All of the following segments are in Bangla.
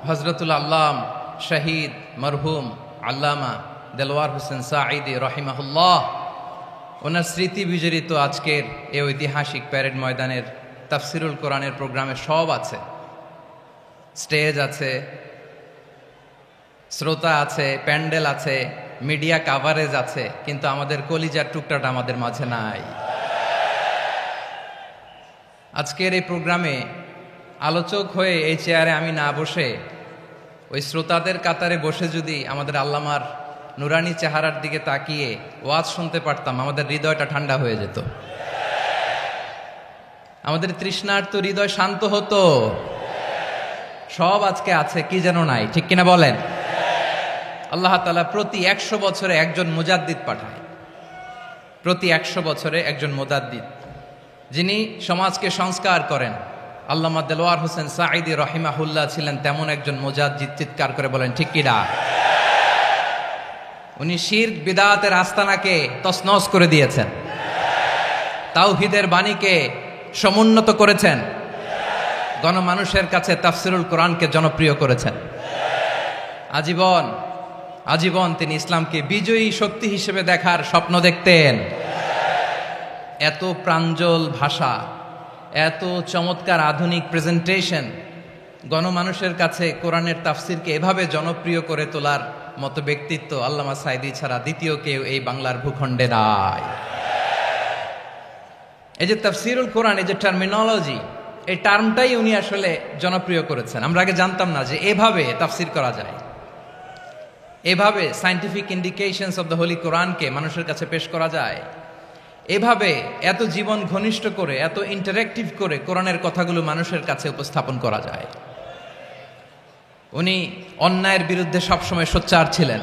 হজরতুল আল্লাম শহীদ মরহুম আল্লামা দেলওয়ার হোসেন সাঈদী রহিমাহুল্লাহ ওনার স্মৃতি বিজড়িত আজকের এই ঐতিহাসিক প্যারেড ময়দানের তাফসিরুল কোরআনের প্রোগ্রামে সব আছে। স্টেজ আছে, শ্রোতা আছে, প্যান্ডেল আছে, মিডিয়া কাভারেজ আছে, কিন্তু আমাদের কলিজার টুকটাটা আমাদের মাঝে নাই। আজকের এই প্রোগ্রামে আলোচক হয়ে এই চেয়ারে আমি না বসে ওই শ্রোতাদের কাতারে বসে যদি আমাদের আল্লামার নুরানি চেহারার দিকে তাকিয়ে ওয়াজ শুনতে পারতাম, আমাদের হৃদয়টা ঠান্ডা হয়ে যেত, আমাদের তৃষ্ণার্ত হৃদয় শান্ত হতো। সব আজকে আছে, কি যেন নাই, ঠিক কিনা বলেন? আল্লাহ তাআলা প্রতি 100 বছরে একজন মুজাদ্দিদ পাঠায়, প্রতি 100 বছরে একজন মুজাদ্দিদ, যিনি সমাজকে সংস্কার করেন। আল্লামা দেলওয়ার হোসেন সাঈদী রহিমাহুল্লাহ ছিলেন তেমন একজন মুজাদ্দিদ। চিৎকার করে বলেন ঠিক কিনা? উনি শিরক বিদআতের আস্তানাকে তছনছ করে দিয়েছেন, তাওহীদের বাণীকে সমুন্নত করেছেন, গণমানুষের কাছে তাফসিরুল কোরআনকে জনপ্রিয় করেছেন। আজীবন তিনি ইসলামকে বিজয়ী শক্তি হিসেবে দেখার স্বপ্ন দেখতেন। এত প্রাঞ্জল ভাষা, এত চমৎকার আধুনিক প্রেজেন্টেশন, গণমানুষের কাছে কোরআনের তাফসিরকে এভাবে জনপ্রিয় করে তোলার মতো ব্যক্তিত্ব আল্লামা সাঈদী ছাড়া দ্বিতীয় কেউ এই বাংলার ভূখণ্ডে নাই। এই যে তাফসিরুল কোরআন, এই যে টার্মিনোলজি, এই টার্মটাই উনি আসলে জনপ্রিয় করেছেন। আমরা আগে জানতাম না যে এভাবে তাফসির করা যায়, এভাবে scientific indications of the Holi কোরআনকে মানুষের কাছে পেশ করা যায়, এভাবে এত জীবন ঘনিষ্ঠ করে, এত ইন্টারেক্টিভ করে কোরআনের কথাগুলো মানুষের কাছে উপস্থাপন করা যায়। উনি অন্যায়ের বিরুদ্ধে সবসময় সোচ্চার ছিলেন,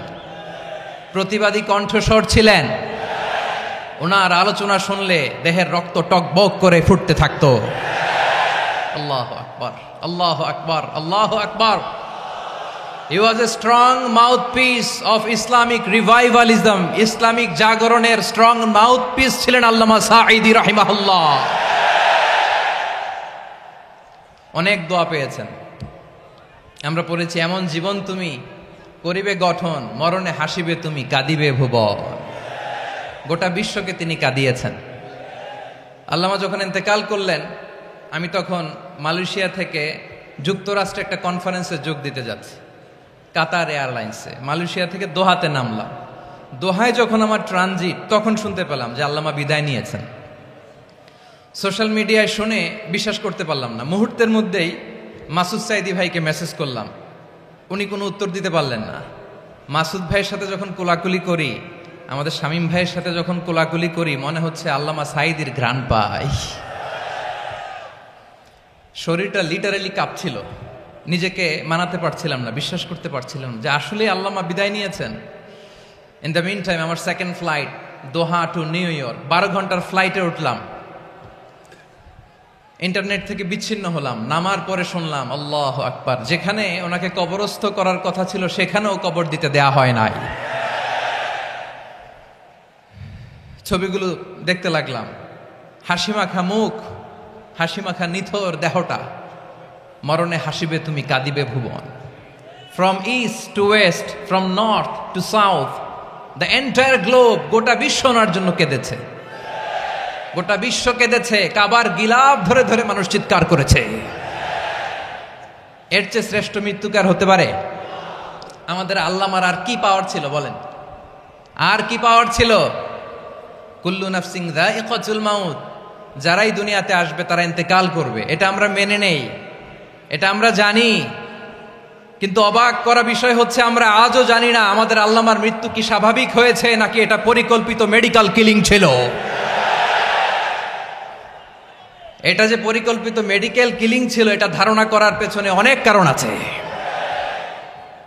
প্রতিবাদী কণ্ঠস্বর ছিলেন। ওনার আলোচনা শুনলে দেহের রক্ত টকবক করে ফুটতে থাকতো। আল্লাহু আকবার, আল্লাহু আকবার, আল্লাহু আকবার। He was a strong mouthpiece of Islamic revivalism. Islamic জাগরণের স্ট্রং মাউথপিস ছিলেন আল্লামা সাঈদী রাহিমাহুল্লাহ। অনেক দোয়া পেয়েছেন, আমরা পড়েছি, এমন জীবন তুমি করিবে গঠন, মরণে হাসিবে তুমি, কাঁদিবে ভুবন। গোটা বিশ্বকে তিনি কাঁদিয়েছেন। আল্লামা যখন ইন্তেকাল করলেন, আমি তখন মালয়েশিয়া থেকে যুক্তরাষ্ট্রে একটা কনফারেন্সে যোগ দিতে যাচ্ছি, কাতার এয়ারলাইন্সে। মালয়েশিয়া থেকে দোহাতে নামলাম। দোহায় যখন আমার ট্রানজিট, তখন শুনতে পেলাম যে আল্লামা বিদায় নিয়েছেন। সোশ্যাল মিডিয়ায় শুনে বিশ্বাস করতে পারলাম না। মুহূর্তের মধ্যেই মাসুদ সাঈদী ভাইকে মেসেজ করলাম, উনি কোনো উত্তর দিতে পারলেন না। মাসুদ ভাইয়ের সাথে যখন কোলাকুলি করি, আমাদের শামীম ভাইয়ের সাথে যখন কোলাকুলি করি, মনে হচ্ছে আল্লামা সাঈদীর ঘ্রাণ পাই। শরীরটা লিটারালি কাঁপছিল, নিজেকে মানাতে পারছিলাম না, বিশ্বাস করতে পারছিলাম যে আসলে আল্লামা বিদায় নিয়েছেন। ইন দ্য মিন টাইম আমার সেকেন্ড ফ্লাইট দোহা টু নিউ ইয়র্ক, 12 ঘন্টার ফ্লাইটে উঠলাম। ইন্টারনেট থেকে বিচ্ছিন্ন হলাম। নামার পরে শুনলাম আল্লাহু আকবার, যেখানে ওনাকে কবরস্থ করার কথা ছিল সেখানেও কবর দিতে দেয়া হয় নাই। ছবিগুলো দেখতে লাগলাম, হাসিমাখা মুখ, হাসিমাখা নিথর দেহটা, মরণে হাসিবে তুমি, কাঁদিবে ভুবন। From east to west, from north to south, the entire globe, গোটা বিশ্ব ওনার জন্য কেঁদেছে, গোটা বিশ্ব কেঁদেছে। কাবার গিলাফ ধরে ধরে মানুষ চিৎকার করেছে। এর চেয়ে শ্রেষ্ঠ মৃত্যুকার হতে পারে? আমাদের আল্লামার আর কি পাওয়ার ছিল বলেন? আর কি পাওয়ার ছিল? কুল্লু নাফসিন যায়িকাতুল মাউত, যারাই দুনিয়াতে আসবে তারা ইন্তেকাল করবে, এটা আমরা মেনে নেই, এটা আমরা জানি। কিন্তু অবাক করা বিষয় হচ্ছে, আমরা আজও জানি না আমাদের আল্লামার মৃত্যু কি স্বাভাবিক হয়েছে নাকি এটা পরিকল্পিত মেডিকেল কিলিং ছিল। এটা যে পরিকল্পিত মেডিকেল কিলিং ছিল, এটা ধারণা করার পেছনে অনেক কারণ আছে।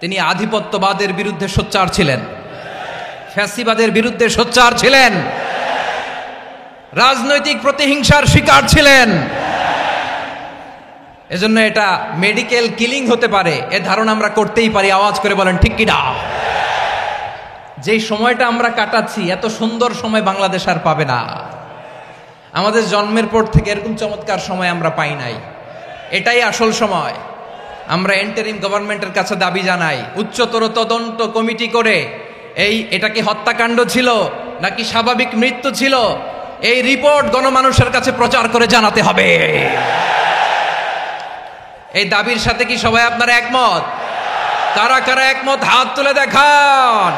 তিনি আধিপত্যবাদের বিরুদ্ধে সোচ্চার ছিলেন, ফ্যাসিবাদের বিরুদ্ধে সোচ্চার ছিলেন, রাজনৈতিক প্রতিহিংসার শিকার ছিলেন। এজন্য এটা মেডিকেল কিলিং হতে পারে এ ধারণা আমরা করতেই পারি। আওয়াজ করে বলেন ঠিক কিনা? যেই সময়টা আমরা কাটাচ্ছি, এত সুন্দর সময় বাংলাদেশ আর পাবে না। আমাদের জন্মের পর থেকে এরকম চমৎকার সময় আমরা পাই নাই। এটাই আসল সময়। আমরা ইন্টারিম গভর্নমেন্টের কাছে দাবি জানাই, উচ্চতর তদন্ত কমিটি করে এটা কি হত্যাকাণ্ড ছিল নাকি স্বাভাবিক মৃত্যু ছিল, এই রিপোর্ট গণমানুষের কাছে প্রচার করে জানাতে হবে। এই দাবির সাথে কি সবাই আপনারা একমত? কারা কারা একমত হাত তুলে দেখান।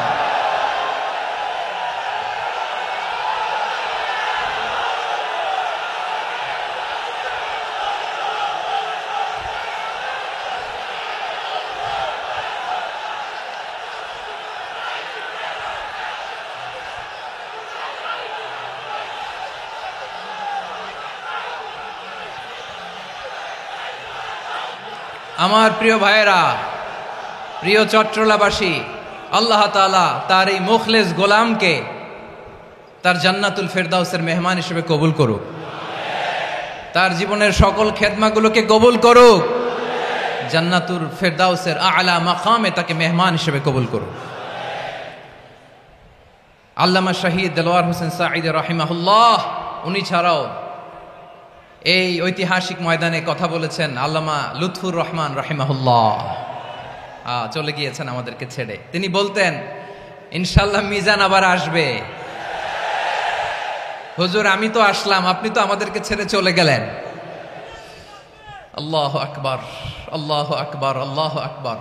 আমার প্রিয় ভাইয়েরা, প্রিয় চট্টলাবাসী, আল্লাহ তাআলা তার এই মুখলেস গোলামকে তার জান্নাতুল ফেরদাউসের মেহমান হিসেবে কবুল করুক, তার জীবনের সকল খেদমাগুলোকে কবুল করুক, জান্নাতুল ফেরদাউসের আলা মাকামে তাকে মেহমান হিসেবে কবুল করুক। আল্লামা শহীদ দেলোয়ার হোসেন সাঈদী রাহিমাহুল্লাহ, উনি ছাড়াও এই ঐতিহাসিক ময়দানে কথা বলেছেন আল্লামা লুৎফুর রহমান রাহিমাহুল্লাহ। চলে গিয়েছেন আমাদেরকে ছেড়ে। তিনি বলতেন, ইনশাল্লাহ মিজান আবার আসবে। হুজুর আমি তো আসলাম, আপনি তো আমাদেরকে ছেড়ে চলে গেলেন। আল্লাহ আকবার, আল্লাহ আকবার, আল্লাহ আকবার।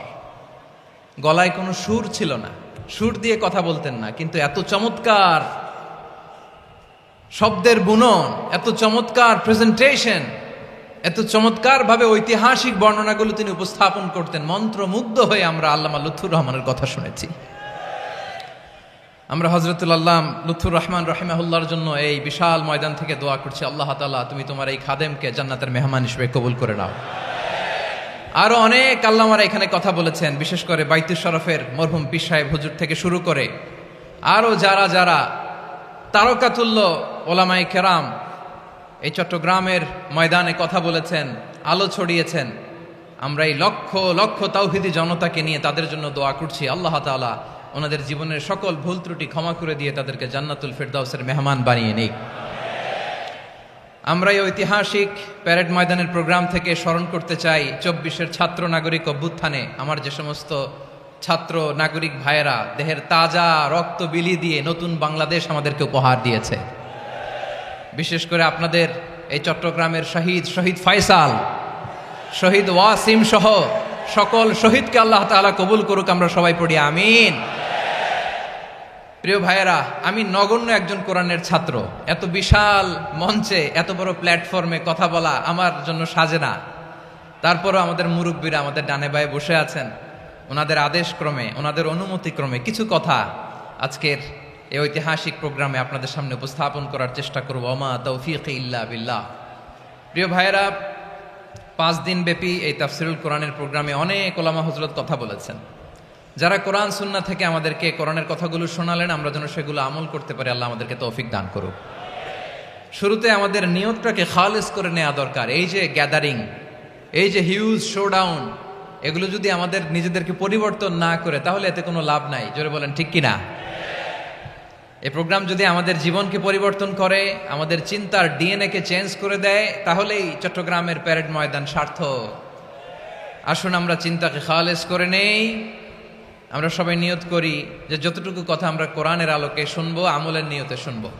গলায় কোনো সুর ছিল না, সুর দিয়ে কথা বলতেন না, কিন্তু এত চমৎকার শব্দের বুনন, এত চমৎকার প্রেজেন্টেশন, এত চমৎকার ভাবে ঐতিহাসিক বর্ণনাগুলো তিনি উপস্থাপন করতেন। মন্ত্রমুগ্ধ হয়ে আমরা আল্লামা লুৎফুর রহমানের কথা শুনেছি। আমরা হযরতুল আল্লাম লুৎফুর রহমান রাহিমাহুল্লাহর জন্য এই বিশাল ময়দান থেকে দোয়া করছি, আল্লাহ তাআলা তুমি তোমার এই খাদেমকে জান্নাতের মেহমান হিসেবে কবুল করে নাও। আরো অনেক আল্লামারা এখানে কথা বলেছেন, বিশেষ করে বাইতুল শরফের মরহুম পীর সাহেব হুজুর থেকে শুরু করে আরো যারা যারা তারকাতুল্য ওলামায়ে কেরাম এই চট্টগ্রামের ময়দানে কথা বলেছেন, আলো ছড়িয়েছেন। আমরা এই লক্ষ লক্ষ তাওহীদি জনতাকে নিয়ে তাদের জন্য দোয়া করছি, আল্লাহ তাআলা ওনাদের জীবনের সকল ভুল ত্রুটি ক্ষমা করে দিয়ে তাদেরকে জান্নাতুল ফেরদাউসের মেহমান বানিয়ে নিক। আমরা এই ঐতিহাসিক প্যারেড ময়দানের প্রোগ্রাম থেকে স্মরণ করতে চাই 24-এর ছাত্র নাগরিক অভ্যুত্থানে আমার যে সমস্ত ছাত্র নাগরিক ভাইয়েরা দেহের তাজা রক্ত বিলি দিয়ে নতুন বাংলাদেশ আমাদেরকে উপহার দিয়েছে। বিশেষ করে আপনাদের এই চট্টগ্রামের শহীদ ফয়সাল, শহীদ ওয়াসিম সহ সকল শহীদকে আল্লাহ তাআলা কবুল করুক। আমরা সবাই পড়ি আমিন। প্রিয় ভাইয়েরা, আমি নগণ্য একজন কোরআনের ছাত্র, এত বিশাল মঞ্চে এত বড় প্ল্যাটফর্মে কথা বলা আমার জন্য সাজে না। তারপরও আমাদের মুরব্বীরা আমাদের ডানে বায়ে বসে আছেন, ওনাদের আদেশ ক্রমে, ওনাদের অনুমতি ক্রমে কিছু কথা আজকের এই ঐতিহাসিক প্রোগ্রামে আপনাদের সামনে উপস্থাপন করার চেষ্টা করব। ওমা তৌফিক ইল্লা বিল্লাহ। প্রিয় ভাইয়েরা, 5 দিন ব্যাপী এই তাফসিরুল কোরআনের প্রোগ্রামে অনেক ওলামা হযরত কথা বলেছেন। যারা কোরআন সুন্নাহ থেকে আমাদেরকে কোরআনের কথাগুলো শোনালেন, আমরা যেন সেগুলো আমল করতে পারি, আল্লাহ আমাদেরকে তৌফিক দান করুক। শুরুতে আমাদের নিয়তটাকে খালেস করে নেওয়া দরকার। এই যে গ্যাদারিং, এই যে হিউজ শোডাউন, এগুলো যদি আমাদের নিজেদেরকে পরিবর্তন না করে তাহলে এতে কোনো লাভ নাই। জোরে বলেন ঠিক কিনা? এই প্রোগ্রাম যদি আমাদের জীবনকে পরিবর্তন করে, আমাদের চিন্তার ডিএনএ কে চেঞ্জ করে দেয়, তাহলেই চট্টগ্রামের প্যারেড ময়দান সার্থক। আসুন আমরা চিন্তাকে খালেস করে নেই। আমরা সবাই নিয়ত করি যে যতটুকু কথা আমরা কোরআনের আলোকে শুনবো, আমলের নিয়তে শুনবো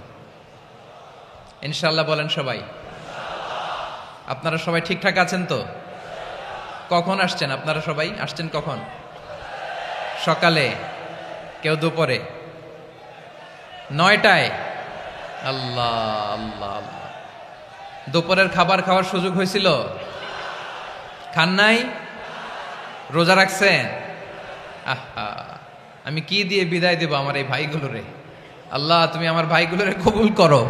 ইনশাআল্লাহ। বলেন সবাই। আপনারা সবাই ঠিকঠাক আছেন তো? কখন আসছেন? আপনারা সবাই আসছেন কখন? সকালে, কেউ দুপুরে, 9টায়? আল্লাহ আল্লাহ আল্লাহ। দুপুরের খাবার খাওয়ার সুযোগ হয়েছিল? খান নাই? রোজা রাখছেন? আহা, আমি কি দিয়ে বিদায় দেব আমার এই ভাইগুলোরে? আল্লাহ তুমি আমার ভাইগুলোরে কবুল করো।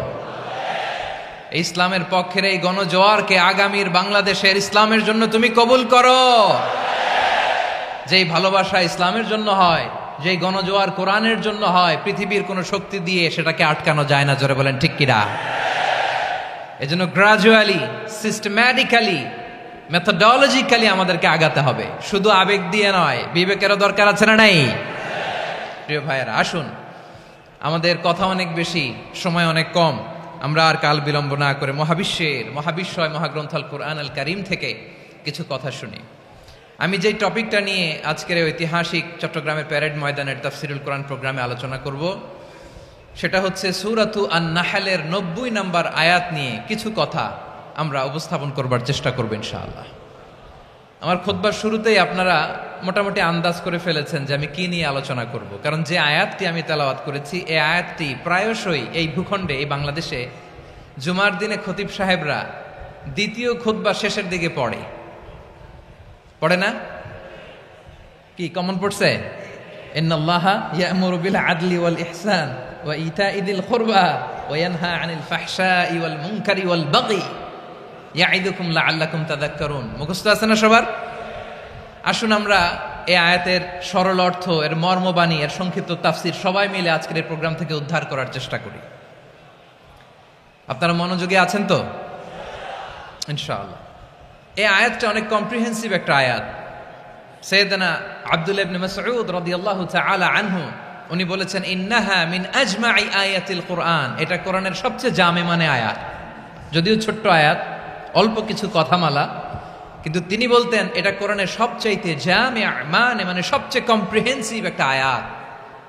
ইসলামের পক্ষের এই গণজোয়ারকে আগামীর বাংলাদেশের ইসলামের জন্য তুমি কবুল করো। যেই ভালোবাসা ইসলামের জন্য হয়, যেই গণজোয়ার কোরআনের জন্য হয়, পৃথিবীর কোনো শক্তি দিয়ে সেটাকে আটকানো যায় না। জোরে বলেন ঠিক কিনা? এজন্য গ্রাজুয়ালি, সিস্টেম্যাটিক্যালি, মেথোডোলজিক্যালি আমাদেরকে আগাতে হবে, শুধু আবেগ দিয়ে নয়। বিবেকেরও দরকার আছে না নাই? প্রিয় ভাইয়েরা, আসুন, আমাদের কথা অনেক বেশি, সময় অনেক কম। আমরা আর কাল বিলম্ব না করে মহাবিশ্বয় মহাগ্রন্থ আল কোরআন আল কারীম থেকে কিছু কথা শুনি। আমি যেই টপিকটা নিয়ে আজকের ঐতিহাসিক চট্টগ্রামের প্যারেড ময়দানের তাফসিরুল কোরআন প্রোগ্রামে আলোচনা করব সেটা হচ্ছে সূরাতু আন-নাহলের 90 নম্বর আয়াত নিয়ে কিছু কথা আমরা উপস্থাপন করবার চেষ্টা করব ইনশাআল্লাহ। আমার খুতবার শুরুতেই আপনারা মোটামুটি আন্দাজ করে ফেলেছেন যে আমি কি নিয়ে আলোচনা করব, কারণ যে আয়াতটি আমি তেলাওয়াত করেছি এই আয়াতটি প্রায়শই এই ভূখণ্ডে, এই বাংলাদেশে জুমার দিনে খতিব সাহেবরা দ্বিতীয় খুতবা শেষের দিকে পড়ে না? কি কমন পড়ছে? ইন্নাল্লাহা ইয়া'মুরু বিল আদলি ওয়াল ইহসান ওয়া ইতা'i যিল কুরবা ওয়া ইয়ানহা আনিল ফাহশাই ওয়াল মুনকারি ওয়াল বাগি ইয়া'iদুকুম লাআল্লাকুম তাযাক্কারুন। মুখস্থ আছে না সবার? আসুন আমরা এই আয়াতের সরল অর্থ, এর মর্মবাণী, এর সংক্ষিপ্ত তাফসীর সবাই মিলে আজকের এই প্রোগ্রাম থেকে উদ্ধার করার চেষ্টা করি। আপনারা মনোযোগী আছেন তো? ইনশাআল্লাহ। এই আয়াতটা অনেক কম্প্রিহেন্সিভ একটা আয়াত। সাইয়েদনা আব্দুল্লাহ ইবনে মাসউদ রাদিয়াল্লাহু তাআলা আনহু উনি বলেছেন, ইন্নাহা মিন আজমাই আয়াতিল কুরআন, এটা কোরআনের সবচেয়ে জামে মানে আয়াত। যদিও ছোট্ট আয়াত, অল্প কিছু কথামালা, কিন্তু তিনি বলতেন এটা কোরআনের সবচাইতে জামে মানে সবচেয়ে কম্প্রিহেন্সিভ একটা আয়াত,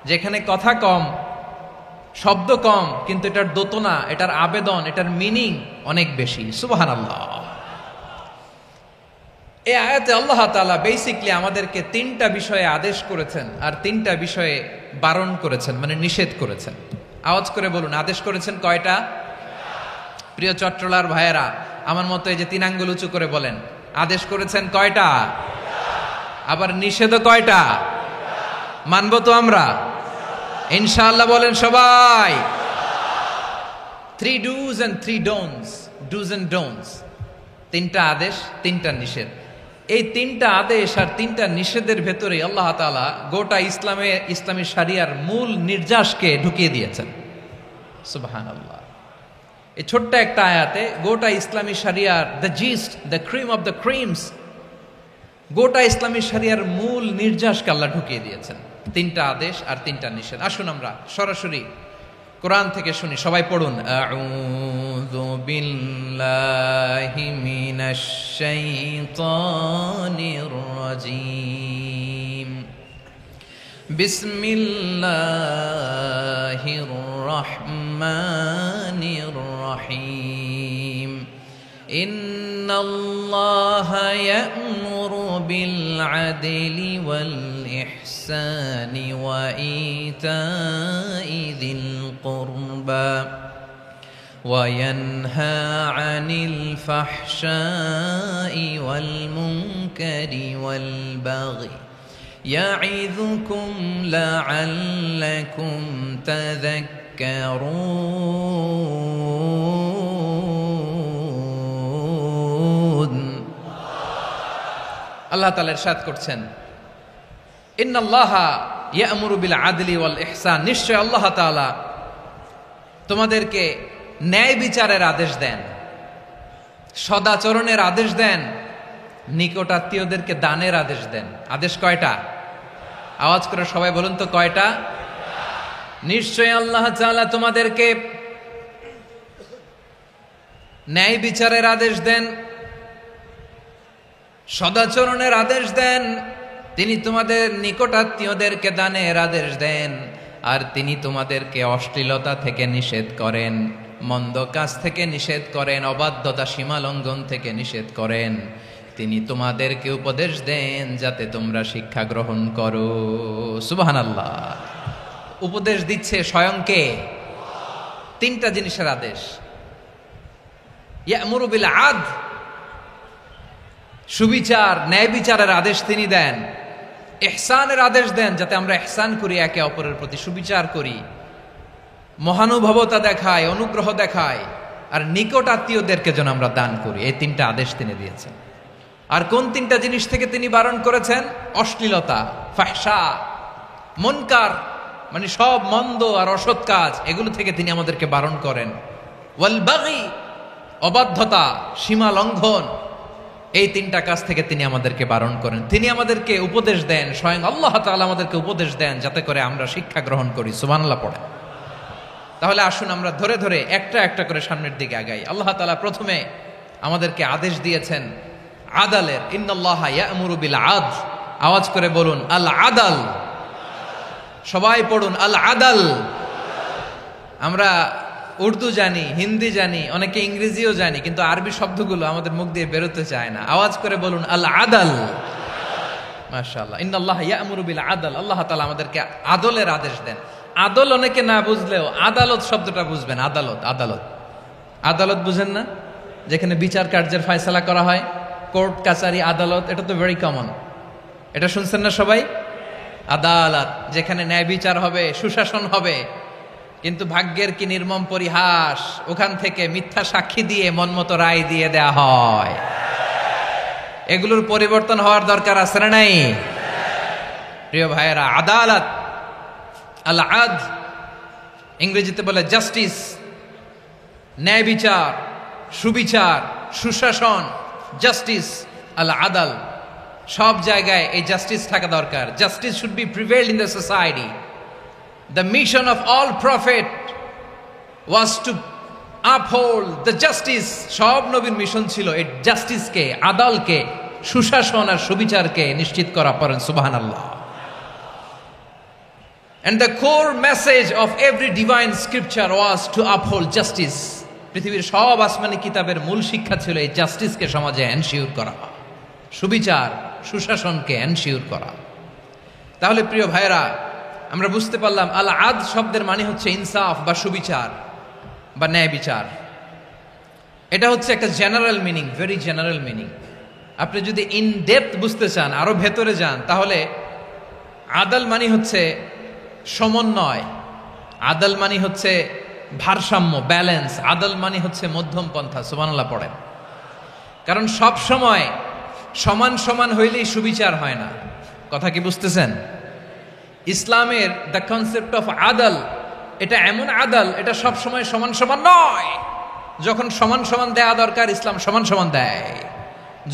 যেখানে কথা কম, শব্দ কম, কিন্তু এটার দোতনা, এটার আবেদন, এটার মিনিং অনেক বেশি। সুবহানাল্লাহ। এই আয়াতে আল্লাহ তাআলা বেসিক্যালি আমাদেরকে তিনটা বিষয়ে আদেশ করেছেন আর তিনটা বিষয়ে বারণ করেছেন, মানে নিষেধ করেছেন। আওয়াজ করে বলুন, আদেশ করেছেন কয়টা? প্রিয় চট্টলার ভাইয়েরা, আমার মতো এই যে 3 আঙ্গুল উঁচু করে বলেন, আদেশ করেছেন কয়টা? আবার নিষেধও কয়টা? মানবো তো আমরা ইনশাআল্লাহ? বলেন সবাই। 3 do's and 3 don'ts, do's and don'ts, 3টা আদেশ, 3টা নিষেধ। এই 3টা আদেশ আর 3টা নিষেধের ভেতরে আল্লাহ তাআলা গোটা ইসলামী শরিয়ার মূল নির্যাসকে ঢুকিয়ে দিয়েছেন। সুবহানাল্লাহ। এই ছোট্ট একটা আয়াতে গোটা ইসলামী শরিয়ার, the gist, the cream of the creams, গোটা ইসলামী শরিয়ার মূল নির্যাসকে আল্লাহ ঢুকিয়ে দিয়েছেন। 3টা আদেশ আর 3টা নিষেধ। আসুন আমরা সরাসরি কোরআন থেকে শুনি, সবাই পড়ুন। আউযু বিল্লাহি মিনাশ শাইতানির রাজীম। বিসমিল্লাহির রহমানির রহিম। ইন্নাল্লাহা ইয়া'মুরু বিল আদলি ওয়াল ইহসানি ওয়া ইতা'i যিল কুরবা ওয়া ইয়ানহা আনিল ফাহশাই ওয়াল মুনকারি ওয়াল বাগি ইয়া'ইযুকুম লা'আল্লাকুম তাযাক্কারুন। আল্লাহ তাআলা ইরশাদ করছেন, ইন্নাল্লাহা ইয়া'মুরু বিল আদলি ওয়াল ইহসান, নিশ্চয় আল্লাহ তাআলা তোমাদেরকে ন্যায় বিচারের আদেশ দেন, সদাচরণের আদেশ দেন, নিকটাত্মীয়দেরকে দানের আদেশ দেন। আদেশ কয়টা? আওয়াজ করে সবাই বলুন তো কয়টা? নিশ্চয় আল্লাহ তাআলা তোমাদেরকে ন্যায় বিচারের আদেশ দেন, সদাচরণের আদেশ দেন, তিনি তোমাদের নিকটাত্মীয়দেরকে দানের আদেশ দেন, আর তিনি তোমাদেরকে অশ্লীলতা থেকে নিষেধ করেন, মন্দ কাজ থেকে নিষেধ করেন, অবাধ্যতা সীমা লঙ্ঘন থেকে নিষেধ করেন। তিনি তোমাদেরকে উপদেশ দেন যাতে তোমরা শিক্ষা গ্রহণ করো। সুবহানাল্লাহ। উপদেশ দিচ্ছে স্বয়ং কে? 3টা জিনিসের আদেশ। ইয়া'মুরু বিল আদল, সুবিচার, ন্যায় বিচারের আদেশ তিনি দেন। ইহসানের আদেশ দেন, যাতে আমরা ইহসান করি, একে অপরের প্রতি সুবিচার করি, মহানুভবতা দেখায়, অনুগ্রহ দেখায়, আর নিকট আত্মীয়দেরকে যেন আমরা দান করি। এই 3টা আদেশ তিনি দিয়েছেন। আর কোন 3টা জিনিস থেকে তিনি বারণ করেছেন? অশ্লীলতা, ফাহশা, মুনকার, মানে সব মন্দ আর অসৎ কাজ, এগুলো থেকে তিনি আমাদেরকে বারণ করেন। ওয়াল বাগি, অবাধ্যতা, সীমা লঙ্ঘন, এই 3টা কাজ থেকে তিনি আমাদেরকে বারণ করেন। তিনি আমাদেরকে উপদেশ দেন, স্বয়ং আল্লাহ তাআলা আমাদেরকে উপদেশ দেন যাতে করে আমরা শিক্ষা গ্রহণ করি। সুবহানাল্লাহ পড়ে। তাহলে আসুন আমরা ধরে ধরে একটা একটা করে সামনের দিকে আগাই। আল্লাহ তাআলা প্রথমে আমাদেরকে আদেশ দিয়েছেন আদালের। ইন্নাল্লাহা ইয়া'মুরু বিল আদল, আওয়াজ করে বলুন আল আদাল। সবাই পড়ুন আল আদাল। আমরা উর্দু জানি, হিন্দি জানি, অনেকে ইংরেজিও জানি, কিন্তু আরবি শব্দগুলো আমাদের মুখ দিয়ে বেরোতে চায় না। আওয়াজ করে বলুন আল আদাল। মাশাআল্লাহ, ইন্নাল্লাহা ইয়া'মুরু বিল আদল। আল্লাহ তাআলা আমাদেরকে আদলের আদেশ দেন। আদল অনেকে না বুঝলেও আদালত শব্দটা বুঝবেন। আদালত, আদালত, আদালত বুঝেন না? যেখানে বিচার কার্যের ফয়সালা করা হয়, কোর্ট কাচারি আদালত, এটা তো ভেরি কমন। এটা শুনছেন না সবাই? আদালত, যেখানে ন্যায় বিচার হবে, সুশাসন হবে। কিন্তু ভাগ্যের কি নির্মম পরিহাস, ওখান থেকে মিথ্যা সাক্ষী দিয়ে মনমতো রায় দিয়ে দেয়া হয়। এগুলোর পরিবর্তন হওয়ার দরকার আছে না নাই? প্রিয় ভাইয়েরা, আদালত, আল আদল, ইংরেজিতে বলে জাস্টিস, ন্যায় বিচার, সুবিচার, সুশাসন, জাস্টিস, আল আদাল। সব জায়গায় এই জাস্টিস থাকা দরকার। Justice should be prevailed in the society. The mission of all prophet was to uphold the justice. সব নবীর মিশন ছিল এই জাস্টিসকে, আদালকে, সুশাসন আর সুবিচারকে নিশ্চিত করা। পড়েন সুবহানাল্লাহ। And the core message of every divine scripture was to uphold justice. পৃথিবীর সব আসমানি কিতাবের মূল শিক্ষা ছিল এই জাস্টিসকে সমাজে এনশিওর করা, সুবিচার, সুশাসনকে এনশিওর করা। তাহলে প্রিয় ভাইরা, আমরা বুঝতে পারলাম আল আদ শব্দের মানে হচ্ছে ইনসাফ বা সুবিচার বা ন্যায় বিচার। এটা হচ্ছে একটা general meaning, very general meaning. আপনি যদি ইন ডেপথ বুঝতে চান, আরো ভেতরে যান, তাহলে আদাল মানে হচ্ছে সমন্বয়, আদাল মানে হচ্ছে ভারসাম্য, ব্যালেন্স। আদাল মানে হচ্ছে মধ্যম পন্থা। সুবহানাল্লাহ পড়েন। কারণ সব সময় সমান সমান হইলেই সুবিচার হয় না। কথা কি বুঝতেছেন? ইসলামের দ্য কনসেপ্ট অফ আদাল, এটা এমন আদাল, এটা সব সময় সমান সমান নয়। যখন সমান সমান দেয়া দরকার, ইসলাম সমান সমান দেয়।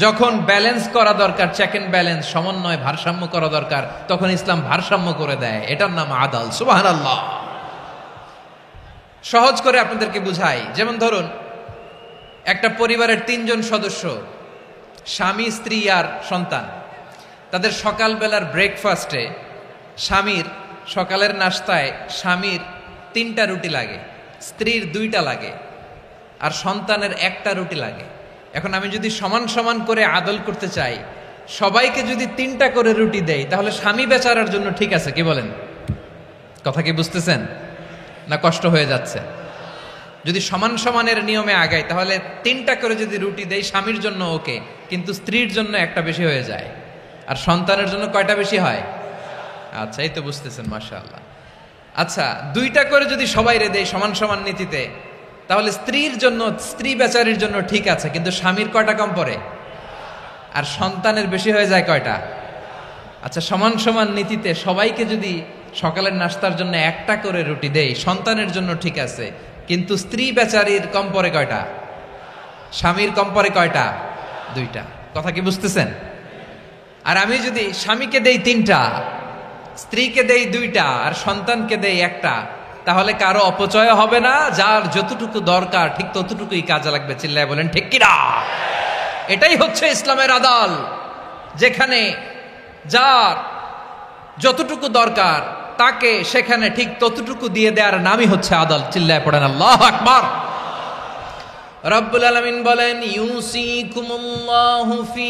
যখন ব্যালেন্স করা দরকার, চেক এন্ড ব্যালেন্স, সমন্বয়, ভারসাম্য করা দরকার, তখন ইসলাম ভারসাম্য করে দেয়। এটার নাম আদাল। সুবহানাল্লাহ। সহজ করে আপনাদেরকে বুঝাই। যেমন ধরুন, একটা পরিবারের 3 জন সদস্য, স্বামী, স্ত্রী আর সন্তান। তাদের সকালবেলার ব্রেকফাস্টে স্বামীর, সকালের নাস্তায় স্বামীর 3টা রুটি লাগে, স্ত্রীর 2টা লাগে, আর সন্তানের 1টা রুটি লাগে। এখন আমি যদি সমান সমান করে আদল করতে চাই, সবাইকে যদি 3টা করে রুটি দেই, তাহলে স্বামী বেচারার জন্য ঠিক আছে? কি বলেন? কথা কি বুঝতেছেন না কষ্ট হয়ে যাচ্ছে? যদি সমান সমানের নিয়মে আগাই, তাহলে 3টা করে যদি রুটি দেই, স্বামীর জন্য ওকে, কিন্তু স্ত্রীর জন্য 1টা বেশি হয়ে যায়। আর সন্তানের জন্য কয়টা বেশি হয়? আচ্ছা, এই তো বুঝতেছেন, মাশাআল্লাহ। আচ্ছা, 2টা করে যদি সবাই রে দেয় সমান সমান নীতিতে, তাহলে স্ত্রীর জন্য, স্ত্রী বেচারির জন্য ঠিক আছে, কিন্তু স্বামীর কয়টা কম পড়ে? আর সন্তানের বেশি হয়ে যায় কয়টা? আচ্ছা, সমান সমান নীতিতে সবাইকে যদি সকালের নাস্তার জন্য 1টা করে রুটি দেই, সন্তানের জন্য ঠিক আছে, কিন্তু স্ত্রী বেচারির কম পড়ে কয়টা? স্বামীর কম পড়ে কয়টা? 2টা। কথা কি বুঝতেছেন? আর আমি যদি স্বামীকে দেই 3টা, স্ত্রীকে দেই 2টা, আর সন্তানকে দেই 1টা, তাহলে কারো অপচয় হবে না। যার যতটুকু দরকার ঠিক ততটুকুই কাজে লাগবে। চিল্লায় বলেন ঠিক কিনা? এটাই হচ্ছে ইসলামের আদাল, যেখানে যার যতটুকু দরকার তাকে সেখানে ঠিক ততটুকু দিয়ে দেওয়ার নামই হচ্ছে আদাল। চিল্লায় পড়েন আল্লাহু আকবার। রব্বুল আলামিন বলেন, ইউসিকুমুল্লাহু ফি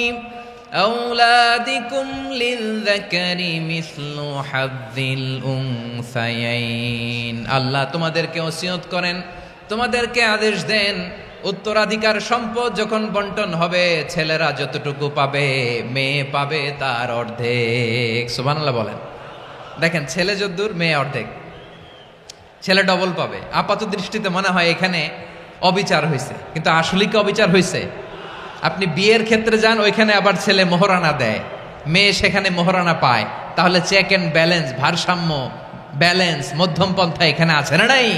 আওলাদিকুম লিযযাকারি মিসলু হাযযিল উনসায়াইন। আল্লাহ তোমাদেরকে ওসিয়ত করেন, তোমাদেরকে আদেশ দেন, উত্তরাধিকার সম্পদ যখন বন্টন হবে, ছেলেরা যতটুকু পাবে, মেয়ে পাবে তার অর্ধেক। সুবহানাল্লাহ বলেন। দেখেন, ছেলে যদ্দূর, মেয়ে অর্ধেক, ছেলে ডবল পাবে। আপাত দৃষ্টিতে মনে হয় এখানে অবিচার হয়েছে, কিন্তু আসলে কি অবিচার হয়েছে? আপনি বিয়ের ক্ষেত্রে যান, ওইখানে আবার ছেলে মোহরানা দেয়, মেয়ে সেখানে মোহরানা পায়। তাহলে চেক এন্ড ব্যালেন্স, ভারসাম্য, ব্যালেন্স, মধ্যম পন্থা এখানে আছে না নাই?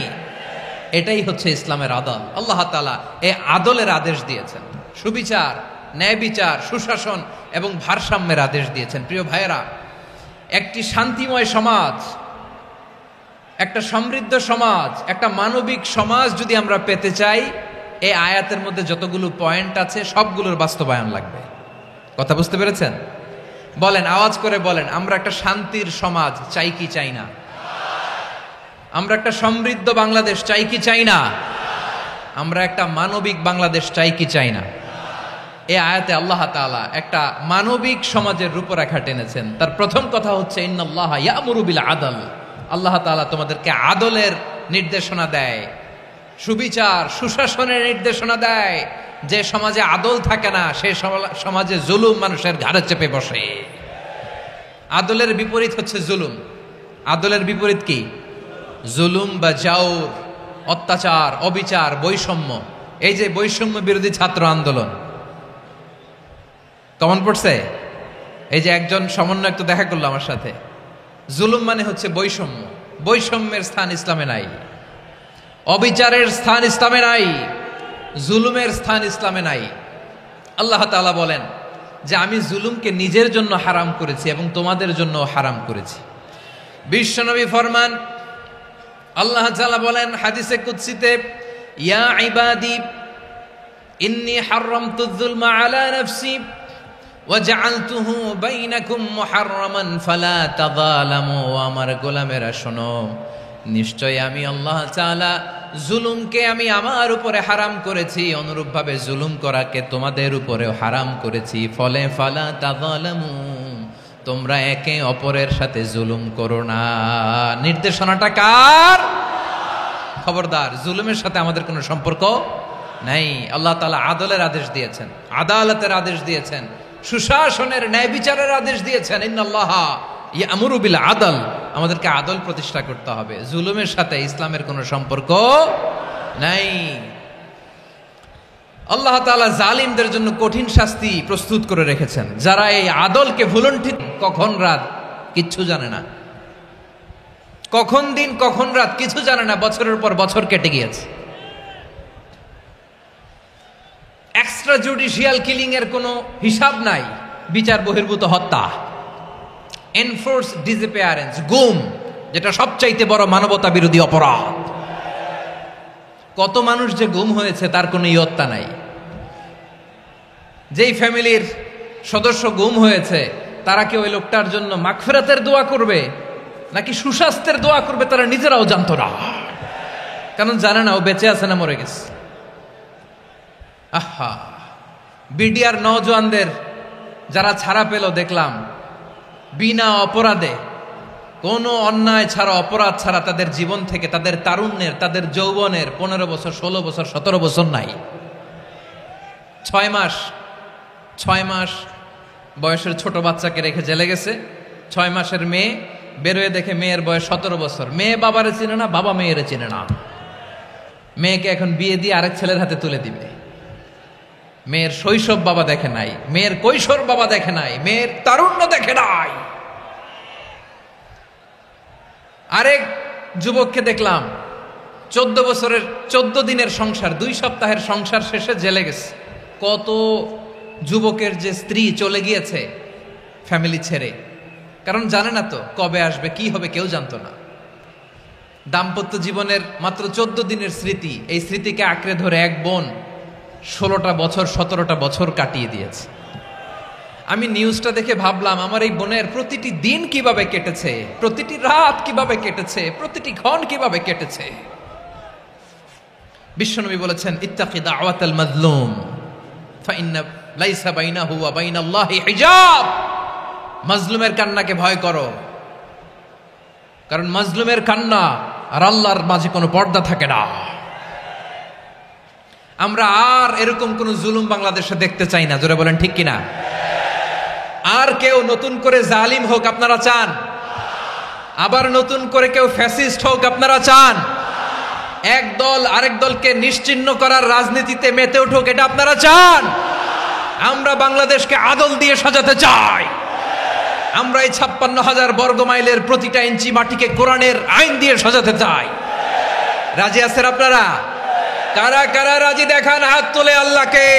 এটাই হচ্ছে ইসলামের আদল। আল্লাহ তাআলা এই আদলের আদেশ দিয়েছেন, সুবিচার, ন্যায় বিচার, সুশাসন এবং ভারসাম্যের আদেশ দিয়েছেন। প্রিয় ভাইয়েরা, একটি শান্তিময় সমাজ, একটা সমৃদ্ধ সমাজ, একটা মানবিক সমাজ যদি আমরা পেতে চাই, এই আয়াতের মধ্যে যতগুলো পয়েন্ট আছে সবগুলোর বাস্তবায়ন লাগবে। কথা বুঝতে পেরেছেন? বলেন, আওয়াজ করে বলেন, আমরা একটা শান্তির সমাজ চাই কি চাই না? আমরা একটা সমৃদ্ধ বাংলাদেশ চাই কি চাই না? আমরা একটা মানবিক বাংলাদেশ চাই কি চাই না? এই আয়াতে আল্লাহ তাআলা একটা মানবিক সমাজের রূপরেখা টেনেছেন। তার প্রথম কথা হচ্ছে ইন্নাল্লাহা ইয়ামুরু বিল আদল। আল্লাহ তাআলা তোমাদেরকে আদলের নির্দেশনা দেয়, সুবিচার সুশাসনের নির্দেশনা দেয়। যে সমাজে আদল থাকে না সেই সমাজে জুলুম মানুষের ঘাড়ে চেপে বসে। আদলের বিপরীত হচ্ছে জুলুম। আদলের বিপরীত কি? জুলুম বা জাউর, অত্যাচার, অবিচার, বৈষম্য। এই যে বৈষম্য বিরোধী ছাত্র আন্দোলন কমন পড়ছে? এই যে একজন সমন্বয়ক তো দেখা করলো আমার সাথে। জুলুম মানে হচ্ছে বৈষম্য। বৈষম্যের স্থান ইসলামে নাই, অবিচারের স্থান ইসলামে নাই, জুলুমের স্থান ইসলামে নাই। আল্লাহ তাআলা বলেন যে আমি জুলুমকে নিজের জন্য হারাম করেছি এবং তোমাদের জন্য হারাম করেছি। বিশ্বনবী ফরমান, আল্লাহ তাআলা বলেন হাদিসে কুদসিতে, ইয়া ইবাদি ইন্নী হারামতুয যুলমা আলা নাফসি ওয়া জাআলতুহু বাইনাকুম মুহাররামান ফালা তাযালামু। আমার গোলামেরা শোনো, নিশ্চয় আমি আল্লাহ তাআলা জুলুমকে আমি আমার উপরে হারাম করেছি, অনুরূপভাবে জুলুম করাকে তোমাদের উপরেও হারাম করেছি। ফলে ফালা তাযালামু, তোমরা একে অপরের সাথে জুলুম করো না। নির্দেশনাটা কার? খবরদার, জুলুমের সাথে আমাদের কোনো সম্পর্ক নাই। আল্লাহ তাআলা আদলের আদেশ দিয়েছেন, আদালতের আদেশ দিয়েছেন, সুশাসনের ন্যায় বিচারের আদেশ দিয়েছেন। ইন্নাল্লাহা ইয়ামুরু বিল আদল, আমাদেরকে আদল প্রতিষ্ঠা করতে হবে। জুলুমের সাথে ইসলামের কোনো সম্পর্ক নাই। আল্লাহ তাআলা জালিমদের জন্য কঠিন শাস্তি প্রস্তুত করে রেখেছেন। যারা এই আদলকে ভুলুণ্ঠিত, কখন রাত কিচ্ছু জানে না, কখন দিন কখন রাত কিছু জানে না, বছরের পর বছর কেটে গিয়েছে। এক্সট্রা জুডিশিয়াল কিলিং এর কোনো হিসাব নাই, বিচার বহির্ভূত হত্যা, এনফোর্স ডিসঅ্যাপিয়ারেন্স, গুম, যেটা সবচাইতে বড় মানবতা বিরোধী অপরাধ। কত মানুষ যে গুম হয়েছে তার কোনো ইয়ত্তা নাই। যেই ফ্যামিলির সদস্য গুম হয়েছে তারা কি ওই লোকটার জন্য মাগফিরাতের দোয়া করবে নাকি সুস্বাস্থ্যের দোয়া করবে তারা নিজেরাও জানতো না, কারণ জানে না ও বেঁচে আছে না মরে গেছে। আহা, বিডিআর নওজোয়ানদের যারা ছাড়া পেল দেখলাম, বিনা অপরাধে, কোনো অন্যায় ছাড়া, অপরাধ ছাড়া তাদের জীবন থেকে, তাদের তারুণ্যের, তাদের যৌবনের 15 বছর 16 বছর 17 বছর নাই, 6 মাস বয়সের ছোট বাচ্চাকে রেখে জেলে গেছে। 6 মাসের মেয়ে বেরোয় দেখে মেয়ের বয়স 17 বছর। মেয়ে বাবারে চিনে না, বাবা মেয়েরে চিনে না। মেয়েকে এখন বিয়ে দিয়ে আরেক ছেলের হাতে তুলে দিবে। মেয়ের শৈশব বাবা দেখে নাই, মেয়ের কৈশোর বাবা দেখে নাই, মেয়ের তারুণ্য দেখে নাই। আরেক যুবককে দেখলাম 14 বছরের 14 দিনের সংসার, 2 সপ্তাহের সংসার শেষে জেলে গেছে। কত যুবকের যে স্ত্রী চলে গিয়েছে ফ্যামিলি ছেড়ে, কারণ জানে না তো কবে আসবে, কি হবে, কেউ জানতো না। দাম্পত্য জীবনের মাত্র 14 দিনের স্মৃতি, এই স্মৃতিকে আঁকড়ে ধরে এক বোন 16টা বছর 17টা বছর কাটিয়ে দিয়েছে। আমি নিউজটা দেখে ভাবলাম, আমার এই বোনের প্রতিটি দিন কিভাবে কেটেছে, প্রতিটি রাত কিভাবে কেটেছে, প্রতিটি ক্ষণ কিভাবে কেটেছে। বিশ্বনবী বলেছেন, ইত্তাকি দাওয়াতাল মাজলুম ফাইন্না লাইসা বাইনাহু ওয়া বাইনাল্লাহি হিজাব। মাজলুমের কান্নাকে ভয় করো, কারণ মাজলুমের কান্না আর আল্লাহর মাঝে কোনো পর্দা থাকে না। আমরা আর এরকম কোন জুলুম বাংলাদেশে দেখতে চাই না। জোরে বলেন ঠিক কিনা? আর কেউ নতুন করে জালিম হোক আপনারা চান? আবার নতুন করে কেউ ফ্যাসিস্ট হোক আপনারা চান? এক দল আরেক দলকে নিশ্চিহ্ন করার রাজনীতিতে মেতে উঠুক এটা আপনারা চান? আমরা বাংলাদেশকে আদল দিয়ে সাজাতে চাই। আমরা এই 56,000 বর্গ মাইলের প্রতিটা ইঞ্চি মাটিকে কোরআনের আইন দিয়ে সাজাতে চাই। রাজি আছেন আপনারা? কারা কারা রাজি দেখান হাত তুলে আল্লাহকে।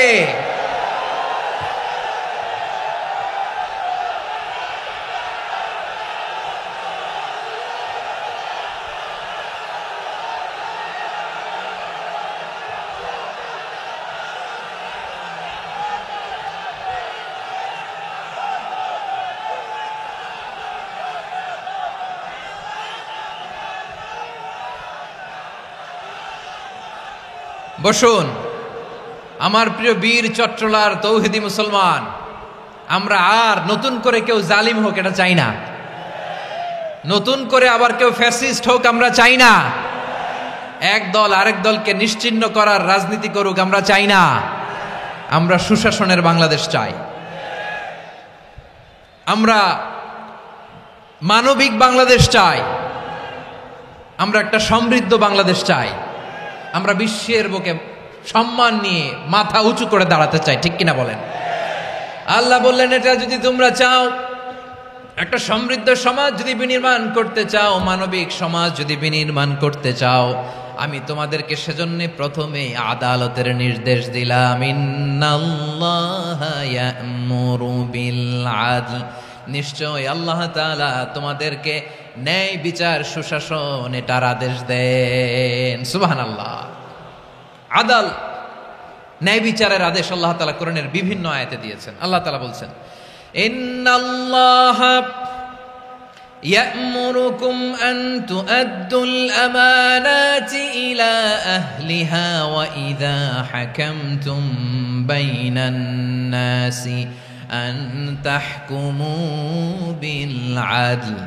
বসুন। আমার প্রিয় বীর চট্টলার তৌহিদি মুসলমান, আমরা আর নতুন করে কেউ জালিম হোক এটা চাই না, নতুন করে আবার কেউ ফ্যাসিস্ট হোক আমরা চাই না, এক দল আরেক দলকে নিশ্চিহ্ন করার রাজনীতি করুক আমরা চাই না। আমরা সুশাসনের বাংলাদেশ চাই, আমরা মানবিক বাংলাদেশ চাই, আমরা একটা সমৃদ্ধ বাংলাদেশ চাই, আমরা বিশ্বের বুকে সম্মান নিয়ে মাথা উঁচু করে দাঁড়াতে চাই, ঠিক কিনা বলেন? আল্লাহ বললেন, এটা যদি তোমরা চাও, একটা সমৃদ্ধ সমাজ যদি বিনির্মাণ করতে চাও, মানবিক সমাজ যদি বিনির্মাণ করতে চাও, আমি তোমাদেরকে সেজন্য প্রথমে আদালতের নির্দেশ দিলাম। ইন্নাল্লাহা ইয়া'মুরু বিল আদল, নিশ্চয় আল্লাহ তাআলা তোমাদেরকে ন্যায় বিচার সুশাসন এটার আদেশ দেন। সুবহানাল্লাহ। আদাল, ন্যায় বিচারের আদেশ আল্লাহ তাআলা কোরআনের বিভিন্ন আয়াতে দিয়েছেন। আল্লাহ তাআলা বলছেন, ইন্নাল্লাহা ইয়া'মুরুকুম আন তুআদ্দুল আমানাতি ইলা আহলিহা ওয়া ইযা হাকামতুম বাইনান নাসি আন তাহকুমু বিল আদল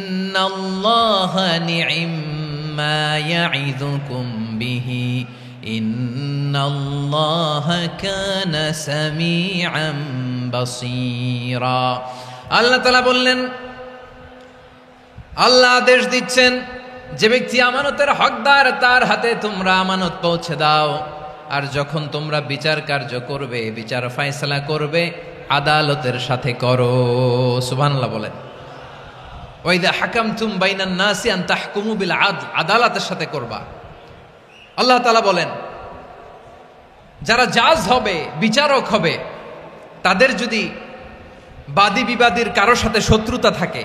ইন্নাল্লাহা নি'ম্মা ইয়া'iযুকুম বিহি ইন্নাল্লাহা কানা সামিআন বাসীরা। আল্লাহ তাআলা বললেন, আল্লাহ আদেশ দিচ্ছেন, যে ব্যক্তি আমানতের হকদার তার হাতে তোমরা আমানত পৌঁছে দাও, আর যখন তোমরা বিচার কার্য করবে, বিচার ফয়সালা করবে, আদালতের সাথে করো। সুবহানাল্লাহ বলেন। ওয়া ইযা হাকামতুম বাইনান নাসি আন তাহকুমু বিল আদল, আদালতের সাথে করবা। আল্লাহ তাআলা বলেন, যারা জাজ হবে, বিচারক হবে, তাদের যদি বাদী বিবাদীর কারোর সাথে শত্রুতা থাকে,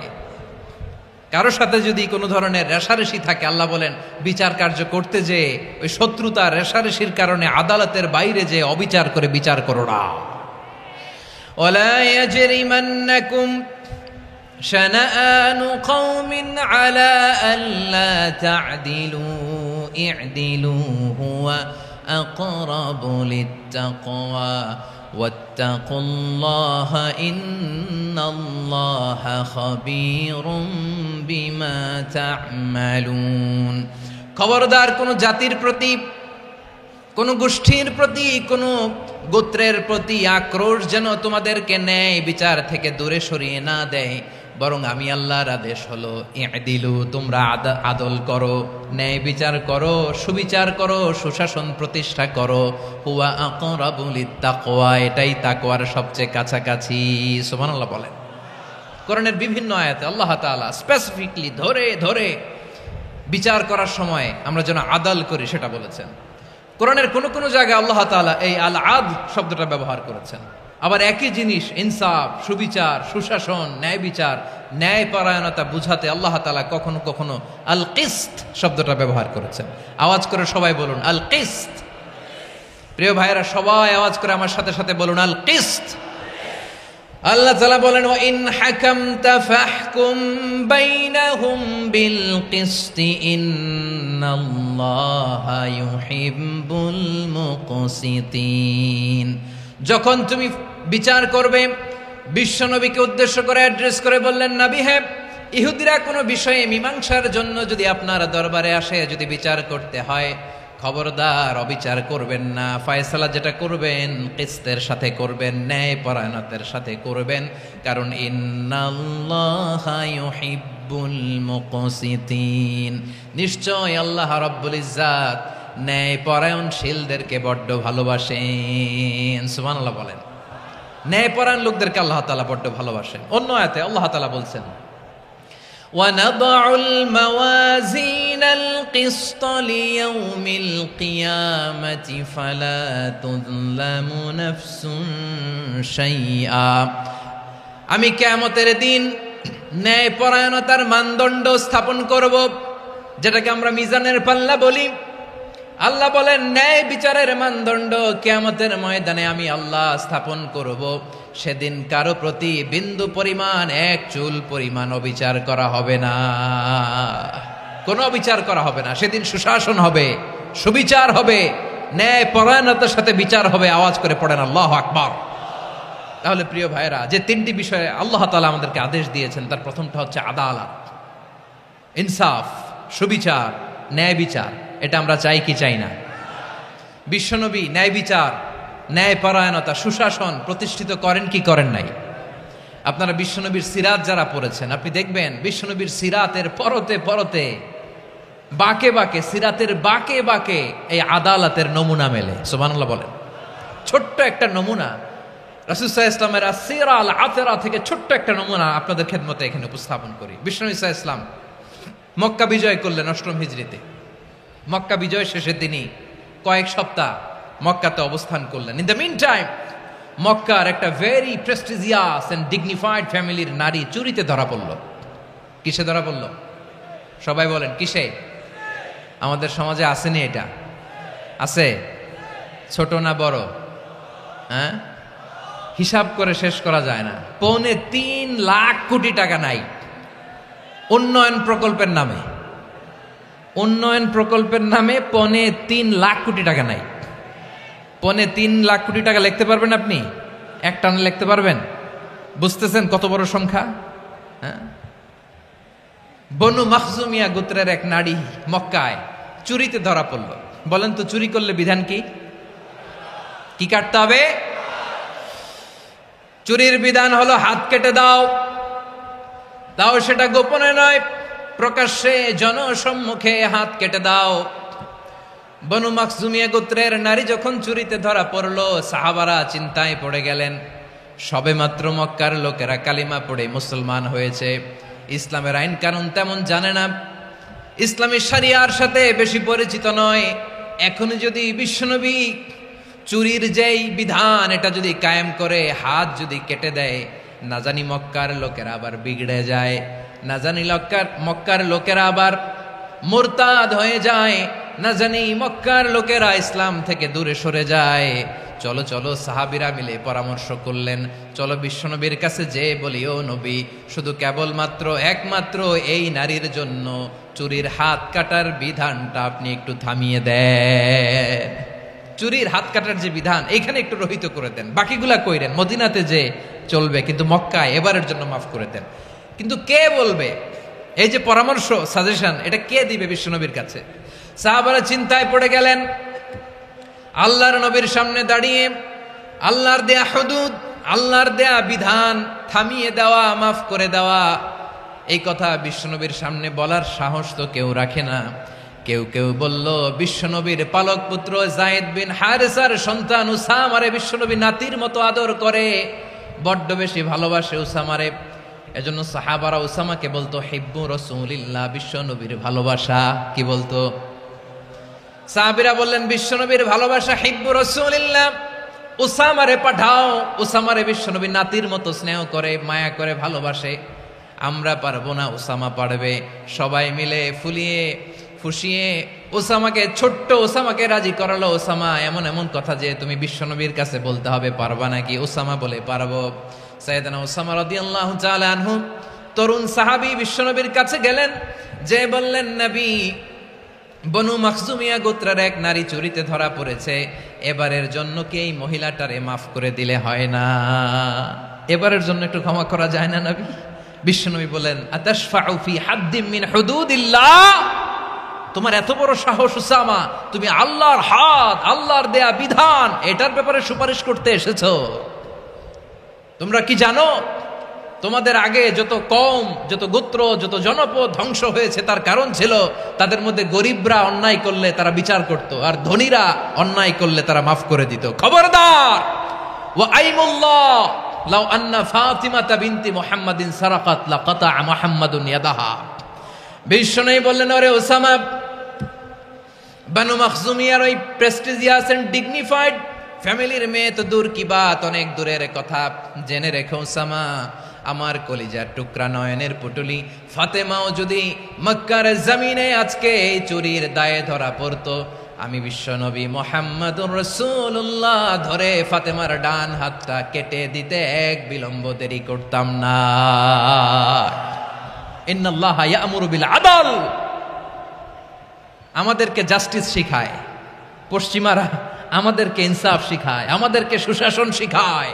কারোর সাথে যদি কোনো ধরনের রেষারেষি থাকে, আল্লাহ বলেন বিচার কার্য করতে যে ওই শত্রুতা রেষারেষির কারণে আদালতের বাইরে যে অবিচার করে বিচার করো না। ওয়ালা ইয়াজরিমান্নাকুম শানাআনু কওমিন আলা আল্লা তা'দিলু ই'দিলু হুয়া আকরাবু লিত্তাকওয়া ওয়াত্তাকুল্লাহা ইন্নাল্লাহা খাবীরুম বিমা তা'মালুন। খবরদার কোন জাতির প্রতি, কোন গোষ্ঠীর প্রতি, কোন গোত্রের প্রতি আক্রোশ যেন তোমাদেরকে ন্যায় বিচার থেকে দূরে সরিয়ে না দেয়, বরং আমি আল্লাহর আদেশ হলো ই'দিলু, তোমরা আদল করো, ন্যায় বিচার করো, সুবিচার করো, সুশাসন প্রতিষ্ঠা করো। হুয়া আকরাবু লিত্তাকওয়া, এটাই তাকওয়ার সবচেয়ে কাছাকাছি। সুবহানাল্লাহ বলেন। কোরআনের বিভিন্ন আয়াতে আল্লাহ তাআলা স্পেসিফিকলি ধরে ধরে বিচার করার সময় আমরা যেন আদাল করি সেটা বলেছেন। কোরআনের কোন কোন জায়গায় আল্লাহ তাআলা এই আল আদল শব্দটা ব্যবহার করেছেন। আবার একই জিনিস ইনসাফ, সুবিচার, সুশাসন, ন্যায় বিচার, ন্যায় পরায়ণতা বুঝাতে আল্লাহ তাআলা কখনো কখনো আল কিসত শব্দটা ব্যবহার করেছেন। আওয়াজ করে সবাই বলুন আল কিসত। প্রিয় ভাইয়েরা, সবাই আওয়াজ করে আমার সাথে সাথে বলুন আল কিসত। আল্লাহ তাআলা বলেন, ওয়া ইন হাকামতা ফাহকুম বাইনাহুম বিল কিসতি ইন্নাল্লাহা ইউহিব্বুল মুকসিতিন। যখন তুমি বিচার করবে, বিশ্বনবীকে উদ্দেশ্য করে অ্যাড্রেস করে বললেন, নবী হে, ইহুদিরা কোনো বিষয়ে মীমাংসার জন্য যদি আপনার দরবারে আসে, যদি বিচার করতে হয়, খবরদার অবিচার করবেন না। ফয়সালা যেটা করবেন কিসতের সাথে করবেন, ন্যায় পরায়ণতার সাথে করবেন, কারণ ইন্নাল্লাহা ইউহিব্বুল মুকসিতিন, নিশ্চয় আল্লাহ রাব্বুল ইজ্জাত ন্যায় পরায়ণশীলদেরকে বড্ড ভালোবাসেন। সুবহানাল্লাহ বলেন। ন্যায় পরায়ণ লোকদেরকে আল্লাহ তাআলা বড্ড ভালোবাসেন। অন্য আয়াতে আল্লাহ তাআলা বলছেন, وَنَضَعُ الْمَوَازِينَ الْقِسْطَ لِيَوْمِ الْقِيَامَةِ فَلَا تُظْلَمُ نَفْسٌ شَيْئًا। আমি কিয়ামতের দিন ন্যায় পরায়ণতার মানদণ্ড স্থাপন করব, যেটাকে আমরা মিজানের পাল্লা বলি। আল্লাহ বলেন, ন্যায় বিচারের মানদণ্ড কিয়ামতের ময়দানে আমি আল্লাহ স্থাপন করব। সেদিন কারো প্রতি বিন্দু পরিমাণ, এক চুল পরিমাণ অবিচার করা হবে না, কোনো অবিচার করা হবে না। সেদিন সুশাসন হবে, সুবিচার হবে, ন্যায় পরায়ণতার সাথে বিচার হবে। আওয়াজ করে পড়েন আল্লাহু আকবার। তাহলে প্রিয় ভাইরা, যে তিনটি বিষয়ে আল্লাহ তাআলা আমাদেরকে আদেশ দিয়েছেন, তার প্রথমটা হচ্ছে আদালত, ইনসাফ, সুবিচার, ন্যায় বিচার। এটা আমরা চাই কি চাই না? বিশ্বনবী ন্যায় বিচার, ন্যায় পরায়ণতা, সুশাসন প্রতিষ্ঠিত করেন কি করেন নাই? আপনারা বিশ্বনবীর সিরাত যারা পড়েছেন, আপনি দেখবেন বিশ্বনবীর সিরাতের পরতে পরতে, বাঁকে বাঁকে, সিরাতের বাঁকে বাঁকে এই আদালতের নমুনা মেলে। সুবহানাল্লাহ বলেন। ছোট্ট একটা নমুনা রাসূল সাল্লাল্লাহু আলাইহি ওয়াসাল্লামের আসসিরা আল আতরা থেকে ছোট্ট একটা নমুনা আপনাদের খেদমতে এখানে উপস্থাপন করি। বিশ্বনবী সাল্লাল্লাহু আলাইহি ওয়াসাল্লাম মক্কা বিজয় করলেন ৮ম হিজরিতে। মক্কা বিজয় শেষে তিনি কয়েক সপ্তাহ মক্কাতে অবস্থান করলেন। ইন দ্য মিন টাইম মক্কার একটা ভেরি প্রেস্টিজিয়াস এন্ড ডিগনিফাইড ফ্যামিলির নারী চুরিতে ধরা পড়ল। কিসে ধরা পড়ল? সবাই বলেন কিসে? আমাদের সমাজে আসেনি এটা? আছে? ছোট না বড়? হ্যাঁ, হিসাব করে শেষ করা যায় না। ৩.৫ লাখ কোটি টাকা নাই উন্নয়ন প্রকল্পের নামে। উন্নয়ন প্রকল্পের নামে ৩.৫ লাখ কোটি টাকা নাই। ৩.৫ লাখ কোটি টাকা লিখতে পারবেন আপনি? এক টানে লিখতে পারবেন? বুঝতেছেন কত বড় সংখ্যা? হ্যাঁ, বনু মাখজুমিয়া গোত্রের এক নারী মক্কায় চুরিতে ধরা পড়ল। বলেন তো চুরি করলে বিধান কি? কি কাটতে হবে? চুরির বিধান হলো হাত কেটে দাও। তাও সেটা গোপনে নয়, প্রকাশ্যে জনসম্মুখে হাত কেটে দাও। বনু মাখজুমিয়া গোত্রের নারী যখন চুরিতে ধরা পড়ল, সাহাবারা চিন্তায় পড়ে গেলেন। সবেমাত্র মক্কার লোকেরা কালিমা পড়ে মুসলমান হয়েছে, ইসলামের আইন কানুন তেমন জানে না, ইসলামী শরিয়ার সাথে বেশি পরিচিত নয়। এখন যদি বিশ্বনবী চুরির যেই বিধান এটা যদি কায়েম করে হাত যদি কেটে দেয়, না জানি মক্কার লোকেরা আবার বিগড়ে যায়, না জানি মক্কার লোকেরা আবার মুরতাদ হয়ে যায়, না জানি মক্কার লোকেরা ইসলাম থেকে দূরে সরে যায়। চলো চলো, সাহাবীরা মিলে পরামর্শ করলেন, চলো বিশ্বনবীর কাছে যে বলি, ও নবী, শুধু কেবলমাত্র একমাত্র এই নারীর জন্য চুরির হাত কাটার বিধানটা আপনি একটু থামিয়ে দেন। চুরির হাত কাটার যে বিধান এইখানে একটু রহিত করে দেন, বাকিগুলা কইরেন মদিনাতে যে চলবে, কিন্তু মক্কায় এবারের জন্য মাফ করে দেন। কিন্তু কে বলবে? এই যে পরামর্শ, সাজেশন, এটা কে দিবে বিশ্বনবীর কাছে? সাহাবারা চিন্তায় পড়ে গেলেন। আল্লাহর নবীর সামনে দাঁড়িয়ে আল্লাহর দেয়া হুদুদ, আল্লাহর দেয়া বিধান থামিয়ে দেওয়া, মাফ করে দেওয়া, এই কথা বিশ্বনবীর সামনে বলার সাহস তো কেউ রাখে না। কেউ কেউ বলল, বিশ্বনবীর পালক পুত্র যায়েদ বিন হারেসার সন্তান উসামারে বিশ্বনবী নাতির মতো আদর করে, বড্ড বেশি ভালোবাসে উসামারে। এজন্য সাহাবারা উসামাকে বলতো হিব্বু রাসূলিল্লাহ, বিশ্বনবীর ভালোবাসা। কি বলতো? সাহাবীরা বললেন, বিশ্বনবীর ভালোবাসা হিব্বু রাসূলিল্লাহ, উসামারে পাঠাও। উসামারে বিশ্বনবী নাতির মতো স্নেহ করে, মায়া করে, ভালোবাসে। আমরা পারবো না, উসামা পারবে। সবাই মিলে ফুলিয়ে ফুসিয়ে ওসামাকে, ছোট্ট ওসামাকে রাজি করালো। ওসামা, এমন এমন কথা যে তুমি বিশ্বনবীর কাছে বলতে হবে, পারবা নাকি? ওসামা বলে, পারবো। সাইয়েদনা ওসামা রাদিয়াল্লাহু তাআলা আনহু তরুণ সাহাবী বিশ্বনবীর কাছে গেলেন, যে বললেন, নবী, বনু মাখজুমিয়া গোত্রের এক নারী চুরিতে ধরা পড়েছে, এবারের জন্য কি এই মহিলাটারে মাফ করে দিলে হয় না? এবারের জন্য একটু ক্ষমা করা যায় না নবী? বিশ্বনবী বলেন, আতাশফাউ ফি হাদ্দিম মিন হুদুদিল্লাহ, তোমার এত বড় সাহস উসামা, তুমি আল্লাহর হাত, আল্লাহর দেয়া বিধান, এটার ব্যাপারে সুপারিশ করতে এসেছো? তোমরা কি জানো তোমাদের আগে যত কওম, যত গোত্র, যত জনপদ ধ্বংস হয়েছে তার কারণ ছিল তাদের মধ্যে গরিবরা অন্যায় করলে তারা বিচার করত, আর ধনীরা অন্যায় করলে তারা মাফ করে দিত। খবরদার! ওয়া আইমুল্লাহ লাউ আন্না ফাতিমাতা বিনতি মুহাম্মাদিন সারাকাত লাকাতা মুহাম্মাদুন ইয়াদাহা। বিশ্বনবী বললেন, ওরে ওসামা, বানু মাখজুমিয়ার ওই প্রেস্টিজিয়াস এন্ড ডিগনিফাইড ফ্যামিলির মেয়ে তো দূর কি বাত, অনেক দূরের কথা। জেনে রেখো ওসামা, আমার কলিজার টুকরা, নয়নের পুটুলি ফাতেমাও যদি মক্কার জমিনে আজকে এই চুরির দায়ে ধরা পড়তো, আমি বিশ্বনবী মুহাম্মাদুর রাসূলুল্লাহ ধরে ফাতেমার ডান হাতটা কেটে দিতে এক বিলম্ব দেরি করতাম না। ইন্নাল্লাহা ইয়া'মুরু বিল আদল, আমাদেরকে জাস্টিস শিখায়, পশ্চিমারা আমাদেরকে ইনসাফ শিখায়, আমাদেরকে সুশাসন শিখায়।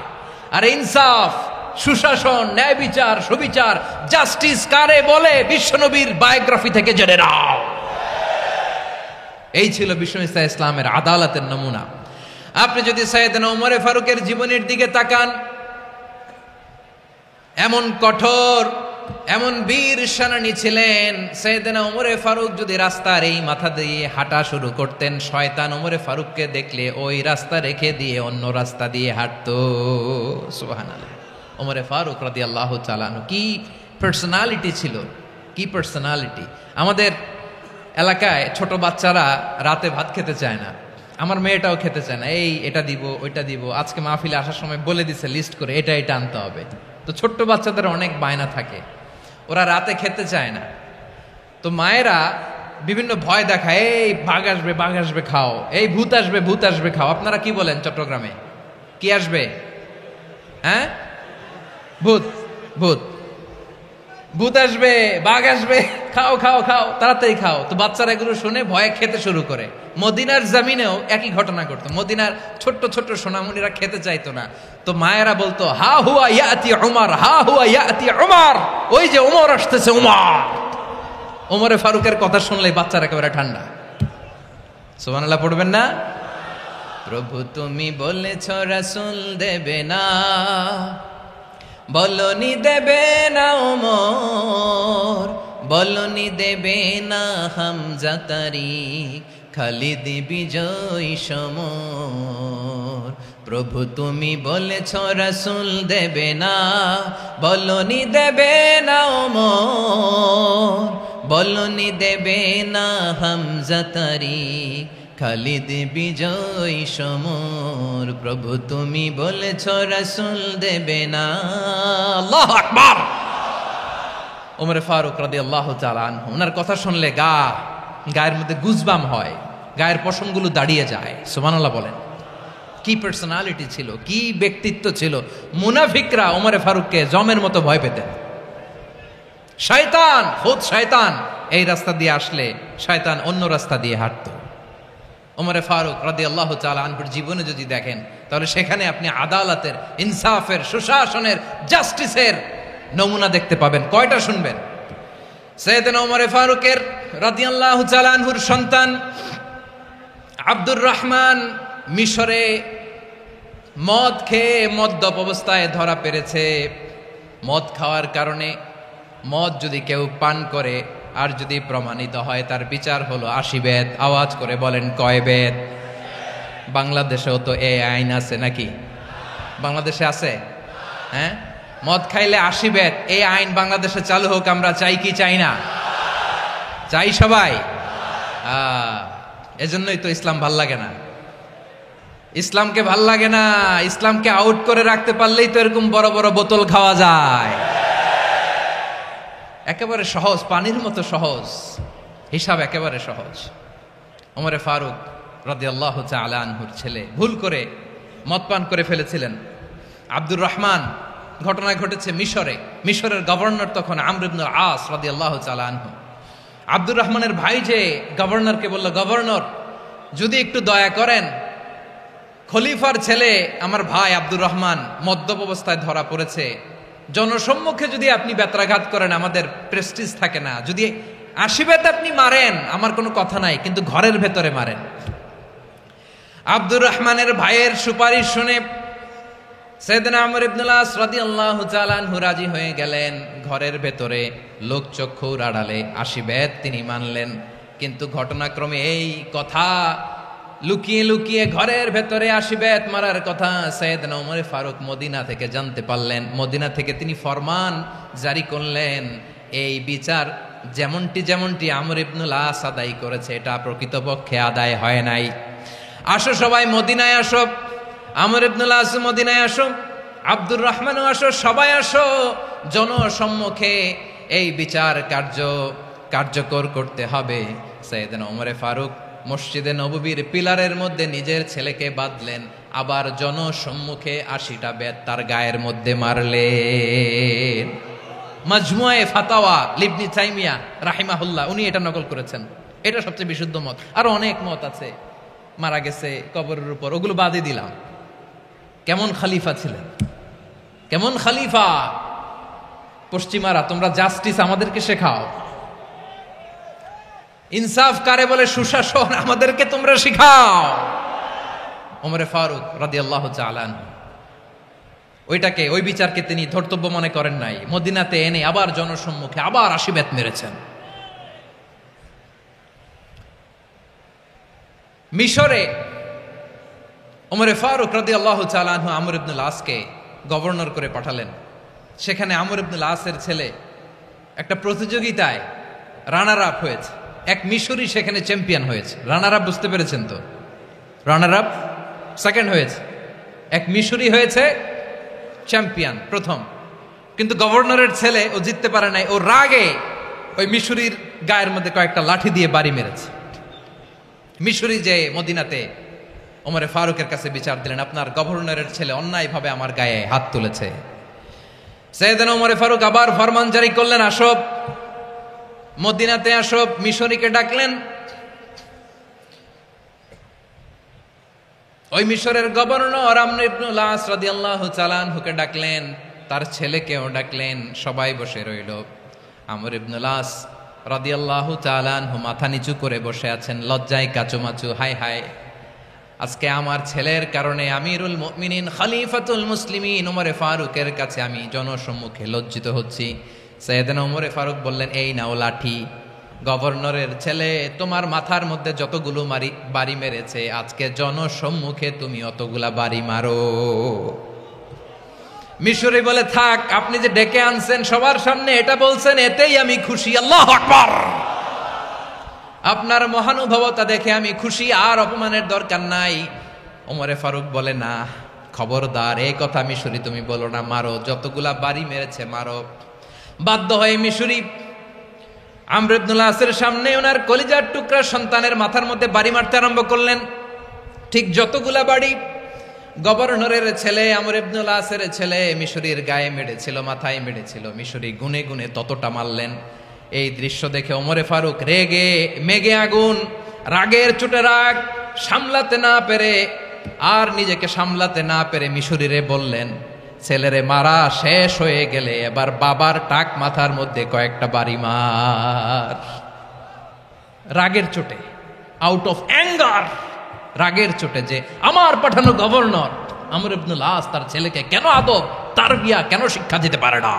আর ইনসাফ, সুশাসন, ন্যায় বিচার, সুবিচার, জাস্টিস কারে বলে বিশ্বনবীর বায়োগ্রাফি থেকে জেনে নাও। এই ছিল বিশ্ব ইসলামের আদালতের নমুনা। আপনি যদি সাইয়েদনা ওমর ফারুকের জীবনের দিকে তাকান, এমন কঠোর, এমন বীর সেনানী ছিলেন। সাইয়েদনা ওমর ফারুক যদি রাস্তার এই মাথা দিয়ে হাঁটা শুরু করতেন, শয়তান ওমর ফারুককে দেখলে ওই রাস্তা রেখে দিয়ে অন্য রাস্তা দিয়ে হাঁটতো। সুবহানাল্লাহ। ওমর ফারুক রাদিয়াল্লাহু তাআলা আনহু কি পার্সোনালিটি ছিল, কি পার্সোনালিটি। আমাদের এলাকায় ছোট বাচ্চারা রাতে ভাত খেতে চায় না, আমার মেয়েটাও খেতে চায় না। এই এটা দিব, ওইটা দিব, আজকে মাহফিলে আসার সময় বলে দিছে লিস্ট করে এটা এটা আনতে হবে। তো ছোট্ট বাচ্চাদের অনেক বায়না থাকে, ওরা রাতে খেতে চায় না। তো মায়েরা বিভিন্ন ভয় দেখায়, এই বাঘ আসবে, বাঘ আসবে খাও, এই ভূত আসবে, ভূত আসবে খাও। আপনারা কি বলেন চট্টগ্রামে? কি আসবে? হ্যাঁ, ভূত, ভূত, ভূত আসবে, বাঘ আসবে, খাও খাও খাও, তাড়াতাড়ি খাও। তো বাচ্চারা এগুলো শুনে ভয়ে খেতে শুরু করে। মদিনার জামিনেও একই ঘটনা ঘটতো। মদিনার ছোট্ট ছোট্ট সোনামণিরা খেতে চাইতো না। তো মায়েরা বলতো, হা হুয়া ইয়াতি উমর, হা হুয়া ইয়াতি উমর, ওই যে উমর আসতেছে, উমর। ওমরে ফারুকের কথা শুনলে বাচ্চারা একেবারে ঠান্ডা। সুবহানাল্লাহ পড়বেন না? প্রভু তুমি বলেছ রাসূল দেবে না, বলনি দেবে না ওমর, বলনি দেবে না হামজা তারিক, খালিদ বিজয় সমর। প্রভু তুমি বলেছ রাসূল দেবে না, বলনি দেবে না ওমর, বলনি দেবে না হামজা তারিক, খালিদ বিজয় সমর। প্রভু তুমি বলেছ রাসূল দেবে না। আল্লাহু আকবার। ওমর ফারুক রাদিয়াল্লাহু তাআলা আনহু, ওনার কথা শুনলে গায়ের মধ্যে গুজবাম হয়, গায়ের পশমগুলো দাঁড়িয়ে যায়। সুবহানাল্লাহ বলেন। কি পার্সোনালিটি ছিল, কি ব্যক্তিত্ব ছিল। মুনাফিকরা ওমর ফারুককে জমের মতো ভয় পেতেন। শয়তান, খুদ শয়তান এই রাস্তা দিয়ে আসলে শয়তান অন্য রাস্তা দিয়ে হাঁটতো। ওমর ফারুক রাদিয়াল্লাহু তাআলা আনহুর জীবনে যদি দেখেন, তাহলে সেখানে আপনি আদালতের, ইনসাফের, সুশাসনের, জাস্টিসের নমুনা দেখতে পাবেন। কয়টা শুনবেন? সাইয়েদনা ওমর ফারুকের রাদিয়াল্লাহু তাআলা আনহুর সন্তান আব্দুর রহমান মিশরে মদ খেয়ে মদ্যপ অবস্থায় ধরা পড়েছে। মদ খাওয়ার কারণে, মদ যদি কেউ পান করে আর যদি প্রমাণিত হয়, তার বিচার হলো 80 বেত। আওয়াজ করে বলেন কয় বেত? বাংলাদেশেও তো এই আইন আছে নাকি? বাংলাদেশে আছে? হ্যাঁ, মদ খাইলে 80 বেত, এই আইন বাংলাদেশে চালু হোক। আমরা চাই কি চাই না? চাই সবাই। এজন্যই তো ইসলাম ভাল লাগে না। ইসলামকে ভাল লাগে না। ইসলামকে আউট করে রাখতে পারলেই তো এরকম বড় বড় বোতল খাওয়া যায়। একেবারে সহজ, পানির মতো সহজ, হিসাব একেবারে সহজ। ওমর ফারুক রাদিয়াল্লাহু তাআলা আনহুর ছেলে ভুল করে মদ পান করে ফেলেছিলেন। আব্দুর রহমান, ঘটনা ঘটেছে মিশরে। মিশরের গভর্নর তখন আমর ইবনুল আস রাদিয়াল্লাহু তাআলা আনহু। আব্দুর রহমানের ভাই যে গভর্নরকে বলল, গভর্নর যদি একটু দয়া করেন, খলিফার ছেলে আমার ভাই আব্দুর রহমান মদ্যপ অবস্থায় ধরা পড়েছে, জনসম্মুখে যদি আপনি বেত্রাঘাত করেন আমাদের প্রেস্টিজ থাকে না, যদি 80 বেত আপনি মারেন আমার কোনো কথা নাই, কিন্তু ঘরের ভেতরে মারেন। আব্দুর রহমানের ভাইয়ের সুপারিশ শুনে সাইয়েদনা আমর ইবনুল আস রাদিয়াল্লাহু তাআলা আনহু রাজি হয়ে গেলেন। ঘরের ভেতরে লোকচক্ষুর আড়ালে 80 বেত তিনি মানলেন। কিন্তু ঘটনাক্রমে এই কথা লুকিয়ে লুকিয়ে ঘরের ভেতরে 80 বেত মারার কথা সাইয়েদনা ওমর ফারুক মদিনা থেকে জানতে পারলেন। মদিনা থেকে তিনি ফরমান জারি করলেন, এই বিচার যেমনটি আমর ইবনুল আস আদায় করেছে, এটা প্রকৃতপক্ষে আদায় হয় নাই। আসো সবাই মদিনায় আসো, আমর ইবনুল আস মদিনায় আসো, আব্দুর রহমানও আসো, সবাই আসো, জনসম্মুখে এই বিচার কার্যকর করতে হবে। সাইয়েদনা ওমর ফারুক মসজিদে নববীর পিলারের মধ্যে নিজের ছেলেকে বাঁধলেন, আবার জনসম্মুখে 80টা বেত তার গায়ের মধ্যে মারলেন। মাজমুয়ে ফাতাওয়া লিবনি তাইমিয়া রাহিমাহুল্লাহ উনি এটা নকল করেছেন। এটা সবচেয়ে বিশুদ্ধ মত। আরো অনেক মত আছে, মারা গেছে কবরের উপর, ওগুলো বাদই দিলাম। কেমন খলিফা ছিলেন, কেমন খলিফা! পশ্চিমারা তোমরা জাস্টিস আমাদেরকে শেখাও, ইনসাফ কারে বলে, সুশাসন আমাদেরকে তোমরা শিখাও। ওমরে ফারুক রাদিয়াল্লাহু তাআলা আনহু ওইটাকে, ওই বিচারকে তিনি ধর্তব্য মনে করেন নাই। মদিনাতে এনে আবার জনসম্মুখে আবার 80 বেত মেরেছেন। মিশরে ওমরে ফারুক রাদিয়াল্লাহু তাআলা আনহু আমর ইবনুল আসকে গভর্নর করে পাঠালেন। সেখানে আমর ইবনুল আসের ছেলে একটা প্রতিযোগিতায় রানার আপ হয়েছে। এক মিশরি সেখানে চ্যাম্পিয়ন হয়েছে। রানার আপ বুঝতে পেরেছেন তো? রানার আপ সেকেন্ড হয়েছে, এক মিশরি হয়েছে চ্যাম্পিয়ন প্রথম। কিন্তু গভর্নরের ছেলে ও জিততে পারে নাই। ও রাগে ওই মিশরির গায়ের মধ্যে কয়েকটা লাঠি দিয়ে বাড়ি মেরেছে। মিশরি যে মদিনাতে ওমরে ফারুকের কাছে বিচার দিলেন, আপনার গভর্নরের ছেলে অন্যায়ভাবে আমার গায়ে হাত তুলেছে। সাইয়েদনা ওমরে ফারুক আবার ফরমান জারি করলেন, আসো মদিনাতে আসো। মিশরীকে ডাকলেন। ওই মিশরের গভর্নর আমর ইবনুল আস রাদিয়াল্লাহু তাআলা আনহুকে ডাকলেন, তার ছেলেকেও ডাকলেন। সবাই বসে রইল। আমর ইবনুল আস রাদিয়াল্লাহু তাআলা আনহু মাথা নিচু করে বসে আছেন, লজ্জায় কাচুমাচু। হায় হায়, আজকে আমার ছেলের কারণে আমিরুল মুমিনিন খলিফাতুল মুসলিমিন ওমরে ফারুকের কাছে আমি জনসম্মুখে লজ্জিত হচ্ছি। সাইয়েদনা ওমরে ফারুক বললেন, এই নাও লাঠি। গভর্নরের ছেলে তোমার মাথার মধ্যে যতগুলো বাড়ি মেরেছে, আজকে জনসম্মুখে তুমি অতগুলা বাড়ি মারো। মিশরি বলে, থাক, আপনি যে ডেকে আনছেন সবার সামনে এটা বলছেন, এতেই আমি খুশি। আল্লাহু আকবার! আপনার মহানুভবতা দেখে আমি খুশি, আর অপমানের দরকার নাই। ওমরে ফারুক বলে, না, খবরদার, এই কথা মিশরি তুমি বলো না, মারো, যতগুলা বাড়ি মেরেছে মারো। বাধ্য হয়ে মিশরি আমর ইবনুল আসের সামনে ওনার কলিজার টুকরা সন্তানের মাথার মধ্যে বাড়ি মারতে আরম্ভ করলেন। ঠিক যতগুলা বাড়ি গভর্নরের ছেলে আমর ইবনুল আসের ছেলে মিশরীর গায়ে মেরেছিল, মাথায় মেরেছিল, মিশরি গুনে গুনে ততটা মারলেন। এই দৃশ্য দেখে ওমরে ফারুক রেগে মেগে আগুন, রাগের চোটে রাগ সামলাতে না পেরে, আর নিজেকে সামলাতে না পেরে মিশরীরে বললেন, ছেলেরে মারা শেষ হয়ে গেলে এবার বাবার টাক মাথার মধ্যে কয়েকটা বাড়ি মার। রাগের চোটে, আউট অফ অ্যাঙ্গার, রাগের চোটে, যে আমার পাঠানো গভর্নর আমর ইবনুল আস তার ছেলেকে কেন আদব তারবিয়া কেন শিক্ষা দিতে পারে না।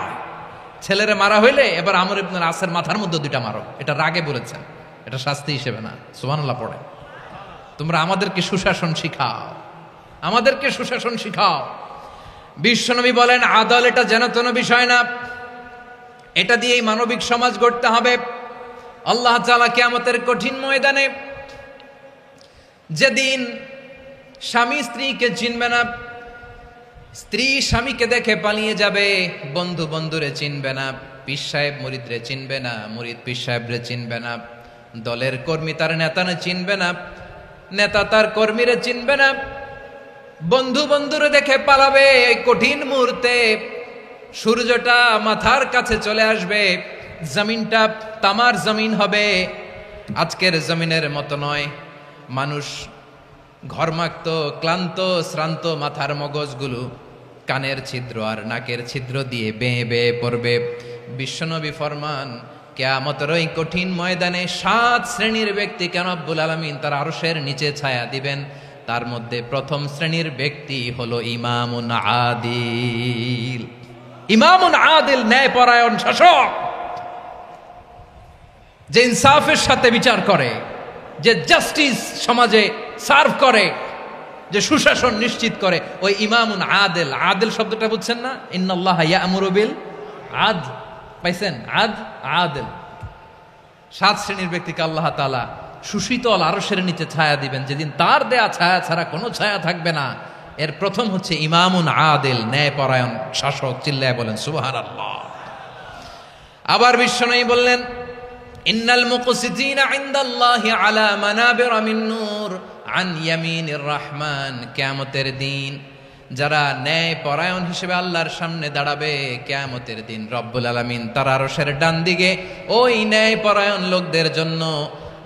ছেলেরে মারা হইলে এবার আমর ইবনুল আসের মাথার মধ্যে দুইটা মারো। এটা রাগে বলেছেন, এটা শাস্তি হিসেবে না। সুবহানাল্লাহ পড়ে। তোমরা আমাদেরকে সুশাসন শিখাও, আমাদেরকে সুশাসন শিখাও। বিশ্বনবী বলেন, আদল এটা যেন তেন বিষয় না, এটা দিয়েই মানবিক সমাজ গড়তে হবে। আল্লাহ তাআলা কিয়ামতের কঠিন ময়দানে, যেদিন স্বামী স্ত্রীকে চিনবে না, স্ত্রী স্বামীকে দেখে পালিয়ে যাবে, বন্ধু বন্ধুরে চিনবে না, পীর সাহেব মুরিদরে চিনবে না, মুরিদ পীর সাহেবরে চিনবে না, দলের কর্মী তার নেতারে চিনবে না, নেতা তার কর্মীরে চিনবে না, বন্ধু বন্ধুরে দেখে পালাবে। এই কঠিন মুহূর্তে সূর্যটা মাথার কাছে চলে আসবে, জমিনটা তামার জমিন হবে, আজকের জমিনের মতো নয়। মানুষ ঘর্মাক্ত, ক্লান্ত, শ্রান্ত মাথার মগজগুলো কানের ছিদ্র আর নাকের ছিদ্র দিয়ে বেয়ে বেয়ে পড়বে। বিশ্বনবী ফরমান, কিয়ামতের ওই কঠিন ময়দানে 7 শ্রেণীর ব্যক্তিকে রব্বুল আলামিন তার আরশের নিচে ছায়া দিবেন। তার মধ্যে প্রথম শ্রেণীর ব্যক্তি হলো ইমামুন আদিল। ইমামুন আদিল, ন্যায়পরায়ণ শাসক, যে ইনসাফের সাথে বিচার করে, যে জাস্টিস সমাজে সার্ভ করে, যে সুশাসন নিশ্চিত করে, ওই ইমামুন আদিল। আদিল শব্দটা বুঝছেন না? ইন্নাল্লাহা ইয়া'মুরু বিল আদল, পাইছেন? আদিল। 7 শ্রেণীর ব্যক্তিকে আল্লাহ তাআলা সুশীতল আরশের নিচে ছায়া দিবেন, যেদিন তার দেয়া ছায়া ছাড়া কোনো ছায়া থাকবে না। এর প্রথম হচ্ছে ইমামুন আদিল, ন্যায়পরায়ণ শাসক। চিল্লায় বলেন সুবহানাল্লাহ। আবার বিশ্বনবী বললেন, ইন্নাল মুকসিতিনা ইনদাল্লাহি আলা মানাবিরা মিন নূর আন ইয়ামিনির রহমান। কিয়ামতের দিন যারা ন্যায়পরায়ণ হিসেবে আল্লাহর সামনে দাঁড়াবে, কিয়ামতের দিন রব্বুল আলামিন তার আরশের ডান দিকে ওই ন্যায়পরায়ণ লোকদের জন্য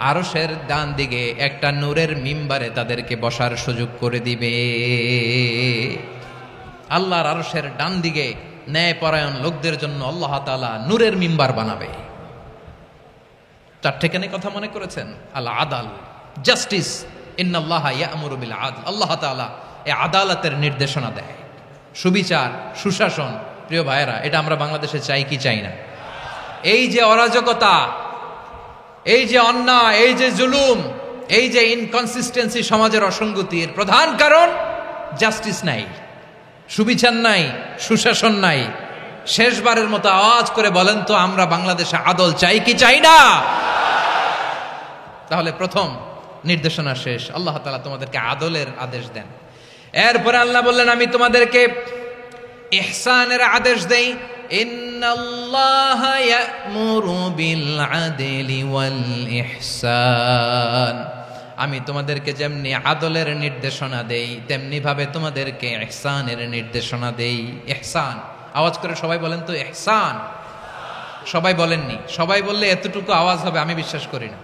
আরশের ডান দিকে একটা নূরের মিম্বারে তাদেরকে বসার সুযোগ করে দিবে। আল্লাহর আরশের ডান দিকে ন্যায়পরায়ণ লোকদের জন্য আল্লাহ তাআলা নূরের মিম্বার বানাবে। চারটেখানে কথা মনে করেছেন, আল আদাল, জাস্টিস, ইন্নাল্লাহা ইয়া'মুরু বিল আদল। আল্লাহ তাআলা এই আদালতের নির্দেশনা দেয়, সুবিচার, সুশাসন। প্রিয় ভাইয়েরা, এটা আমরা বাংলাদেশে চাই কি চাই না? এই যে অরাজকতা, এই যে অন্যায়, এই যে জুলুম, এই যে ইনকনসিস্টেন্সি সমাজের অসঙ্গতির প্রধান কারণ জাস্টিস নাই, সুবিচার নাই, সুশাসন নাই। শেষবারের মতো আওয়াজ করে বলেন তো, আমরা বাংলাদেশে আদল চাই কি চাই না? তাহলে প্রথম নির্দেশনা শেষ, আল্লাহ তাআলা তোমাদেরকে আদলের আদেশ দেন। এরপরে আল্লাহ বললেন, আমি তোমাদেরকে ইহসানের আদেশ দেই। ইন্নাল্লাহা ইয়া'মুরু বিল আদলি ওয়াল ইহসান। আমি তোমাদেরকে যেমনি আদলের নির্দেশনা দেই, তেমনি ভাবে তোমাদেরকে ইহসানের নির্দেশনা দেই। ইহসান, আওয়াজ করে সবাই বলেন তো ইহসান। সবাই বলেননি, সবাই বললে এতটুকু আওয়াজ হবে আমি বিশ্বাস করি না।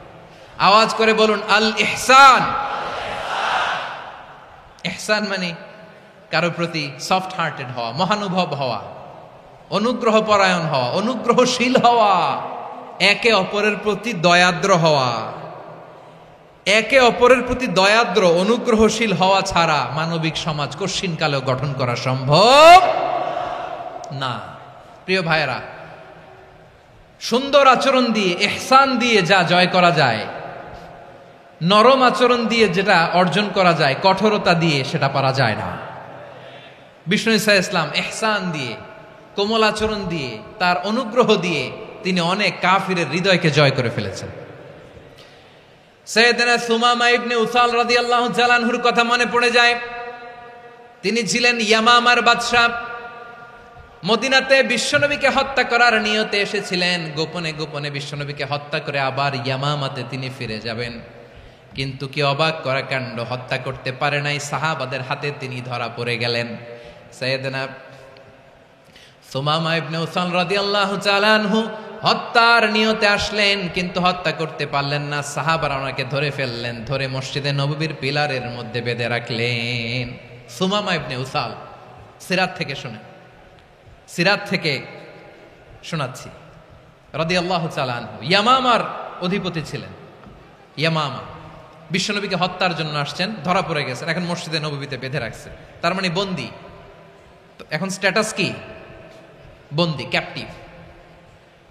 আওয়াজ করে বলুন আল ইহসান। ইহসান মানে কারো প্রতি সফট হার্টেড হওয়া, মহানুভব হওয়া, অনুগ্রহ পরায়ণ হওয়া, অনুগ্রহশীল হওয়া, একে অপরের প্রতি দয়াদ্র হওয়া। একে অপরের প্রতি দয়াদ্র, অনুগ্রহশীল হওয়া ছাড়া মানবিক সমাজ কশিনকালেও গঠন করা সম্ভব না। প্রিয় ভাইয়েরা, সুন্দর আচরণ দিয়ে, ইহসান দিয়ে যা জয় করা যায়, নরম আচরণ দিয়ে যেটা অর্জন করা যায়, কঠোরতা দিয়ে সেটা পারা যায় না। বিষ্ণু ঈসা ইসলাম ইহসান দিয়ে, কোমল আচরণ দিয়ে, তার অনুগ্রহ দিয়ে তিনি অনেক কাফিরের হৃদয়কে জয় করে ফেলেছেন। সাইয়েদনা সুমামা ইবনে উসাল রাদিয়াল্লাহু তাআলা আনহুর কথা মনে পড়ে যায়। তিনি ছিলেন ইয়ামামার বাদশা। মদিনাতে বিশ্বনবীকে হত্যা করার নিয়তে এসেছিলেন। গোপনে গোপনে বিশ্বনবীকে হত্যা করে আবার ইয়ামামাতে তিনি ফিরে যাবেন। কিন্তু কি অবাক করা কাণ্ড, হত্যা করতে পারে নাই, সাহাবাদের হাতে তিনি ধরা পড়ে গেলেন। সাইয়েদনা সুমামা ইবনে উসাল রাদিয়াল্লাহু তাআলা আনহু হত্যার নিয়তে আসলেন, কিন্তু হত্যা করতে পারলেন না। সাহাবারা ওনাকে ধরে ফেললেন, ধরে মসজিদে নববীর পিলারের মধ্যে বেঁধে রাখলেন। সুমামা ইবনে উসাল, সিরাত থেকে শুনে, সিরাত থেকে শোনাচ্ছি, রাদিয়াল্লাহু তাআলা আনহু ইয়ামামার অধিপতি ছিলেন। ইয়ামামা বিশ্বনবীকে হত্যার জন্য আসছেন, ধরা পড়ে গেছেন, এখন মসজিদে নববীতে বেঁধে রাখছে, তার মানে বন্দী। এখন স্ট্যাটাস কি? বন্দী, ক্যাপটিভ।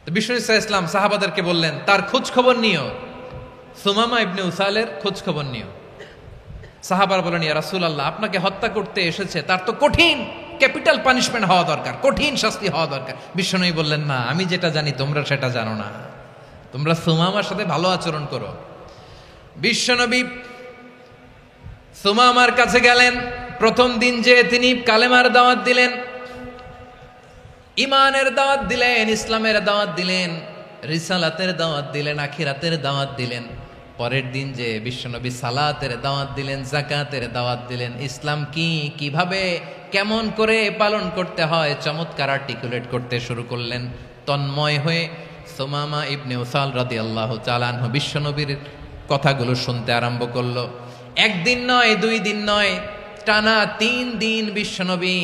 তো বিষ্ণু ঈসা ইসলাম সাহাবাদেরকে বললেন, তার খোঁজ খবর নিও, সুমামা ইবনে উসালের খোঁজ খবর নিও। সাহাবার বলেন, ইয়া রাসূলুল্লাহ, আপনাকে হত্যা করতে এসেছে, তার তো কঠিন ক্যাপিটাল পানিশমেন্ট হওয়া দরকার, কঠিন শাস্তি হওয়া দরকার। বিশ্বনবী বললেন, না, আমি যেটা জানি তোমরা সেটা জানো না, তোমরা সুমামার সাথে ভালো আচরণ করো। বিশ্বনবী সুমামার কাছে গেলেন। প্রথম দিন যে তিনি কালেমার দাওয়াত দিলেন, ইমানের দাওয়াত দিলেন, ইসলামের দাওয়াত দিলেন, রিসালাতের দাওয়াত দিলেন, আখিরাতের দাওয়াত দিলেন। পরের দিন যে বিশ্বনবী সালাতের দাওয়াত দিলেন, যাকাতের দাওয়াত দিলেন, ইসলাম কি, কিভাবে, কেমন করে পালন করতে হয় চমৎকার আর্টিকুলেট করতে শুরু করলেন। তন্ময় হয়ে সুমামা ইবনে উসাল রাদিয়াল্লাহু তাআলা আনহু বিশ্বনবীর কথাগুলো শুনতে আরম্ভ করলো। একদিন নয়, দুই দিন নয়, টানা 3 দিন বিশ্বনবী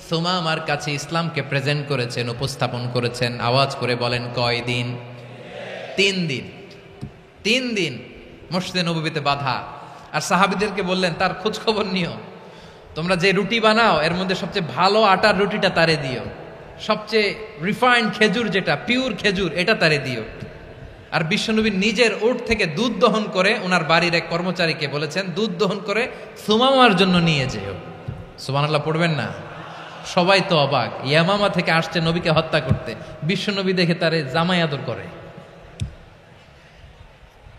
সুমামার কাছে ইসলামকে প্রেজেন্ট করেছেন, উপস্থাপন করেছেন। আওয়াজ করে বলেন, কয় দিন? 3 দিন। 3 দিন মসজিদে নববীতে বাঁধা। আর সাহাবীদেরকে বললেন, তার খোঁজ খবর নিও, তোমরা যে রুটি বানাও এর মধ্যে সবচেয়ে ভালো আটার রুটিটা তারে দিও, সবচেয়ে রিফাইন্ড খেজুর, যেটা পিওর খেজুর, এটা তারে দিও। আর বিশ্বনবী নিজের উট থেকে দুধ দহন করে ওনার বাড়ির এক কর্মচারীকে বলেছেন, দুধ দহন করে সুমামার জন্য নিয়ে যেও। সুবহানাল্লাহ পড়বেন না? সবাই তো অবাক, ইয়ামামা থেকে আসছে নবীকে হত্যা করতে, বিশ্বনবী দেখে তারে জামাই আদর করে,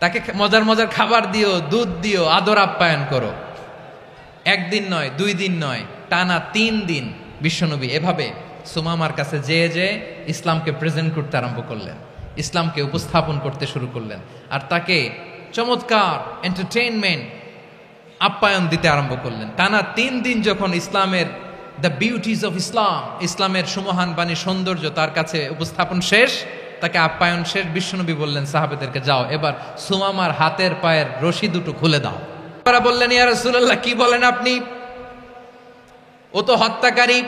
তাকে মজার মজার খাবার দিও, দুধ দিও, আদর আপ্যায়ন করো। একদিন নয়, 2 দিন নয়, টানা 3 দিন বিশ্বনবী এভাবে সুমামার কাছে যেয়ে ইসলামকে প্রেজেন্ট করতে আরম্ভ করলেন, ইসলামকে উপস্থাপন করতে শুরু করলেন। আর তাকে চমৎকার এন্টারটেইনমেন্ট, আপ্যায়ন দিতে আরম্ভ করলেন। টানা 3 দিন যখন ইসলামের দ্য বিউটিজ অফ ইসলাম, ইসলামের সুমহান বাণী, সৌন্দর্য তার কাছে উপস্থাপন শেষ, তাকে আপ্যায়ন শেষ, বিশ্বনবী বললেন সাহাবেদেরকে, যাও এবার সুমামার হাতের পায়ের রশি দুটো খুলে দাও। তারা বললেন, ইয়া রাসূলুল্লাহ, কি বলেন আপনি? ও তো হত্যাকারী,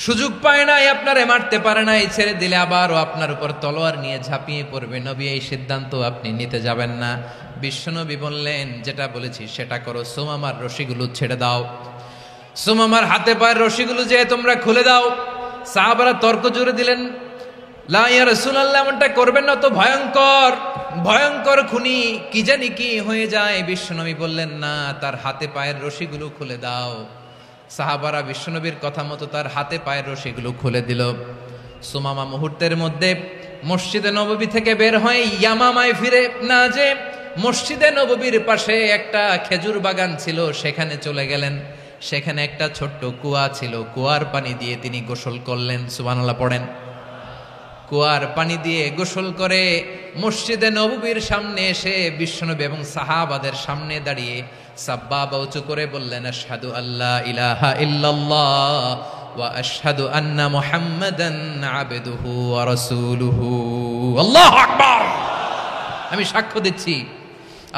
সুযোগ পায় নাই, আপনারে মারতে পারে নাই, ছেড়ে দিলে আবার ও আপনার উপর তলোয়ার নিয়ে ঝাঁপিয়ে পড়বে। নবী, এই সিদ্ধান্ত আপনি নিতে যাবেন না। বিশ্বনবী বললেন, যেটা বলেছি সেটা করো, সুমামার রশিগুলো ছেড়ে দাও। সুমামার হাতে পায়ের রশিগুলো যে তোমরা খুলে দাও। সাহাবারা তর্ক জুড়ে দিলেন, লা ইয়া রাসূলুল্লাহ, এমনটা করবেন না, তো ভয়ঙ্কর ভয়ঙ্কর খুনি, কি জানি কি হয়ে যায়। বিশ্বনবী বললেন, না, তার হাতে পায়ের রশিগুলো খুলে দাও। সাহাবারা বিশ্বনবীর কথা মতো তার হাতে পায়ের রশিগুলো খুলে দিল। সুমামা মুহূর্তের মধ্যে মসজিদে নববী থেকে বের হয়ে ইয়ামামায় ফিরে না যে মসজিদে নববীর পাশে একটা খেজুর বাগান ছিল, সেখানে চলে গেলেন। সেখানে একটা ছোট্ট কুয়া ছিল, কুয়ার পানি দিয়ে তিনি গোসল করলেন। সুবহানাল্লাহ পড়েন। কুয়ার পানি দিয়ে গোসল করে মসজিদে নববীর সামনে এসে বিশ্বনবী এবং সাহাবাদের সামনে দাঁড়িয়ে সাব্বাবা উঁচু করে বললেন, আশহাদু আল্লা ইলাহা ইল্লাল্লাহ ওয়া আশহাদু আন্না মুহাম্মাদান আবদুহু ওয়া রাসূলুহু। আল্লাহু আকবার। আমি সাক্ষ্য দিচ্ছি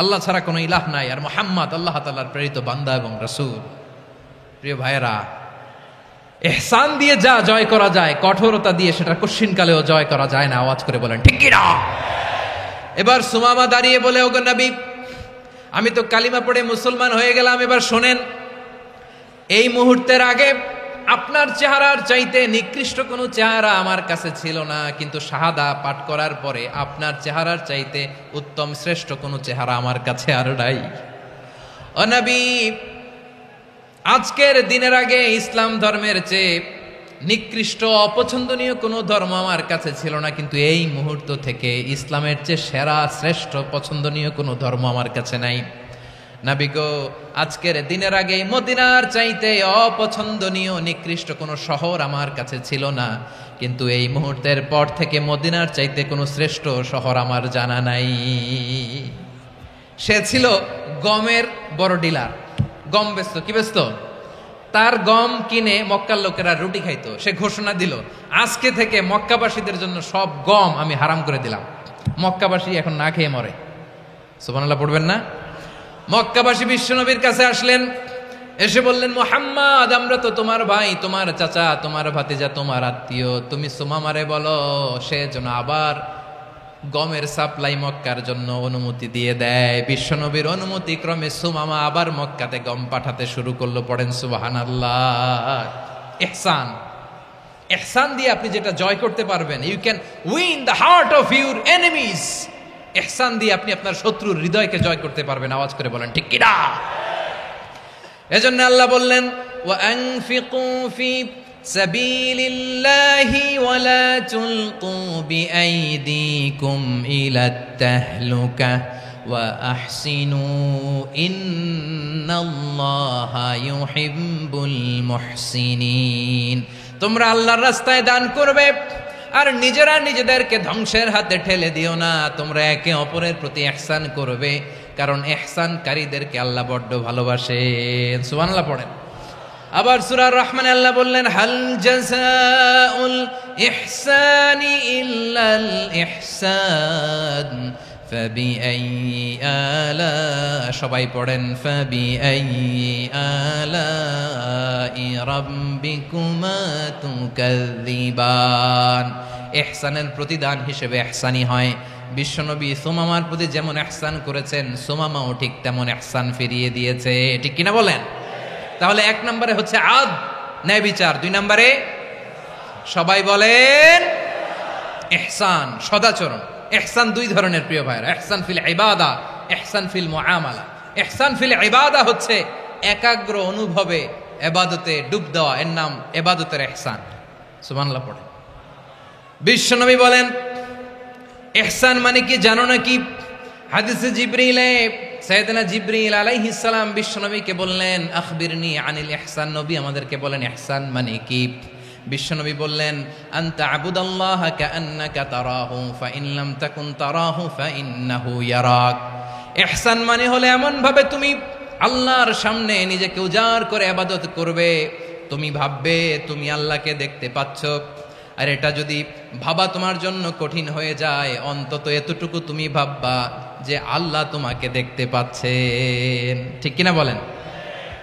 আল্লাহ ছাড়া কোনো ইলাহ নাই, আর মুহাম্মদ আল্লাহ তাআলার প্রেরিত বান্দা এবং রাসূল। প্রিয় ভাইয়েরা, ইহসান দিয়ে যা জয় করা যায়, কঠোরতা দিয়ে সেটা কঠিনকালেও জয় করা যায় না। আওয়াজ করে বলেন ঠিক কি না? এবার সুমামা দাঁড়িয়ে বলে, ওগো নবী, আমি তো কালিমা পড়ে মুসলমান হয়ে গেলাম, এবার শোনেন, এই মুহূর্তের আগে আপনার চেহারার চাইতে নিকৃষ্ট কোনো চেহারা আমার কাছে ছিল না, কিন্তু শাহাদা পাঠ করার পরে আপনার চেহারার চাইতে উত্তম শ্রেষ্ঠ কোনো চেহারা আমার কাছে আর নাই। ও নবী, আজকের দিনের আগে ইসলাম ধর্মের চেয়ে নিকৃষ্ট অপছন্দনীয় কোনো ধর্ম আমার কাছে ছিল না, কিন্তু এই মুহূর্ত থেকে ইসলামের চেয়ে সেরা শ্রেষ্ঠ পছন্দনীয় কোনো ধর্ম আমার কাছে নাই। নবী গো, আজকের দিনের আগে মদিনার চাইতে অপছন্দনীয় নিকৃষ্ট কোনো শহর আমার কাছে ছিল না, কিন্তু এই মুহূর্তের পর থেকে মদিনার চাইতে কোনো শ্রেষ্ঠ শহর আমার জানা নাই। সে ছিল গমের বড় ডিলার, গম বেচতো। কি বেচতো? তার গম কিনে মক্কার লোকেরা রুটি খাইতো। সে ঘোষণা দিল, আজকে থেকে মক্কাবাসীদের জন্য সব গম আমি হারাম করে দিলাম, মক্কাবাসী এখন না খেয়ে মরে। সুবহানাল্লাহ পড়বেন না? মক্কাবাসী বিশ্বনবীর কাছে আসলেন, এসে বললেন, মুহাম্মদ, আমরা তো তোমার ভাই, তোমার চাচা, তোমার ভাতিজা, তোমার আত্মীয়, তুমি সুমামারে বলো সে যেন আবার গমের সাপ্লাই মক্কার জন্য অনুমতি দিয়ে দেয়। বিশ্বনবীর অনুমতি ক্রমে সুমামা আবার মক্কাতে গম পাঠাতে শুরু করলো। পড়েন সুবহানাল্লাহ। ইহসান, ইহসান দিয়ে আপনি যেটা জয় করতে পারবেন, you can win the heart of your enemies. ইহসান দিয়ে আপনি আপনার শত্রুর হৃদয়কে জয় করতে পারবেন। আওয়াজ করে বলেন ঠিক কি না? এজন্য আল্লাহ বললেন, ওয়া আনফিকু ফি সাবিলিল্লাহি ওয়া লা তুলকু বিআইদিকুম ইলাত তাহলুকা ওয়া আহসিনু ইন্নাল্লাহা ইউহিব্বুল মুহসিনিন। তোমরা আল্লাহর রাস্তায় দান করবে আর নিজেরা নিজেদেরকে ধ্বংসের হাতে ঠেলে দিও না। তোমরা একে অপরের প্রতি ইহসান করবে, কারণ ইহসানকারীদেরকে আল্লাহ বড্ড ভালোবাসেন। সুবহানাল্লাহ পড়েন। আবার সূরা রহমানে আল্লাহ বললেন, হাল জাযাউল ইহসানি ইল্লাল ইহসান ফাবিআইয়ি আলা, সবাই পড়েন, ফাবিআইয়ি আলাই রাব্বিকুমা তুকাযযিবান। ইহসানের প্রতিদান হিসেবে ইহসানি হয়। বিশ্বনবী সুমামার প্রতি যেমন ইহসান করেছেন, সুমামাও ঠিক তেমন ইহসান ফিরিয়ে দিয়েছে। ঠিক কিনা বলেন? তাহলে এক নম্বরে হচ্ছে আদ, ন্যায় বিচার। দুই নম্বরে সবাই বলেন ইহসান, সদাচরণ। ইহসান দুই ধরনের প্রিয় ভাইরা, ইহসান ফিল ইবাদা, ইহসান ফিল মুআমালা। ইহসান ফিল ইবাদা হচ্ছে একাগ্র অনুভবে ইবাদতে ডুব দেওয়া, এর নাম ইবাদতের ইহসান। সুবহানাল্লাহ পড়ে। বিশ্বনবী বলেন ইহসান মানে কি জানো নাকি? হাদিসে জিবরিলে সাইয়েদনা জিবরিল আলাইহিস সালাম বিশ্বনবীকে বললেন, আখবিরনি আনিল ইহসান। নবী আমাদেরকে বলেন ইহসান মানে কি? বিশ্বনবী বললেন, আনতা আবুদাল্লাহা কাআন্নাকা তারাহু ফাইন লাম তাকুন তারাহু ফাইন্নাহু ইয়ারাক। ইহসান মানে হলো এমন ভাবে তুমি আল্লাহর সামনে নিজেকে উজাড় করে ইবাদত করবে, তুমি ভাববে তুমি আল্লাহকে দেখতে পাচ্ছ, আর এটা যদি ভাবা তোমার জন্য কঠিন হয়ে যায়, অন্তত এতটুকু তুমি ভাববা যে আল্লাহ তোমাকে দেখতে পাচ্ছেন। ঠিক কিনা বলেন?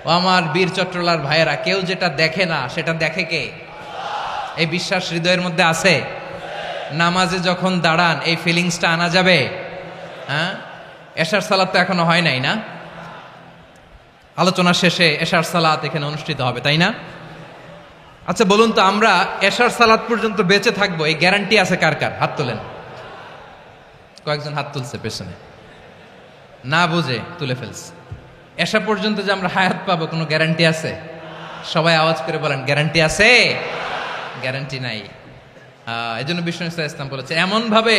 ও আমার বীর চট্টলার ভাইয়েরা, কেউ যেটা দেখে না সেটা দেখে কে? এই বিশ্বাস হৃদয়ের মধ্যে আছে? নামাজে যখন দাঁড়ান এই ফিলিংসটা আনা যাবে? হ্যাঁ, এশার সালাত তো এখনো হয় নাই না? আলোচনা শেষে এশার সালাত এখানে অনুষ্ঠিত হবে, তাই না? আচ্ছা বলুন তো, আমরা এশার সালাত পর্যন্ত বেঁচে থাকবো এই গ্যারান্টি আছে কার কার? হাত তোলেন। কয়েকজন হাত তুলছে পেছনে, না বুঝে তুলে ফেলছে। এশা পর্যন্ত যে আমরা হায়াত পাবো কোনো গ্যারান্টি আছে? সবাই আওয়াজ করে বলেন, গ্যারান্টি আছে? গ্যারান্টি নাই। এই জন্য বিষ্ণু ইসলাম বলেছে, এমন ভাবে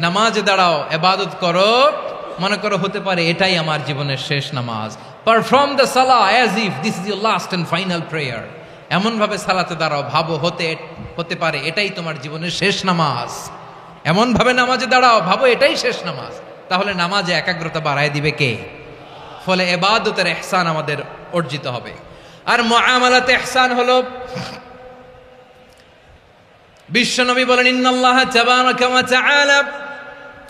নামাজে দাঁড়াও, ইবাদত করো, মনে করো হতে পারে এটাই আমার জীবনের শেষ নামাজ। Perform the salah as if this is your last and final prayer. এমন ভাবে সালাতে দাঁড়াও, ভাবো হতে পারে এটাই তোমার জীবনের শেষ নামাজ। এমন ভাবে নামাজে দাঁড়াও, ভাবো এটাই শেষ নামাজ। তাহলে নামাজে একাগ্রতা বাড়ায় দিবে কে? ফলে ইবাদতের ইহসান আমাদের অর্জিত হবে। আর মুআমালাতে ইহসান হলো, বিশ্বনবী বলেন, ইন্নাল্লাহা তাবারাকা ওয়া তাআলা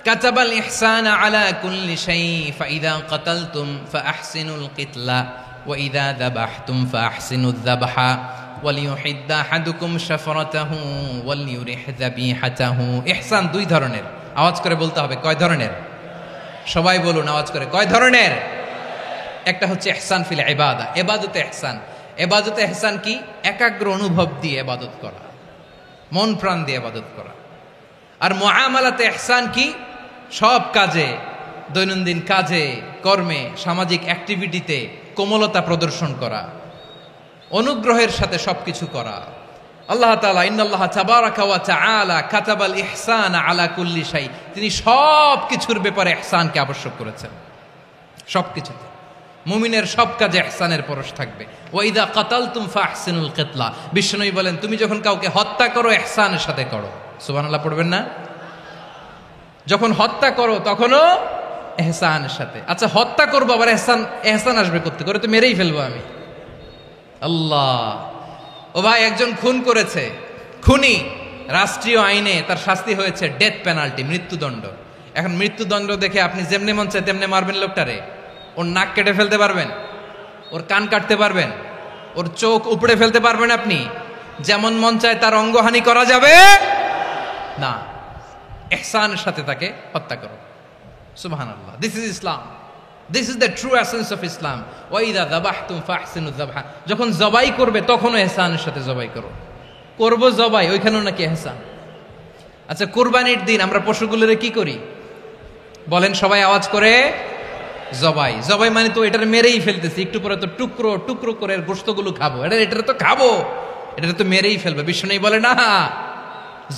কাতাবাল ইহসানা আলা কুল্লি শাই, ফাইদা কাতালতুম ফাআহসিনুল কিতলা ওয়া ইযা যাবাহতুম ফাআহসিনুয যাবহা ওয়ালিয়ুহিদ্দা আহাদুকুম শাফরাতাহু ওয়ালিয়ুরিহ যাবিহাতাহু। ইহসান দুই ধরনের, আওয়াজ করে বলতে হবে। কয় ধরনের? সবাই বলুন আওয়াজ করে, কয় ধরনের? একটা হচ্ছে ইহসান ফিল ইবাদা, ইবাদতে ইহসান। ইবাদতে ইহসান কি? একাগ্র অনুভব দিয়ে ইবাদত করা, মন প্রাণ দিয়ে ইবাদত করা। আর মুআমালাতে ইহসান কি? সব কাজে, দৈনন্দিন কাজে, কর্মে, সামাজিক অ্যাক্টিভিটিতে কোমলতা প্রদর্শন করা, অনুগ্রহের সাথে সবকিছু করা। আল্লাহ তাআলা ইন্নাল্লাহা তাবারাকা ওয়া তাআলা কাতাবাল ইহসানা আলা কুল্লি শাই, তিনি সব কিছুর ব্যাপারে ইহসানকে আবশ্যক করেছেন। সবকিছুতে মুমিনের সব কাজে ইহসানের পরশ থাকবে। ওয়া ইযা কাতালতুম ফাহসিনুল কিতলা, বিশ্বনবী বলেন তুমি যখন কাউকে হত্যা করো ইহসানের সাথে করো। সুবহানাল্লাহ পড়বেন না? যখন হত্যা করো তখনও ইহসানের সাথে। আচ্ছা হত্যা করবো আবার ইহসান আসবে করতে করে, তো মেরেই ফেলবো আমি। আল্লাহ, ও ভাই একজন খুন করেছে, খুনি, রাষ্ট্রীয় আইনে তার শাস্তি হয়েছে ডেথ পেনাল্টি, মৃত্যুদণ্ড। এখন মৃত্যুদণ্ড দেখে আপনি যেমনে মন চায় তেমনে মারবেন লোকটারে? ওর নাক কেটে ফেলতে পারবেন? ওর কান কাটতে পারবেন? ওর চোখ উপড়ে ফেলতে পারবেন আপনি? যেমন মন চায় তার অঙ্গহানি করা যাবে না। ইহসানের সাথে তাকে হত্যা করো। সুবহানাল্লাহ, this is Islam, this is the true essence of Islam. ওয়া ইযা যাবাহতুম ফাহসিনুয যাবহা, যখন জবাই করবে তখনও ইহসানের সাথে জবাই করো। করব জবাই, ওইখানেও নাকি ইহসান। আচ্ছা কুরবানির দিন আমরা পশুগুলোরে কি করি বলেন সবাই আওয়াজ করে? জবাই। জবাই মানে তো এটার মেরেই ফেলতেছি, একটু পরে তো টুকরো টুকরো করে গোশতগুলো খাবো, এটা তো খাবো, এটা তো মেরেই ফেলবে। বিষ্ণু বলে না,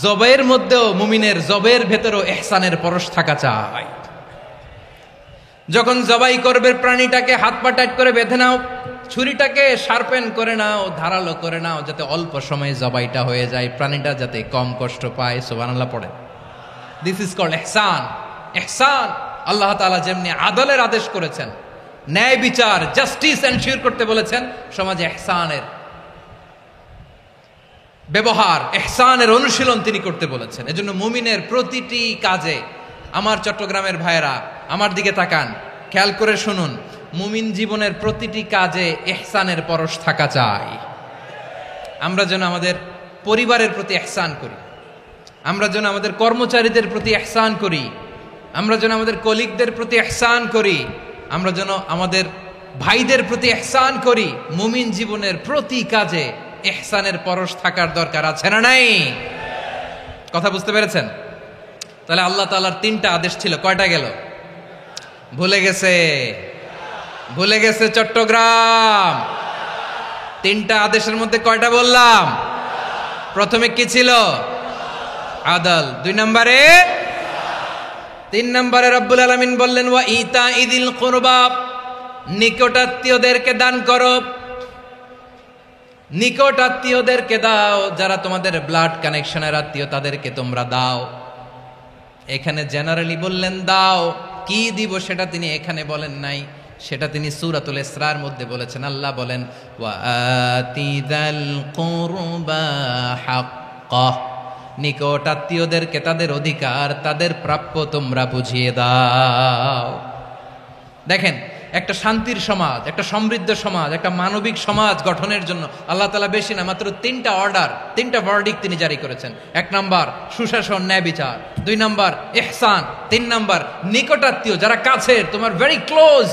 জবাইয়ের মধ্যেও মুমিনের জবের ভেতরেও ইহসানের পরশ থাকা চাই। যখন জবাই করবে প্রাণীটাকে হাত পা টাইট করে বেঁধে নাও, ছুরিটাকে শার্পেন করে নাও, ধারালো করে নাও, যাতে অল্প সময়ে জবাইটা হয়ে যায়, প্রাণীটা যাতে কম কষ্ট পায়। সুবহানাল্লাহ পড়ে। দিস ইজ কল্ড ইহসান। ইহসান আল্লাহ তাআলা যেমনি আদলের আদেশ করেছেন, ন্যায় বিচার, জাস্টিস এনশিওর করতে বলেছেন, সমাজে ইহসানের ব্যবহার, ইহসানের অনুশীলন তিনি করতে বলেছেন। এজন্য মুমিনের প্রতিটি কাজে, আমার চট্টগ্রামের ভাইয়েরা আমার দিকে তাকান, খেয়াল করে শুনুন, মুমিন জীবনের প্রতিটি কাজে ইহসানের পরশ থাকা চাই। আমরা যেন আমাদের পরিবারের প্রতি ইহসান করি, আমরা যেন আমাদের কর্মচারীদের প্রতি ইহসান করি, আমরা যেন আমাদের কলিগদের প্রতি ইহসান করি, আমরা যেন আমাদের ভাইদের প্রতি ইহসান করি। মুমিন জীবনের প্রতি কাজে ইহসানের পরশ থাকার দরকার আছে না নাই? কথা বুঝতে পেরেছেন? তাহলে আল্লাহ তাআলার তিনটা আদেশ ছিল, কয়টা গেল? ভুলে গেছে, ভুলে গেছে চট্টগ্রাম। তিনটা আদেশের মধ্যে কয়টা বললাম? প্রথমে কি ছিল? আদল। 2 নম্বরে, 3 নম্বরে রব্বুল আলামিন বললেন ওয়া ইতা ইদিল কুরবা, নিকটাত্মীয়দেরকে দান করো। নিকট আত্মীয়দেরকে দাও, যারা তোমাদের ব্লাড কানেকশনের আত্মীয় তাদেরকে তোমরা দাও। এখানে জেনারেলি বললেন দাও, কি দিব সেটা তিনি এখানে বলেন নাই, সেটা তিনি সূরাতুল ইসরার মধ্যে বলেছেন। আল্লাহ বলেন ওয়া আতিদাল কুরবা হাক্কাহ, নিকট আত্মীয়দেরকে তাদের অধিকার, তাদের প্রাপ্য তোমরা বুঝিয়ে দাও। দেখেন, একটা শান্তির সমাজ, একটা সমৃদ্ধ সমাজ, একটা মানবিক সমাজ গঠনের জন্য আল্লাহ তাআলা বেশি না, মাত্র 3টা অর্ডার, 3টা ভার্ডিক্ট তিনি জারি করেছেন। 1 নাম্বার সুশাসন, ন্যায় বিচার। 2 নাম্বার ইহসান। 3 নাম্বার নিকটাত্মীয়, যারা কাছের, তোমার ভেরি ক্লোজ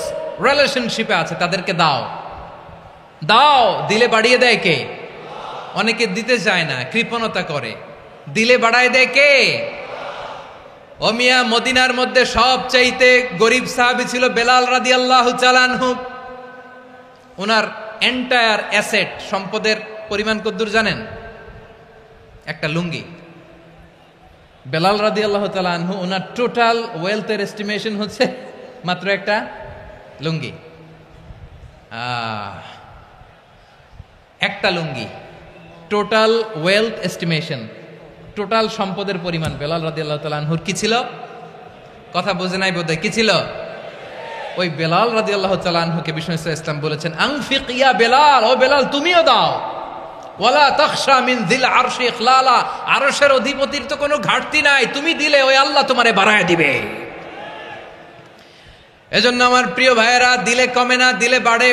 রিলেশনশিপে আছে, তাদেরকে দাও। দাও, দিলে বাড়িয়ে দেয় কে? অনেকে দিতে চায় না, কৃপণতা করে। দিলে বাড়ায় দেয় কে? ও মিয়া, মদিনার মধ্যে সবচাইতে গরিব সাহাবী ছিল বেলাল রাদিয়াল্লাহু তাআলা আনহু। ওনার এন্টায়ার অ্যাসেট, সম্পদের পরিমাণ কতদূর জানেন? একটা লুঙ্গি। বেলাল রাদিয়াল্লাহু তাআলা আনহু, ওনার টোটাল ওয়েলথের এস্টিমেশন হচ্ছে মাত্র একটা লুঙ্গি। একটা লুঙ্গি, টোটাল ওয়েলথ এস্টিমেশন, টোটাল সম্পদের পরিমাণ বেলাল রাদিয়াল্লাহু তাআলা আনহুর কি ছিল? কথা বোঝে নাই বোধহয়। কি ছিল? ওই বেলাল রাদিয়াল্লাহু তাআলা আনহুকে বিষ্ণু ইসলাম বলেছেন, আনফিক ইয়া বেলাল, ও বেলাল তুমিও দাও। ওয়ালা তাখশা মিন যিল আরশি ইখলালা, আরশের অধিপতির তো কোনো ঘাটতি নাই, তুমি দিলে ওই আল্লাহ তোমারে বাড়ায় দিবে। এজন্য আমার প্রিয় ভাইয়েরা, দিলে কমে না, দিলে বাড়ে।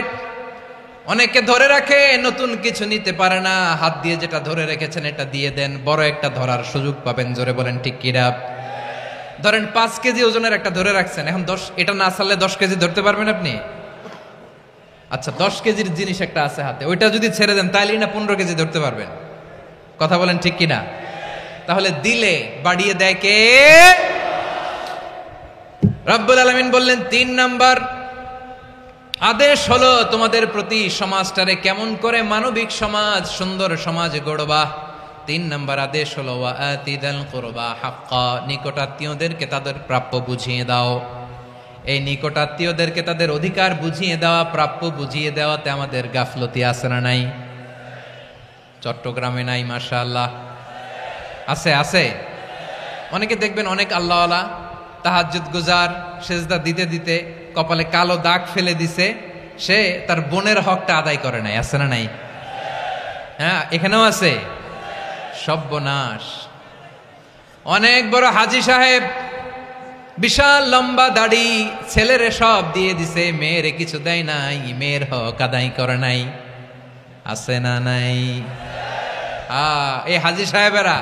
অনেকে ধরে রাখে, নতুন কিছু নিতে পারে না, হাত দিয়ে যেটা ধরে রেখেছেন এটা দিয়ে দেন, বড় একটা ধরার সুযোগ পাবেন। জোরে বলেন ঠিক কিনা? ধরেন 5 কেজি ওজনের একটা ধরে রাখছেন, এখন 10, এটা না ছাড়লে 10 কেজি ধরতে পারবেন আপনি? আচ্ছা, 10 কেজির জিনিস একটা আছে হাতে, ওইটা যদি ছেড়ে দেন তাইলেই না 15 কেজি ধরতে পারবেন। কথা বলেন ঠিক কিনা? তাহলে দিলে বাড়িয়ে দেয় কে? রব্বুল আলামিন বললেন 3 নাম্বার আদেশ হলো তোমাদের প্রতি সমাজটারে কেমন করে মানবিক সমাজ, সুন্দর সমাজ গড়বা। 3 নাম্বার আদেশ হলো ওয়া আতিদাল কুরবা হাক্কা, নিকটাত্মীয়দেরকে তাদের প্রাপ্য বুঝিয়ে দাও। এই নিকটাত্মীয়দেরকে তাদের অধিকার বুঝিয়ে দেওয়া, প্রাপ্য বুঝিয়ে দেওয়াতে আমাদের গাফলতি আছে না নাই? চট্টগ্রামে নাই? মাশাআল্লাহ আছে, আছে। অনেকে দেখবেন অনেক আল্লাহওয়ালা, তাহাজ্জুদ গুজার, সেজদা দিতে দিতে কপালে কালো দাগ ফেলে দিছে, সে তার বোনের হকটা আদায় করে নাই। আছে না নাই? হ্যাঁ, এখানেও আছে। সর্বনাশ। অনেক বড় হাজী সাহেব, বিশাল লম্বা দাড়ি, ছেলেরে সব দিয়ে দিছে, মেয়েরে কিছু দেয় নাই, মেয়ের হক আদায় করে নাই। আছে না নাই? এই হাজী সাহেবেরা,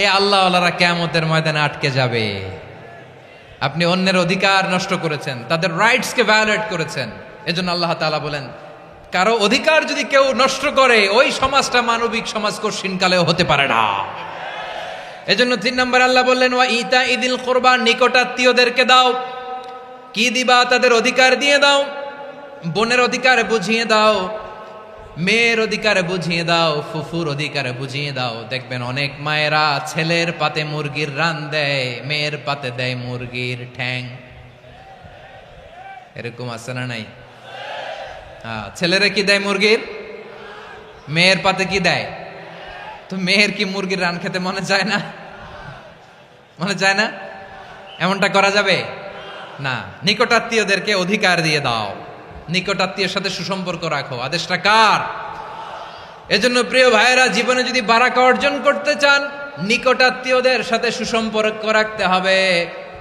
এই আল্লাহওয়ালারা কিয়ামতের ময়দানে আটকে যাবে। আপনি অন্যের অধিকার নষ্ট করেছেন, তাদের রাইটসকে ভায়োলেট করেছেন। এজন্য আল্লাহ তাআলা বলেন, কারো অধিকার যদি কেউ নষ্ট করে, ওই সমাজটা মানবিক সমাজ কঠিনকালেও হতে পারে না। এজন্য 3 নম্বর আল্লাহ বললেন ওয়া ইতা ইদিল কুরবা, নিকটাত্মীয়দেরকে দাও। কি দিবা? তাদের অধিকার দিয়ে দাও। বোনের অধিকার বুঝিয়ে দাও, মেয়ের অধিকার বুঝিয়ে দাও, ফুফুর অধিকার বুঝিয়ে দাও। দেখবেন অনেক মায়েরা ছেলের পাতে মুরগির রান দেয়, মেয়ের পাতে দেয় মুরগির ঠ্যাং। এরকম আছে না নাই? ছেলেরা কি দেয়? মুরগির। মেয়ের পাতে কি দেয়? তো মেয়ের কি মুরগির রান খেতে মনে চায় না? মনে চায় না? এমনটা করা যাবে না। নিকটাত্মীয়দেরকে অধিকার দিয়ে দাও, নিকটাত্মীয়ের সাথে সুসম্পর্ক রাখো। আদেশটা কার? এজন্য প্রিয় ভাইয়েরা, জীবনে যদি বারাকা অর্জন করতে চান, নিকটাত্মীয়দের সাথে সুসম্পর্ক রাখতে হবে,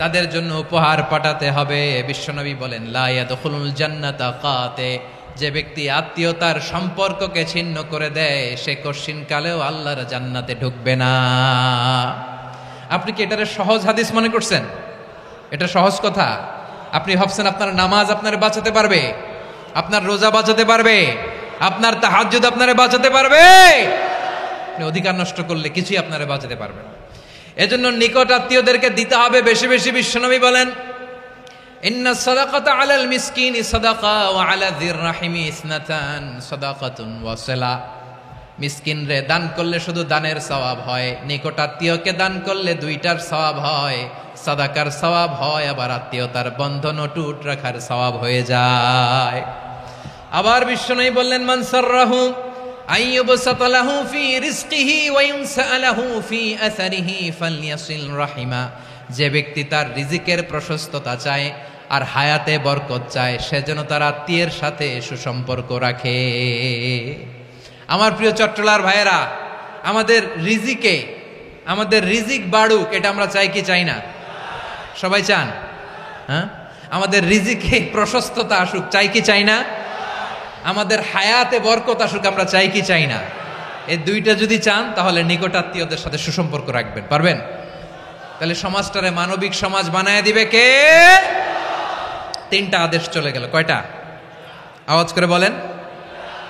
তাদের জন্য উপহার পাঠাতে হবে। বিশ্বনবী বলেন লা ইয়াদখুলুল জান্নাতা কাতে, যে ব্যক্তি আত্মীয়তার সম্পর্ককে ছিন্ন করে দেয়, সে কঠিনকালেও আল্লাহর জান্নাতে ঢুকবে না। আপনি কি এটারে সহজ হাদিস মনে করছেন? এটা সহজ কথা? আপনি ভাবছেন আপনার নামাজ আপনারে বাঁচাতে পারবে, আপনার রোজা বাঁচাতে পারবে, আপনার তাহাজ্জুদ আপনারে বাঁচাতে পারবে? আপনি অধিকার নষ্ট করলে কিছুই আপনারে বাঁচাতে পারবে না। এজন্য নিকট আত্মীয়দেরকে দিতে হবে বেশি বেশি। বিশ্বনবী বলেন ইন্না সাদাকাতা আলাল মিসকিনি সাদাকা ওয়া আলা যির রাহিমি ইসনাতান সাদাকাতুন ওয়া সিলা। মিসকিনরে দান করলে শুধু দানের সওয়াব হয়, নিকট আত্মীয়কে দান করলে 2টার সওয়াব হয়, সাদাকার সওয়াব হয়, আবার আত্মীয়তার বন্ধন অটুট রাখার সওয়াব হয়ে যায়। আবার বিশ্বনবী বললেন মান সাররাহু আইয়ুবসাতা লাহু ফি রিজকিহি ওয়া ইউনসালাহু ফি আসারিহি ফালইয়াসিল রাহিমা। যে ব্যক্তি তার রিজিকের প্রশস্ততা চায় আর হায়াতে বরকত চায়, সে যেন তার আত্মীয়ের সাথে সুসম্পর্ক রাখে। আমার প্রিয় চট্টলার ভাইয়েরা, আমাদের রিজিকে আমাদের রিজিক বাড়ুক, এটা আমরা চাই কি চাই না? সবাই চান? হ্যাঁ, আমাদের রিজিকে প্রশস্ততা আসুক, চাই কি চাই না? আমাদের হায়াতে বরকত আসুক, আমরা চাই কি চাই না? এই দুইটা যদি চান তাহলে নিকটাত্মীয়দের সাথে সুসম্পর্ক রাখবেন, পারবেন? তাহলে সমাজটারে মানবিক সমাজ বানায় দিবে কে? তিনটা আদেশ চলে গেল। কয়টা? আওয়াজ করে বলেন।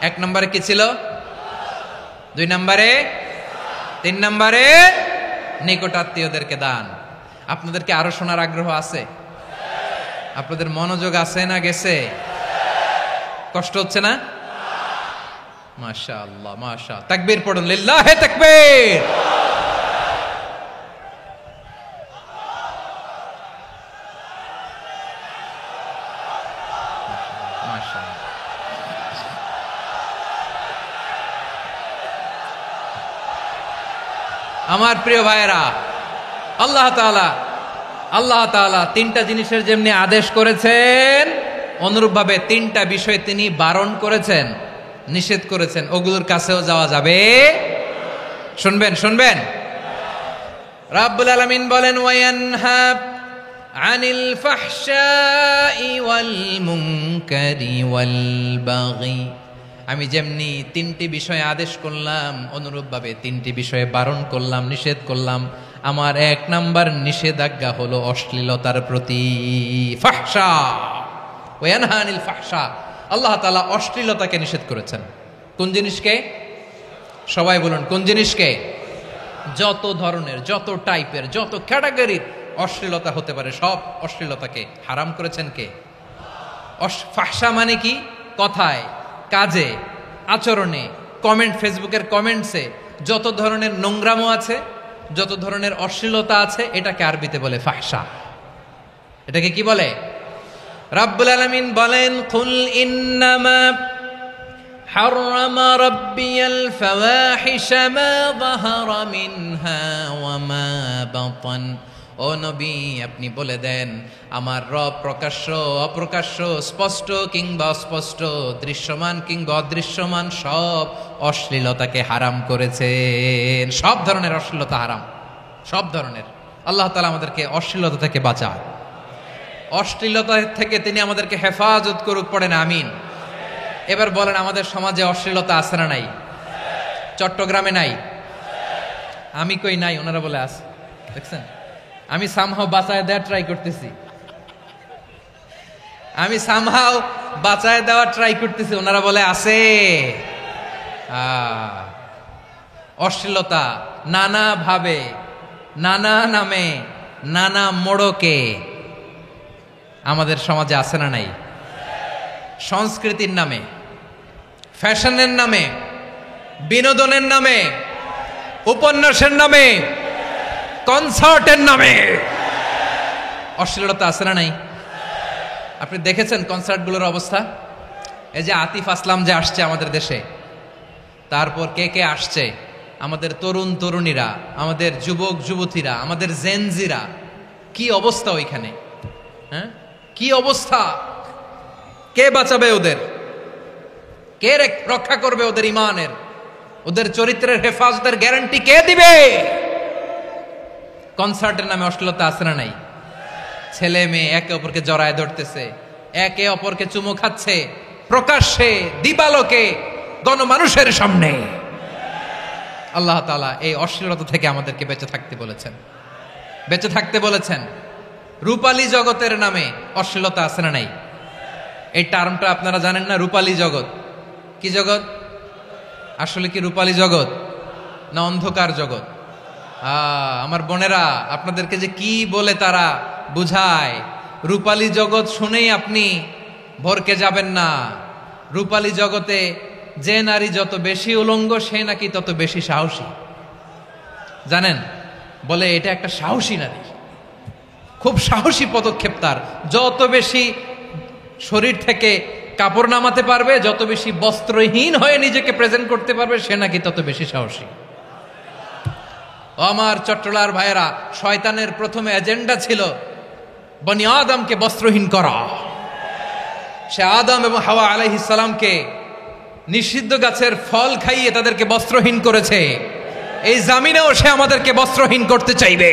1 নম্বরে কি ছিল? 2 নম্বরে, 3 নম্বরে নিকটাত্মীয়দেরকে দান। আপনাদেরকে আরো শোনার আগ্রহ আছে? আপনাদের মনোযোগ আছে না গেছে? কষ্ট হচ্ছে না? মাশাআল্লাহ, মাশাআল্লাহ। তাকবীর পড়ুন, লিল্লাহে তাকবীর। আমার প্রিয় ভাইয়েরা, আল্লাহ তাআলা তিনটা জিনিসের যেমনি আদেশ করেছেন, অনুরূপভাবে তিনটা বিষয় তিনি বারণ করেছেন, নিষেধ করেছেন। ওগুলোর কাছেও যাওয়া যাবে। শুনবেন। রাব্বুল আলামিন বলেন, ওয়ায়ানহা আনিল ফাহশাই ওয়াল মুনকারি ওয়াল বাগি। আমি যেমনি তিনটি বিষয়ে আদেশ করলাম, অনুরূপভাবে তিনটি বিষয়ে বারণ করলাম, নিষেধ করলাম। আমার 1 নাম্বার নিষেধাজ্ঞা হলো অশ্লীলতার প্রতি। ফাহশা, ওয়ায়ানহা আনিল ফাহশা। আল্লাহ তাআলা অশ্লীলতাকে নিষেধ করেছেন। কোন জিনিসকে? সবাই বলুন, কোন জিনিসকে? যত ধরনের, যত টাইপের, যত ক্যাটাগরির অশ্লীলতা হতে পারে, সব অশ্লীলতাকে হারাম করেছেন কে? ফাহশা মানে কি? কথায়, কাজে, আচরণে, কমেন্ট, ফেসবুকের কমেন্টসে যত ধরনের নোংরামো আছে, যত ধরনের অশ্লীলতা আছে, এটাকে আরবিতে বলে ফাহশা। এটাকে কি বলে? রাব্বুল আলামিন বলেন, কুল ইন্নামা হাররামা রাব্বিয়াল ফাওয়াহিশা মা যাহারা মিনহা ওয়া মা বাতান। ও নবী, আপনি বলে দেন, আমার রব প্রকাশ্য, অপ্রকাশ্য, স্পষ্ট কিংবা অস্পষ্ট, দৃশ্যমান কিংবা অদৃশ্যমান সব অশ্লীলতাকে হারাম করেছেন। সব ধরনের অশ্লীলতা হারাম, সব ধরনের। আল্লাহ তাআলা আমাদেরকে অশ্লীলতা থেকে বাঁচায়, অশ্লীলতা থেকে তিনি আমাদেরকে হেফাজত করুক। পড়েন আমিন। এবার বলেন, আমাদের সমাজে অশ্লীলতা আছে না নাই? চট্টগ্রামে নাই? আমি কই নাই, ওনারা বলে আছে। দেখছেন, আমি সামহাও বাঁচায় দেওয়ার ট্রাই করতেছি, ওনারা বলে আছে। অশ্লীলতা নানা ভাবে, নানা নামে, নানা মোড়কে আমাদের সমাজে আছে না নাই? সংস্কৃতির নামে, ফ্যাশনের নামে, বিনোদনের নামে, উপন্যাসের নামে, কনসার্টের নামে অশ্লীলতা আছে না নাই? আপনি দেখেছেন কনসার্টগুলোর অবস্থা? এই যে আতিফ আসলাম যে আসছে আমাদের দেশে, তারপর কে আসছে, আমাদের তরুণ তরুণীরা, আমাদের যুবক যুবতীরা, আমাদের জেনজিরা, কি অবস্থা ওইখানে? হ্যাঁ, কি অবস্থা? কে বাঁচাবে ওদের? কে রক্ষা করবে ওদের ইমানের, ওদের চরিত্রের হেফাজতের গ্যারান্টি কে দিবে? কনসার্টের নামে অশ্লীলতা আছে না নাই? ছেলে মেয়ে একে অপরকে জড়ায় ধরতেছে, একে অপরকে চুমু খাচ্ছে, প্রকাশ্যে, দিবালোকে, গণমানুষের সামনে। আল্লাহ তাআলা এই অশ্লীলতা থেকে আমাদেরকে বেঁচে থাকতে বলেছেন, বেঁচে থাকতে বলেছেন। রূপালী জগতের নামে অশ্লীলতা আছে না নাই? এই টার্মটা আপনারা জানেন না? রূপালী জগৎ কি জগৎ? আসলে কি রূপালী জগৎ না অন্ধকার জগৎ? আমার বোনেরা, আপনাদেরকে যে কি বলে তারা বুঝায়, রূপালী জগৎ শুনেই আপনি ভরকে যাবেন না। রূপালী জগতে যে নারী যত বেশি উলঙ্গ, সে নাকি তত বেশি সাহসী। জানেন, বলে এটা একটা সাহসী নারী, খুব সাহসী পদক্ষেপ তার। যত বেশি শরীর থেকে কাপড় নামাতে পারবে, যত বেশি বস্ত্রহীন হয়ে নিজেকে প্রেজেন্ট করতে পারবে, সে নাকি তত বেশি সাহসী। আমার চট্টলার ভাইয়েরা, শয়তানের প্রথমে এজেন্ডা ছিল বনি আদমকে বস্ত্রহীন করা। সে আদম এবং হাওয়া আলাইহিস সালামকে নিষিদ্ধ গাছের ফল খাইয়ে তাদেরকে বস্ত্রহীন করেছে। এই জামিনেও সে আমাদেরকে বস্ত্রহীন করতে চাইবে।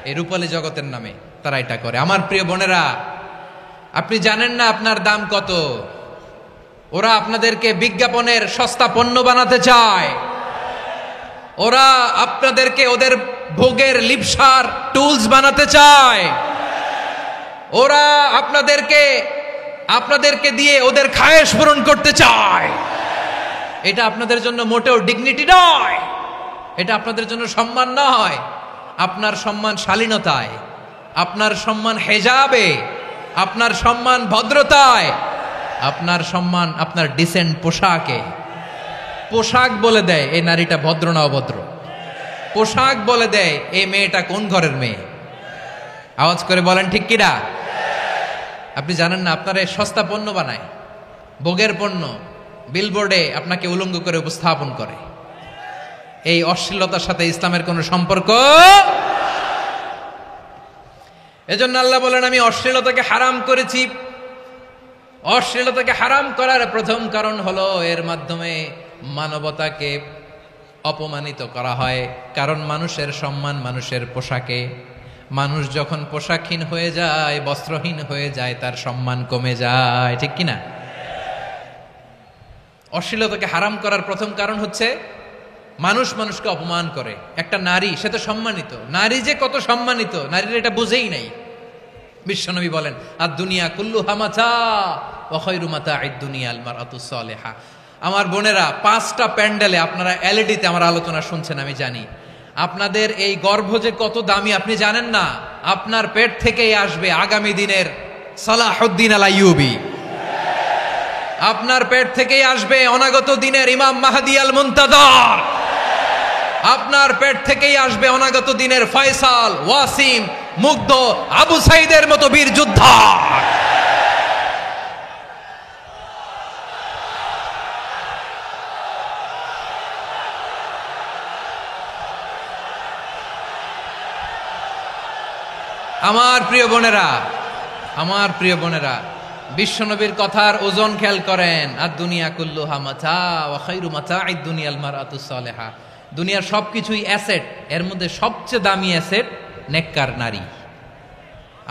এই রূপালী জগতের নামে তারা এটা করে। আমার প্রিয় বোনেরা, আপনি জানেন না আপনার দাম কত। ওরা আপনাদেরকে বিজ্ঞাপনের সস্তা পণ্য বানাতে চায়। ওরা আপনাদেরকে ওদের ভোগের লিপসার টুলস বানাতে চায়। ওরা আপনাদেরকে দিয়ে ওদের খায়েশ পূরণ করতে চায়। এটা আপনাদের জন্য মোটেও ডিগনিটি নয়, এটা আপনাদের জন্য সম্মান নয়। আপনার সম্মান শালীনতায়, আপনার সম্মান হেজাবে, আপনার সম্মান ভদ্রতায়, আপনার সম্মান আপনার ডিসেন্ট পোশাকে। পোশাক বলে দেয় এই নারীটা ভদ্র না অভদ্র। পোশাক বলে দেয় এই মেয়েটা কোন ঘরের মেয়ে। আওয়াজ করে বলেন ঠিক কিনা? আপনি জানেন না আপনার এই সস্তা পণ্য বানায়, ভোগের পণ্য, বিলবোর্ডে আপনাকে উলঙ্গ করে উপস্থাপন করে। এই অশ্লীলতার সাথে ইসলামের কোনো সম্পর্ক। এজন্য আল্লাহ বলেন আমি অশ্লীলতাকে হারাম করেছি। অশ্লীলতাকে হারাম করার প্রথম কারণ হলো এর মাধ্যমে মানবতাকে অপমানিত করা হয়। কারণ মানুষের সম্মান মানুষের পোশাকে। মানুষ যখন পোশাকহীন হয়ে যায়, বস্ত্রহীন হয়ে যায়, তার সম্মান কমে যায়, ঠিক কিনা? অশ্লীলতাকে হারাম করার প্রথম কারণ হচ্ছে মানুষ মানুষকে অপমান করে। একটা নারী, সে তো সম্মানিত, নারী যে কত সম্মানিত নারীর এটা বুঝেই নাই। বিশ্বনবী বলেন আর দুনিয়া কুল্লুহা মাতা ওয়া খায়রু মাতা'আদ দুনিয়া আল মারআতুস সালিহা। আমার বোনেরা, 5টা প্যান্ডেলে আপনারা এলইডিতে আমার আলোচনা শুনছেন, আমি জানি। আপনাদের এই গর্ভ যে কত দামি আপনি জানেন না। আপনার পেট থেকেই আসবে আগামী দিনের সালাহুদ্দিন আল আইয়ুবী। আপনার পেট থেকেই আসবে অনাগত দিনের ইমাম মাহদী আল মুনতাযর। আপনার পেট থেকেই আসবে অনাগত দিনের ফয়সাল, ওয়াসিম, মুগ্ধ, আবু সাইদের মতো বীর যোদ্ধা। আমার প্রিয় বোনেরা, আমার প্রিয় বোনেরা, বিশ্বনবীর কথার ওজন খেয়াল করেন। আর দুনিয়া কুল্লুহা মাতা ওয়া খায়রু মাতা'আদ দুনিয়া আল মারআতুস সালিহা। দুনিয়ার সবকিছুই অ্যাসেট, এর মধ্যে সবচেয়ে দামি অ্যাসেট নেককার নারী।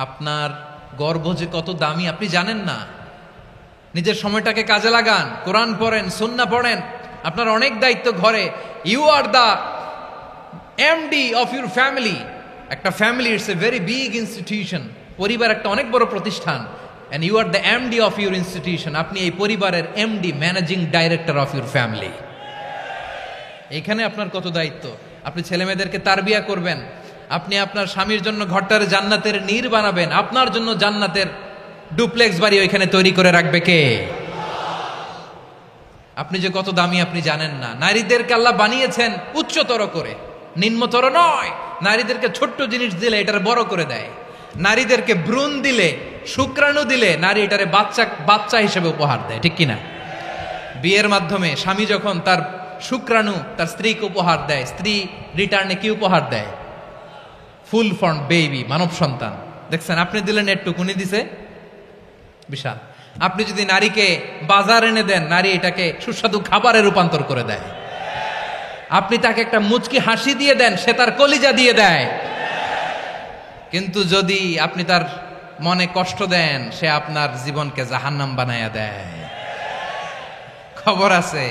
আপনার গর্ভ যে কত দামি আপনি জানেন না। নিজের সময়টাকে কাজে লাগান, কোরআন পড়েন, সুন্নাহ পড়েন। আপনার অনেক দায়িত্ব ঘরে। You are the MD of your family. একটা family it's a very big institution. পরিবার একটা অনেক বড় প্রতিষ্ঠান। and you are the MD of your institution. আপনি এই পরিবারের MD, managing director of your family. এখানে আপনার কত দায়িত্ব। আপনি ছেলেমেয়েদেরকে তারবিয়া করবেন। আপনি আপনার স্বামীর জন্য ঘরটারে জান্নাতের নীর বানাবেন। আপনার জন্য জান্নাতের ডুপ্লেক্স বাড়ি ওইখানে তৈরি করে রাখবে কে? আপনি যে কত দামি আপনি জানেন না। নারীদেরকে আল্লাহ বানিয়েছেন উচ্চতর করে, নিম্নতর নয়। নারীদেরকে ছোট্ট জিনিস দিলে এটার বড় করে দেয়। নারীদেরকে ভ্রূণ দিলে, শুক্রাণু দিলে নারী এটারে বাচ্চা হিসেবে উপহার দেয়, ঠিক কিনা? বিয়ের মাধ্যমে স্বামী যখন তার শুক্রাণু তার স্ত্রীকে উপহার দেয়, স্ত্রী রিটার্নে কি উপহার দেয়? ফুল ফর্ম বেবি, মানব সন্তান। দেখছেন, আপনি দিলেন একটুক, উনি দিছে বিশাল। আপনি যদি নারীকে বাজার এনে দেন, নারী এটাকে সুস্বাদু খাবারে রূপান্তর করে দেয়। আপনি তাকে একটা মুচকি হাসি দিয়ে দেন, সে তার কলিজা দিয়ে দেয়। কিন্তু যদি আপনি তার মনে কষ্ট দেন, সে আপনার জীবনকে জাহান্নাম বানায়া দেয়। খবর আছে,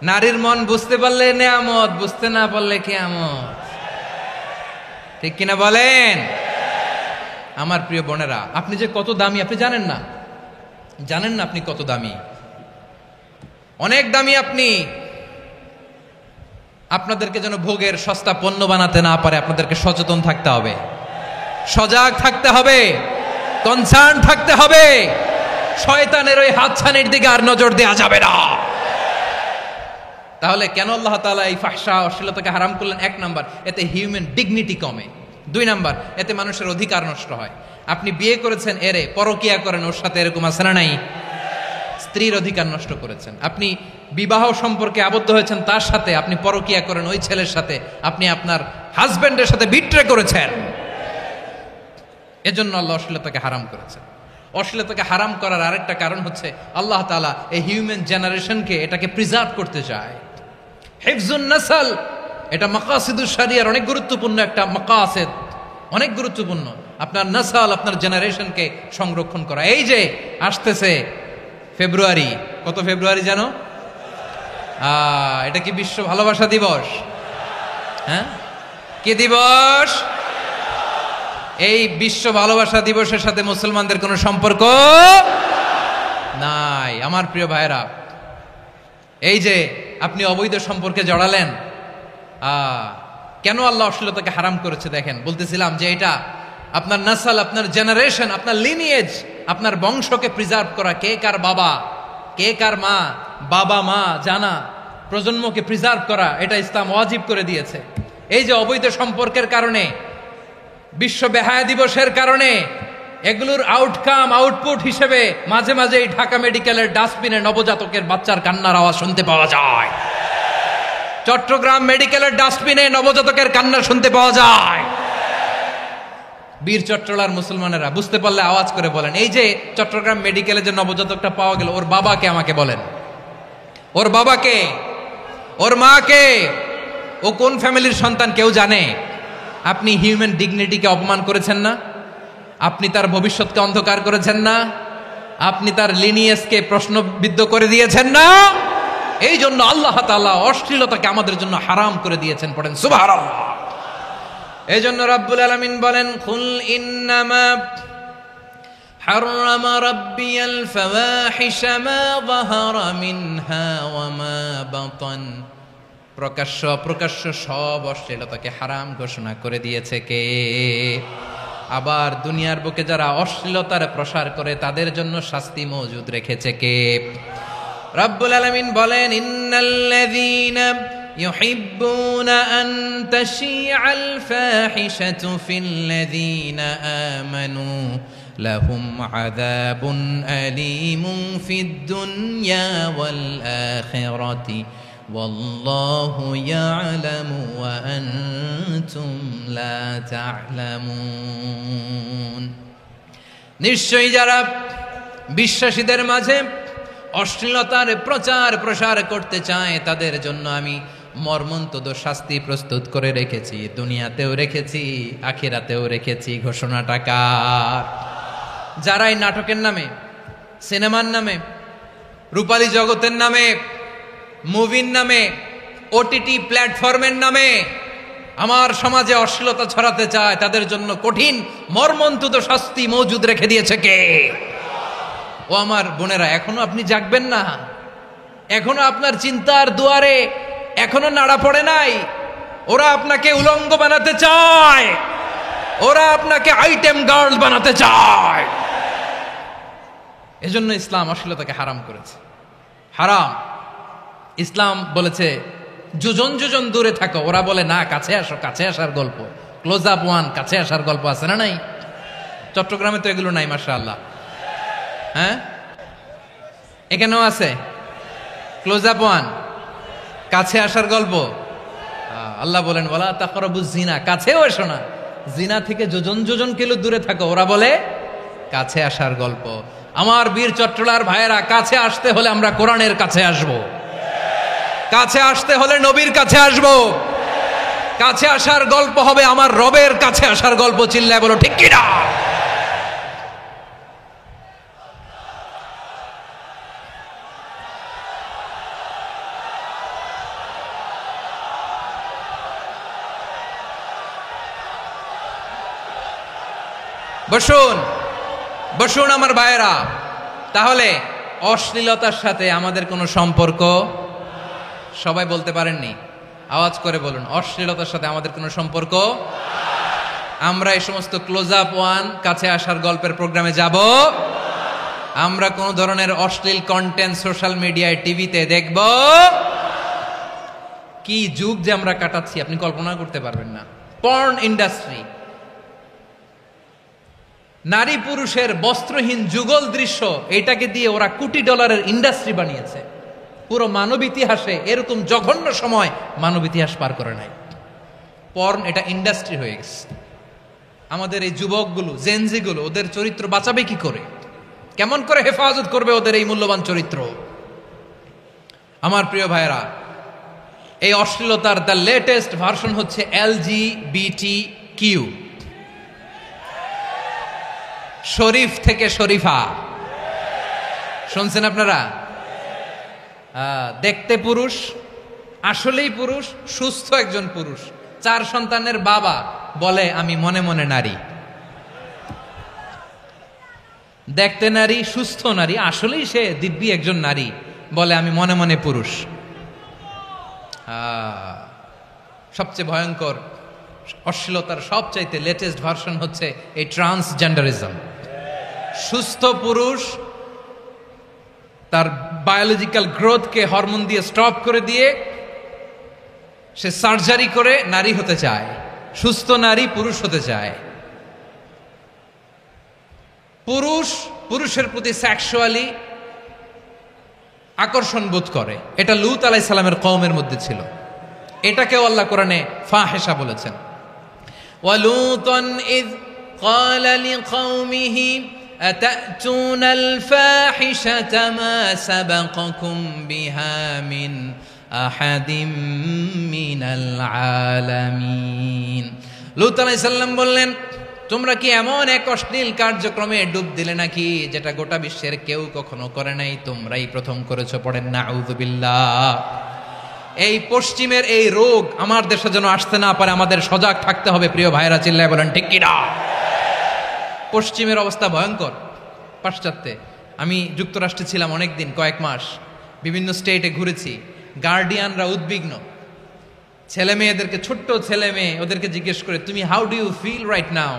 নারীর মন বুঝতে পারলে নেয়ামত, বুঝতে না পারলে কিয়ামত, ঠিক কিনা বলেন? আমার প্রিয় বোনেরা, আপনি যে কত দামি আপনি জানেন না। জানেন না আপনি কত দামি, অনেক দামি আপনি। আপনাদেরকে যেন ভোগের সস্তা পণ্য বানাতে না পারে, আপনাদেরকে সচেতন থাকতে হবে, সজাগ থাকতে হবে, কনসার্ন থাকতে হবে। শয়তানের ওই হাতছানির দিকে আর নজর দেওয়া যাবে না। তাহলে কেন আল্লাহ তাআলা এই ফাহশা অশ্লীলতাকে হারাম করলেন? 1 নাম্বার, এতে হিউম্যান ডিগনিটি কমে। 2 নাম্বার, এতে মানুষের অধিকার নষ্ট হয়। আপনি বিয়ে করেছেন, এরে পরকিয়া করেন, ওর সাথে এরকম আছে না নাই? স্ত্রীর অধিকার নষ্ট করেছেন। আপনি বিবাহ সম্পর্কে আবদ্ধ হয়েছেন তার সাথে, আপনি পরকিয়া করেন ওই ছেলের সাথে, আপনি আপনার হাজবেন্ডের সাথে বিট্রে করেছেন। এজন্য আল্লাহ অশ্লীলতাকে হারাম করেছেন। অশ্লীলতাকে হারাম করার আরেকটা কারণ হচ্ছে আল্লাহ তাআলা এই হিউম্যান জেনারেশনকে, এটাকে প্রিজার্ভ করতে চায়। হিফজুন নাসল, এটা মাকাসিদুশ শরিয়ার অনেক গুরুত্বপূর্ণ একটা মাকাসিদ, অনেক গুরুত্বপূর্ণ। আপনার নাসল, আপনার জেনারেশনকে সংরক্ষণ করা। এই যে আসতেছে ফেব্রুয়ারি, কত ফেব্রুয়ারি জানো? এটা কি বিশ্ব ভালোবাসা দিবস? হ্যাঁ, কি দিবস? এই বিশ্ব ভালোবাসা দিবসের সাথে মুসলমানদের কোনো সম্পর্ক নাই। আমার প্রিয় ভাইরা, এই যে আপনি অবৈধ সম্পর্কে জড়ালেন, কেন আল্লাহ অশ্লীলতাকে হারাম করেছে দেখেন। বলতেছিলাম যে এটা আপনার নাসল, আপনার জেনারেশন, আপনার লিনিয়েজ, আপনার বংশকে প্রিজার্ভ করা। কে কার বাবা, কে কার মা, বাবা মা জানা, প্রজন্মকে প্রিজার্ভ করা, এটা ইসলাম ওয়াজিব করে দিয়েছে। এই যে অবৈধ সম্পর্কের কারণে, বিশ্ব বেহায়া দিবসের কারণে, এগুলোর আউটকাম, আউটপুট হিসেবে মাঝে মাঝে এই ঢাকা মেডিকেলের ডাস্টবিনে নবজাতকের বাচ্চার কান্নার আওয়াজ শুনতে পাওয়া যায়। চট্টগ্রাম মেডিকেলের ডাস্টবিনে নবজাতকের কান্না শুনতে পাওয়া যায়। বীর চট্টলার মুসলমানেরা বুঝতে পারলে আওয়াজ করে বলেন, এই যে চট্টগ্রাম মেডিকেলে যে নবজাতকটা পাওয়া গেল, ওর বাবাকে আমাকে বলেন, ওর বাবাকে, ওর মাকে, ও কোন ফ্যামিলির সন্তান কেউ জানে? আপনি হিউম্যান ডিগনিটিকে অপমান করেছেন না? আপনি তার ভবিষ্যৎকে অন্ধকার করেছেন না? আপনি তার লিনিয়েজকে প্রশ্নবিদ্ধ করে দিয়েছেন না? এই জন্য আল্লাহ তাআলা অশ্লীলতাকে আমাদের জন্য হারাম করে দিয়েছেন। পড়েন সুবহানাল্লাহ। এই জন্য রাব্বুল আলামিন বলেন, কুল ইন্নামা হাররামা রাব্বিয়াল ফাওয়াহিশা মা যাহারা মিনহা ওয়া মা বাতান। প্রকাশ্য অপ্রকাশ্য সব অশ্লীলতাকে হারাম ঘোষণা করে দিয়েছে কে? আবার দুনিয়ার বুকে যারা অশ্লীলতার প্রসার করে তাদের জন্য শাস্তি মজুদ রেখেছে কে? রব্বুল আলামিন বলেন, ইন্নাল্লাযীনা ইউহিব্বুনা আন তাশিআল ফাহিশাতু ফিল্লাযীনা আমানু লাহুম আযাবুন আলীমুন ফিদ দুনিয়া ওয়াল আখিরাতি ওয়াল্লাহু ইয়ালামু ওয়া আনতুম লা তা'লামুন। নিশ্চয়ই যারা বিশ্বাসীদের মাঝে অশ্লীলতার প্রচার প্রসার করতে চায় তাদের জন্য আমি মর্মন্তুদ শাস্তি প্রস্তুত করে রেখেছি, দুনিয়াতেও রেখেছি, আখিরাতেও রেখেছি। ঘোষণাটা কার? যারা এই নাটকের নামে, সিনেমার নামে, রূপালী জগতের নামে, মুভির নামে, ওটিটি প্ল্যাটফর্মের নামে আমার সমাজে অশ্লীলতা ছড়াতে চায় তাদের জন্য কঠিন মর্মন্তুদ শাস্তি মজুদ রেখে দিয়েছে কে? ও আমার বোনেরা, এখনো আপনি জাগবেন না? এখনো আপনার চিন্তার দুয়ারে এখনো নাড়া পড়ে নাই? ওরা আপনাকে উলঙ্গ বানাতে চায়, ওরা আপনাকে আইটেম গার্ল বানাতে চায়। এজন্য ইসলাম অশ্লীলতাকে হারাম করেছে। হারাম। ইসলাম বলেছে যোজন যোজন দূরে থাকো, ওরা বলে না কাছে আসো, কাছে আসার গল্প, ক্লোজ আপ ওয়ান, কাছে আসার গল্প আছে না নাই? চট্টগ্রামে তো এগুলো নাই মাশাআল্লাহ। হ্যাঁ, এখানেও আছে ক্লোজ আপ ওয়ান, কাছে আসার গল্প। আল্লাহ বলেন ওয়ালা তাকরাবুজ জিনা, কাছেও এসো না, জিনা থেকে যোজন যোজন কিলো দূরে থাকো, ওরা বলে কাছে আসার গল্প। আমার বীর চট্টলার ভাইয়েরা, কাছে আসতে হলে আমরা কোরআনের কাছে আসব, কাছে আসতে হলে নবীর কাছে আসব, কাছে আসার গল্প হবে আমার রবের কাছে আসার গল্প। চিল্লায় বলো ঠিক কিনা? বসুন বসুন আমার ভাইয়েরা। তাহলে অশ্লীলতার সাথে আমাদের কোনো সম্পর্ক? সবাই বলতে পারেননি, আওয়াজ করে বলুন, অশ্লীলতার সাথে আমাদের কোনো সম্পর্ক? আমরা এই সমস্ত ক্লোজ আপ ওয়ান, কাছে আসার গল্পের প্রোগ্রামে যাব? আমরা কোন ধরনের অশ্লীল কন্টেন্ট সোশ্যাল মিডিয়ায়, টিভিতে দেখব? কি যুগ যে আমরা কাটাচ্ছি আপনি কল্পনা করতে পারবেন না। পর্ন ইন্ডাস্ট্রি, নারী পুরুষের বস্ত্রহীন যুগল দৃশ্য, এটাকে দিয়ে ওরা কোটি ডলারের ইন্ডাস্ট্রি বানিয়েছে। পুরো মানব ইতিহাসে এরকম জঘন্য সময় মানব ইতিহাস পার করে নাই। পর্ন এটা ইন্ডাস্ট্রি হয়ে গেছে। আমাদের এই যুবকগুলো, জেনজিগুলো, ওদের চরিত্র বাঁচাবে কি করে? কেমন করে হেফাজত করবে ওদের এই মূল্যবান চরিত্র? আমার প্রিয় ভাইয়েরা, এই অশ্লীলতার দ্য লেটেস্ট ভার্সন হচ্ছে LGBTQ, শরীফ থেকে শরীফা। শুনছেন আপনারা? দেখতে পুরুষ, আসলেই পুরুষ, সুস্থ একজন পুরুষ, 4 সন্তানের বাবা, বলে আমি মনে মনে নারী। দেখতে নারী, সুস্থ নারী, আসলেই সে দিব্যি একজন নারী, বলে আমি মনে মনে পুরুষ। সবচেয়ে ভয়ঙ্কর অশ্লীলতার সবচাইতে লেটেস্ট ভার্সন হচ্ছে এই ট্রান্সজেন্ডারিজম। সুস্থ পুরুষ তার বায়োলজিক্যাল গ্রোথকে হরমোন দিয়ে স্টপ করে দিয়ে সে সার্জারি করে নারী হতে চায়, সুস্থ নারী পুরুষ হতে চায়। পুরুষ পুরুষের প্রতি সেক্সুয়ালি আকর্ষণ বোধ করে, এটা লূত আলাইহিস সালামের কওমের মধ্যে ছিল। এটাকেও আল্লাহ কোরআনে ফাহিশা বলেছেন। ওয়ালুতান ইয ক্বালা লিকাওমিহি আতাতুনাল ফাহিশাতা মা সাবাকাকুম বিহা মিন আহাদিম মিনাল আলামিন। লূত আলাইহিস সালাম বললেন, তোমরা কি এমন এক অশ্লীল কার্যক্রমে ডুব দিলে নাকি যেটা গোটা বিশ্বের কেউ কখনো করে নাই, তোমরাই প্রথম করেছো। পড়েন নাউযুবিল্লাহ। এই পশ্চিমের এই রোগ আমার দেশে যেন আসতে না পারে, আমাদের সজাগ থাকতে হবে। প্রিয় ভাইরা, চিল্লায় বলেন ঠিক কি না? পশ্চিমের অবস্থা ভয়ঙ্কর। পাশ্চাত্যে আমি যুক্তরাষ্ট্রে ছিলাম অনেকদিন, কয়েক মাস, বিভিন্ন স্টেটে ঘুরেছি। গার্ডিয়ানরা উদ্বিগ্ন, ছেলে মেয়েদেরকে, ছোট্ট ছেলে মেয়ে, ওদেরকে জিজ্ঞেস করে, তুমি how do you feel right now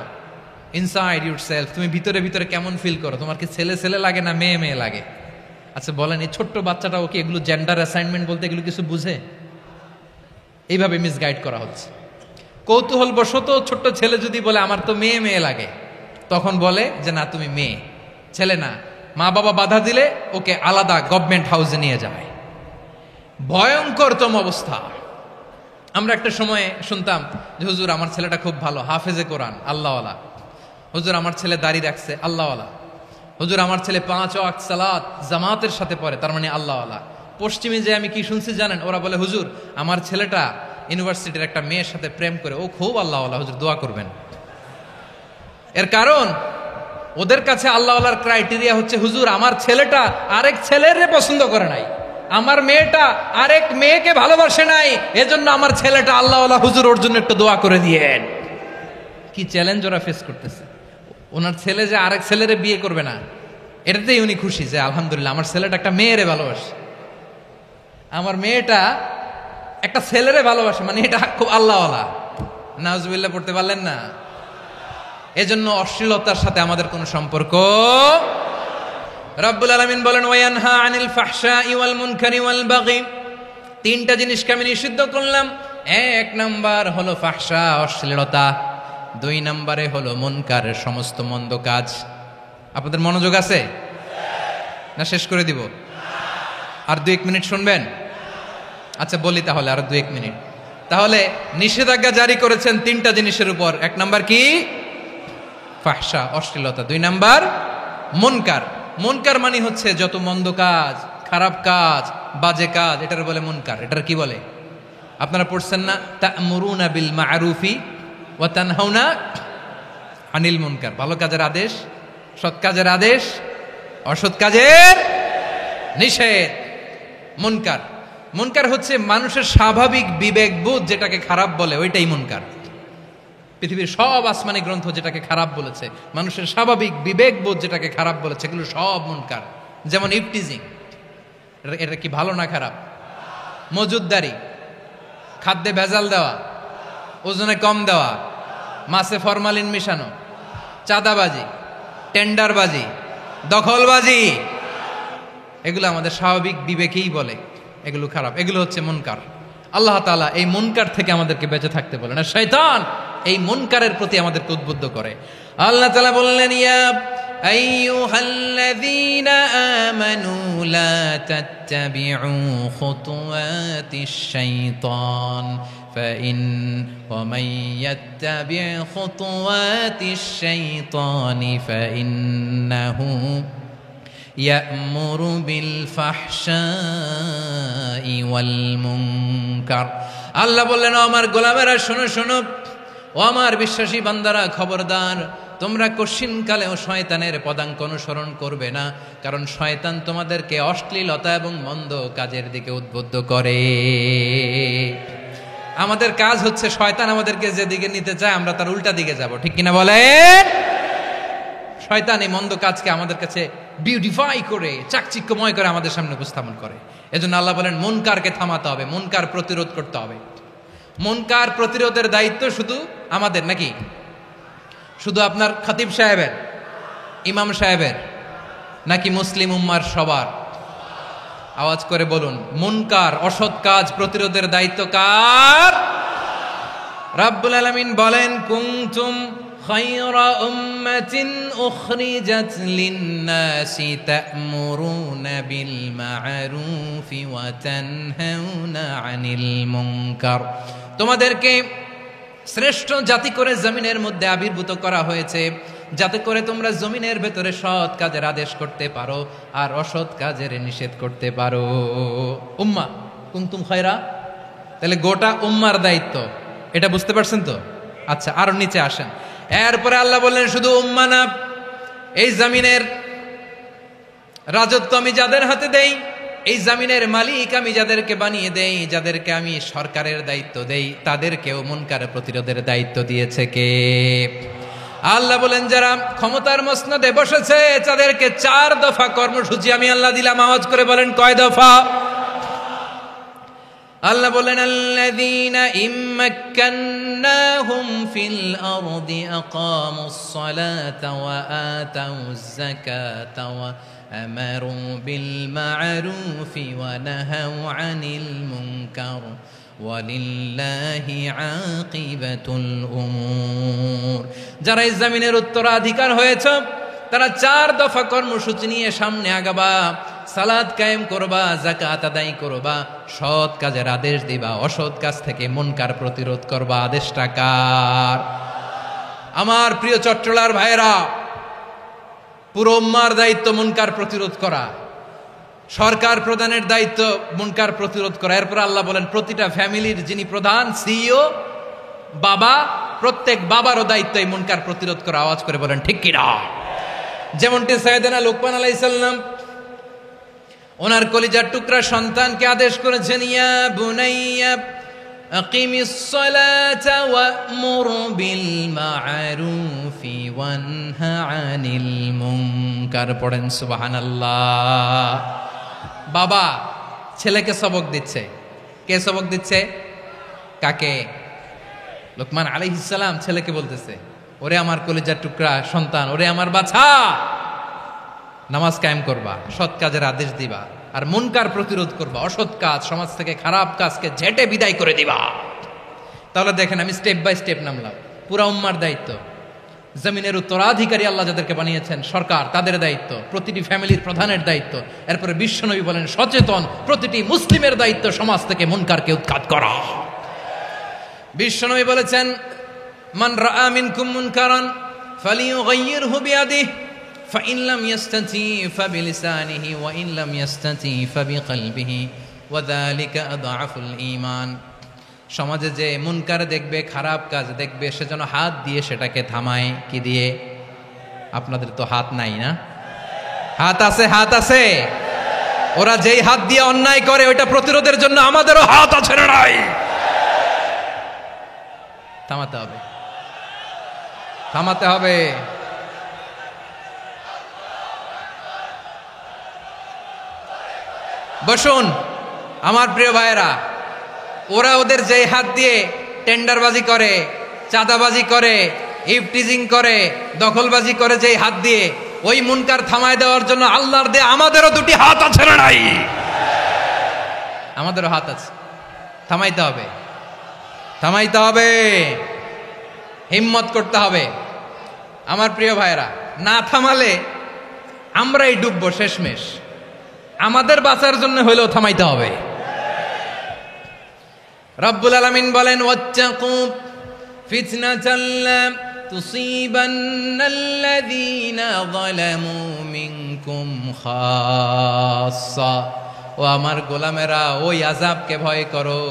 inside yourself? তুমি ভিতরে ভিতরে কেমন ফিল করো? তোমার কি ছেলে ছেলে লাগে না মেয়ে মেয়ে লাগে? আচ্ছা বলেন, এই ছোট্ট বাচ্চাটাও কি এগুলো জেন্ডার অ্যাসাইনমেন্ট বলতে এগুলো কিছু বুঝে? এইভাবে মিসগাইড করা হচ্ছে। কৌতূহল বশত ছোট্ট ছেলে যদি বলে আমার তো মেয়ে মেয়ে লাগে, তখন বলে যে না তুমি মেয়ে, ছেলে না। মা বাবা বাধা দিলে ওকে আলাদা গভর্নমেন্ট হাউসে নিয়ে যায়। ভয়ঙ্করতম অবস্থা। আমরা একটা সময় শুনতাম যে হুজুর আমার ছেলেটা খুব ভালো, হাফেজে কোরআন, আল্লাহওয়ালা। হুজুর আমার ছেলে দাড়ি রাখছে, আল্লাহওয়ালা। হুজুর আমার ছেলে 5 ওয়াক্ত সালাত জামাতের সাথে পড়ে, তার মানে আল্লাহওয়ালা। পশ্চিমে যে আমি কি শুনছি জানেন? ওরা বলে হুজুর আমার ছেলেটা ইউনিভার্সিটির একটা মেয়ের সাথে প্রেম করে, ও খুব আল্লাহওয়ালা, হুজুর দোয়া করবেন। এর কারণ ওদের কাছে আল্লাহওয়ালার ক্রাইটেরিয়া হচ্ছে হুজুর আমার ছেলেটা আরেক ছেলের পছন্দ করে নাই, আমার মেয়েটা আরেক মেয়েকে ভালোবাসে নাই, এজন্য আমার ছেলেটা আল্লাহওয়ালা, হুজুর ওর জন্য একটু দোয়া করে দিয়েন। কি চ্যালেঞ্জ ওরা ফেস করতেছে। ওনার ছেলে যে আরেক ছেলেরে বিয়ে করবে না, এটাতেই উনি খুশি যে আলহামদুলিল্লাহ আমার ছেলেটা একটা মেয়েরে ভালোবাসে, আমার মেয়েটা একটা ছেলেরে ভালোবাসে, মানে এটা খুব আল্লাহওয়ালা। নাউজুবিল্লাহ পড়তে পারলেন না? এজন্য অশ্লীলতার সাথে আমাদের কোনো সম্পর্ক। রব্বুল আলামিন বলেন ওয়ায়ানহা আনিল ফাহশাই ওয়াল মুনকারি ওয়াল বাগি। 3টা জিনিসকে আমি নিষিদ্ধ করলাম। 1 নাম্বার হলো ফাহশা, অশ্লীলতা। 2 নম্বরে হলো মুনকারের সমস্ত মন্দ কাজ। আপনাদের মনোযোগ আছে না? শেষ করে দিব? আর 2-1 মিনিট শুনবেন? আচ্ছা বলি তাহলে, আর 2-1 মিনিট। তাহলে নিষেধাজ্ঞা জারি করেছেন 3টা জিনিসের উপর। 1 নাম্বার কি? ফাহশা, অশ্লীলতা। 2 নাম্বার মুনকার। মুনকার মানে হচ্ছে যত মন্দ কাজ, খারাপ কাজ, বাজে কাজ, এটার বলে মুনকার। এটার কি বলে? আপনারা পড়ছেন না তা'মুরুনা বিল মা'রুফি ওয়া তানহাউনা আনিল মুনকার। ভালো কাজের আদেশ, সৎ কাজের আদেশ, অসৎ কাজের নিষেধ। মুনকার, মুনকার হচ্ছে মানুষের স্বাভাবিক বিবেকবোধ যেটাকে খারাপ বলে, ওইটাই মুনকার। পৃথিবীর সব আসমানি গ্রন্থ যেটাকে খারাপ বলেছে, মানুষের স্বাভাবিক বিবেকবোধ যেটাকে খারাপ বলেছে, এগুলো সব মুনকার। যেমন ইফটিজিং, এটা কি ভালো না খারাপ? মজুদদারি, খাদ্যে ভেজাল দেওয়া, ওজনে কম দেওয়া, মাছে ফরমালিন মিশানো, চাঁদাবাজি, টেন্ডারবাজি, দখলবাজি, এগুলো আমাদের স্বাভাবিক বিবেকেই বলে এগুলো খারাপ, এগুলো হচ্ছে মুনকার। আল্লাহ তাআলা এই মুনকার থেকে আমাদেরকে বেঁচে থাকতে বলেন, আর শয়তান এই মুনকারের প্রতি আমাদেরকে উদ্বুদ্ধ করে। আল্লাহ তাআলা বললেন ইয়া আইয়ুহাল্লাযীনা আমানু লা তাত্তাবিউ খুতুওয়াতিশ শাইতান ومن يتبع خطوات الشيطان فإنه ইয়া'মুরু বিল ফাহশাই ওয়াল মুনকার। আল্লাহ বললেন, ও আমার গোলামেরা শোনো শোনো, ও আমার বিশ্বাসী বান্দারা খবরদার, তোমরা কশিনকালেও শয়তানের পদাঙ্ক অনুসরণ করবে না, কারণ শয়তান তোমাদেরকে অশ্লীলতা এবং মন্দ কাজের দিকে উদ্বুদ্ধ করে। আমাদের কাজ হচ্ছে শয়তান আমাদেরকে যেদিকে নিতে চায় আমরা তার উল্টা দিকে যাব, ঠিক কিনা বলেন? শয়তান এই মন্দ কাজকে আমাদের কাছে বিউটিফাই করে চাকচিক্যময় করে আমাদের সামনে উপস্থাপন করে। এজন্য আল্লাহ বলেন মুনকারকে থামাতে হবে, মুনকার প্রতিরোধ করতে হবে। মুনকার প্রতিরোধের দায়িত্ব শুধু আমাদের নাকি? শুধু আপনার খতিব সাহেবের, ইমাম সাহেবের, নাকি মুসলিম উম্মার সবার? আওয়াজ করে বলুন, মুনকার অসৎ কাজ প্রতিরোধের দায়িত্ব কার? রাব্বুল আলামিন বলেন, কুনতুম খায়রা উম্মাতিন উখরিজাত লিন-নাসি তা'মুরুনা বিল মা'রুফি ওয়া তানহাউনা আনিল মুনকার। তোমাদেরকে শ্রেষ্ঠ জাতি করে জমিনের মধ্যে আবির্ভূত করা হয়েছে, যাতে করে তোমরা জমিনের ভেতরে সৎ কাজের আদেশ করতে পারো আর অসৎ কাজের নিষেধ করতে পারো। উম্মাহ কুনতুম খায়রা, তাহলে গোটা উম্মার দায়িত্ব, এটা বুঝতে পারছেন তো? আচ্ছা, আরো নিচে আসেন। এরপরে আল্লাহ বললেন, শুধু উম্মাহ না, এই জমিনের রাজত্ব আমি যাদের হাতে দেই, এই জমিনের মালিক আমি যাদেরকে বানিয়ে দেই, যাদেরকে আমি সরকারের দায়িত্ব দেই, তাদেরকেও মুনকার প্রতিরোধের দায়িত্ব দিয়েছে কে? আল্লাহ বলেন, যারা ক্ষমতার মসনদে বসেছে তাদেরকে 4 দফা কর্মসূচি আমি আল্লাহ দিলাম। আওয়াজ করে বলেন, কয় দফা? আল্লাহ বলেন, আল্লাযীনা ইম্মাক্কান্নাহুম ফিল আরদি আকামুস সালাতা ওয়া আতাউয যাকাতা ওয়া আমারু বিল মা'রুফি ওয়া নাহাউ আনিল মুনকার ওয়ালিল্লাহি আকিবাতুল উমুর। যারা এই জমিনের উত্তরাধিকার হয়েছে তারা 4 দফা কর্মসূচি নিয়ে সামনে আগাবা। সালাত কায়েম করবা, যাকাত আদায় করবা, সৎ কাজের আদেশ দিবা, অসৎ কাজ থেকে মুনকার প্রতিরোধ করবা। আদেশটা কার? আমার প্রিয় চট্টলার ভাইরা, পুরো উম্মার দায়িত্ব মুনকার প্রতিরোধ করা, সরকার প্রধানের দায়িত্ব মুনকার প্রতিরোধ করা। এরপর আল্লাহ বলেন, প্রতিটা ফ্যামিলির যিনি প্রধান সিইও বাবা, প্রত্যেক বাবারও দায়িত্ব এই মুনকার প্রতিরোধ করা। আওয়াজ করে বলেন ঠিক কিনা? যেমনটি সাইয়েদনা লুকমান আলাইহিস সালাম ওনার কলিজার টুকরা সন্তানকে আদেশ করেছেন, ইয়া বুনাইয়া আকিমিস সালাতা ওয়া'মুর বিল মা'রুফি ওয়ানহা আনিল মুনকার। পড়েন সুবহানাল্লাহ। বাবা ছেলেকে সবক দিচ্ছে। কে সবক দিচ্ছে? কাকে? লুকমান আলাইহিস সালাম ছেলেকে বলতেছে, ওরে আমার কলিজার টুকরা সন্তান, ওরে আমার বাছা, নামাজ কায়েম করবা, সৎ কাজের আদেশ দিবা, আর মুনকার প্রতিরোধ করবা, অসৎ কাজ, সমাজ থেকে খারাপ কাজকে ঝেঁটে বিদায় করে দিবা। তাহলে দেখেন, আমি স্টেপ বাই স্টেপ নামলাম। পুরা উম্মার দায়িত্ব, জমিনের উত্তরাধিকারী আল্লাহ যাদেরকে বানিয়েছেন সরকার, তাদের দায়িত্ব, প্রতিটি ফ্যামিলির প্রধানের দায়িত্ব। এরপরে বিশ্বনবী বলেন, সচেতন প্রতিটি মুসলিমের দায়িত্ব সমাজ থেকে মুনকারকে উৎখাত করা। বিশ্বনবী বলেছেন, মান রাআ মিনকুম মুনকারান ফালিয়ুগাইয়িরহু বিয়াদিহি ফাইন লাম ইয়াস্তাতি ফাবিলিসানিহি ওয়া ইন লাম ইয়াস্তাতি ফাবিকলবিহি ওয়া যালিকা আযআফুল ঈমান। সমাজে যে মুনকার দেখবে, খারাপ কাজ দেখবে, সেজন্য হাত দিয়ে সেটাকে থামায়। কি দিয়ে? আপনাদের তো হাত নাই না? হাত আছে, হাত আছে। ওরা যেই হাত দিয়ে অন্যায় করে ওইটা প্রতিরোধের জন্য আমাদেরও হাত আছে না নাই? থামাতে হবে, থামাতে হবে। বসুন আমার প্রিয় ভাইয়েরা, ওরা ওদের যেই হাত দিয়ে টেন্ডারবাজি করে, চাঁদাবাজি করে, ইফটিজিং করে, দখলবাজি করে, যেই হাত দিয়ে, ওই মুনকার থামায় দেওয়ার জন্য আল্লাহর দিয়ে আমাদেরও 2টি হাত আছে না নাই? আমাদেরও হাত আছে। থামাইতে হবে, থামাইতে হবে, হিম্মত করতে হবে। আমার প্রিয় ভাইয়েরা, না থামালে আমরাই ডুববো শেষমেশ। আমাদের বাঁচার জন্য হইলেও থামাইতে হবে। রব্বুল আলামিন বলেন, ওয়াত্তাকু ফিতনাতাল লা তুসিবান্নাল্লাযীনা যালামু মিনকুম খাসসা। ও আমার গোলামেরা, ওই আযাবকে ভয় করো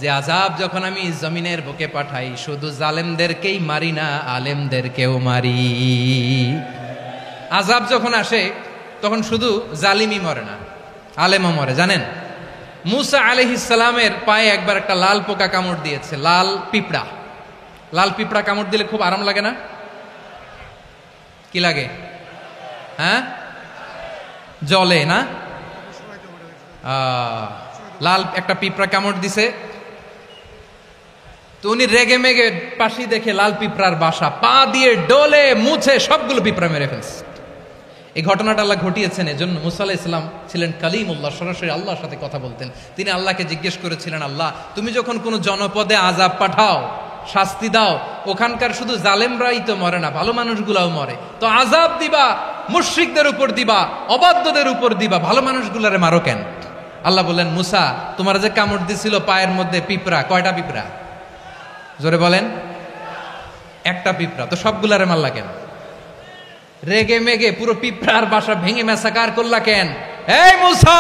যে আযাব যখন আমি জমিনের বুকে পাঠাই শুধু জালেমদেরকেই মারি না, আলেমদেরকেও মারি। আযাব যখন আসে তখন শুধু জালিমই মরে না, আলেমও মরে। জানেন, মুসা আলাইহিস সালামের পায়ে একবার একটা লাল পোকা কামড় দিয়েছে, লাল পিঁপড়া। লাল পিঁপড়া কামড় দিলে খুব আরাম লাগে না? কি লাগে? হ্যাঁ, জলে না? লাল একটা পিঁপড়া কামড় দিছে, তো উনি রেগে মেগে পাশি দেখে লাল পিঁপড়ার বাসা, পা দিয়ে ডলে মুছে সবগুলো পিঁপড়া মেরে ফেলছে। এই ঘটনাটা আল্লাহ ঘটিয়েছেন এজন্য। মুসা আলাইহিস সালাম ছিলেন কালিমুল্লাহ, সরাসরি আল্লাহর সাথে কথা বলতেন। তিনি আল্লাহকে জিজ্ঞেস করেছিলেন, আল্লাহ তুমি যখন কোনো জনপদে আযাব পাঠাও, শাস্তি দাও, ওখানকার শুধু জালেমরাই তো মরে না, ভালো মানুষগুলাও মরে, তো আযাব দিবা মুশরিকদের উপর দিবা, অবাধ্যদের উপর দিবা, ভালো মানুষগুলারে মারো কেন? আল্লাহ বললেন, মুসা তোমার যে কামড় দিছিল পায়ের মধ্যে পিঁপড়া, কয়টা পিঁপড়া? জোরে বলেন। একটা পিঁপড়া, তো সবগুলারে মারলা কেন? রেগে মেগে পুরো পিঁপড়ার বাসা ভেঙে ম্যাসাকার করলা কেন? এই মুসা,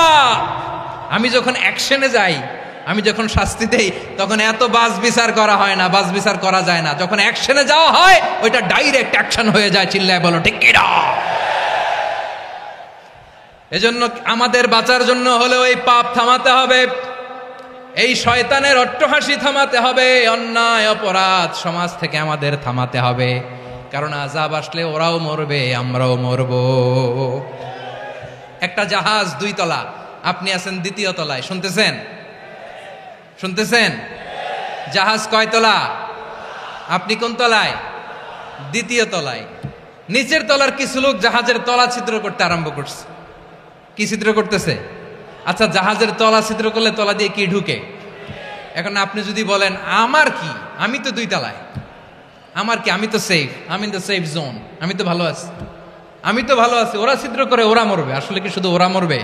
আমি যখন অ্যাকশনে যাই, আমি যখন শাস্তি দেই, তখন এত বাস বিচার করা হয় না, বাস বিচার করা যায় না। যখন অ্যাকশনে যাওয়া হয় ওইটা ডাইরেক্ট অ্যাকশন হয়ে যায়। চিল্লায় বলো ঠিক কি না? এজন্য আমাদের বাঁচার জন্য হলেও এই পাপ থামাতে হবে, এই শয়তানের অট্টহাসি থামাতে হবে, অন্যায় অপরাধ সমাজ থেকে আমাদের থামাতে হবে। কারণ আযাব আসলে ওরাও মরবে, আমরাও মরব। একটা জাহাজ 2 তলা, আপনি আছেন 2য় তলায়, শুনতেছেন? শুনতেছেন? জাহাজ কয় তলা? আপনি কোন তলায়? 2য় তলায়। নিচের তলার কিছু লোক জাহাজের তলা ছিদ্র করতে আরম্ভ করছে। কি ছিদ্র করতেছে? আচ্ছা, জাহাজের তলা ছিদ্র করলে তলা দিয়ে কি ঢুকে? এখন আপনি যদি বলেন আমার কি, আমি তো 2 তলায়, আমার কি, আমি তো সেফ, আমি ইন দ্য সেফ জোন, আমি তো ভালো আছি, আমি তো ভালো আছি, ওরা ছিদ্র করে ওরা মরবে। আসলে কি শুধু ওরা মরবে,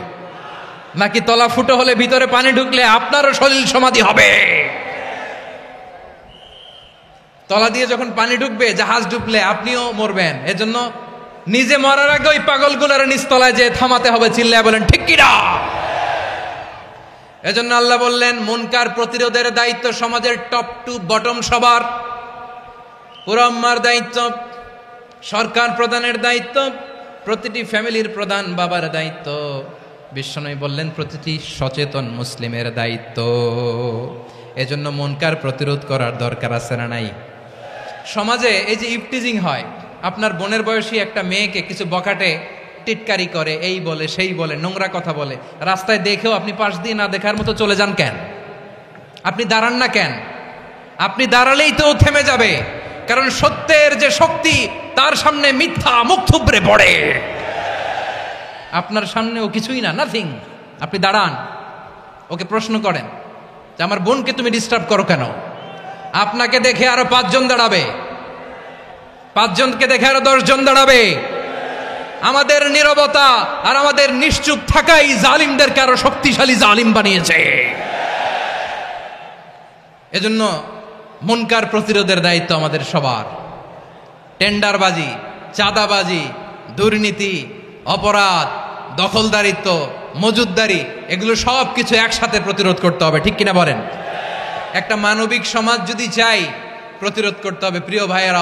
নাকি তলা ফুটো হলে ভিতরে পানি ঢুকলে আপনারও সলিল সমাধি হবে? তলা দিয়ে যখন পানি ঢুকবে, জাহাজ ঢুকলে আপনিও মরবেন। এজন্য নিজে মরার আগে ওই পাগলগুলোর নিচতলায় যে থামাতে হবে। চিল্লায় বলেন ঠিক কি না? এজন্য আল্লাহ বললেন, মুনকার প্রতিরোধের দায়িত্ব সমাজের টপ টু বটম সবার। পুরো আম্মার দায়িত্ব, সরকার প্রধানের দায়িত্ব, প্রতিটি ফ্যামিলির প্রধান বাবার দায়িত্ব। বিশ্বনবী বললেন প্রতিটি সচেতন মুসলিমের দায়িত্ব। এজন্য মুনকার প্রতিরোধ করার দরকার আছে না নাই? সমাজে এই যে ইফটিজিং হয়, আপনার বোনের বয়সী একটা মেয়েকে কিছু বখাটে টিটকারি করে, এই বলে সেই বলে, নোংরা কথা বলে, রাস্তায় দেখেও আপনি পাশ দিয়ে না দেখার মতো চলে যান কেন? আপনি দাঁড়ান না কেন? আপনি দাঁড়ালেই তো থেমে যাবে। কারণ সত্যের যে শক্তি, তার সামনে মিথ্যা মুখ থুবড়ে পড়ে। আপনার সামনে ও কিছুই না, নাথিং। আপনি দাঁড়ান, ওকে প্রশ্ন করেন যে আমার বোনকে তুমি ডিস্টার্ব করো কেন? আপনাকে দেখে আরো 5 জন দাঁড়াবে, 5 জনকে দেখে আরো 10 জন দাঁড়াবে। আমাদের নীরবতা আর আমাদের নিশ্চুপ থাকাই জালিমদেরকে আরো শক্তিশালী জালিম বানিয়েছে। এজন্য মুনকার প্রতিরোধের দায়িত্ব আমাদের সবার। টেন্ডারবাজি, চাঁদাবাজি, দুর্নীতি, অপরাধ, দখলদারিত্ব, মজুদদারি, এগুলো সব কিছু একসাথে প্রতিরোধ করতে হবে। ঠিক কিনা বলেন? একটা মানবিক সমাজ যদি চাই, প্রতিরোধ করতে হবে। প্রিয় ভাইয়েরা,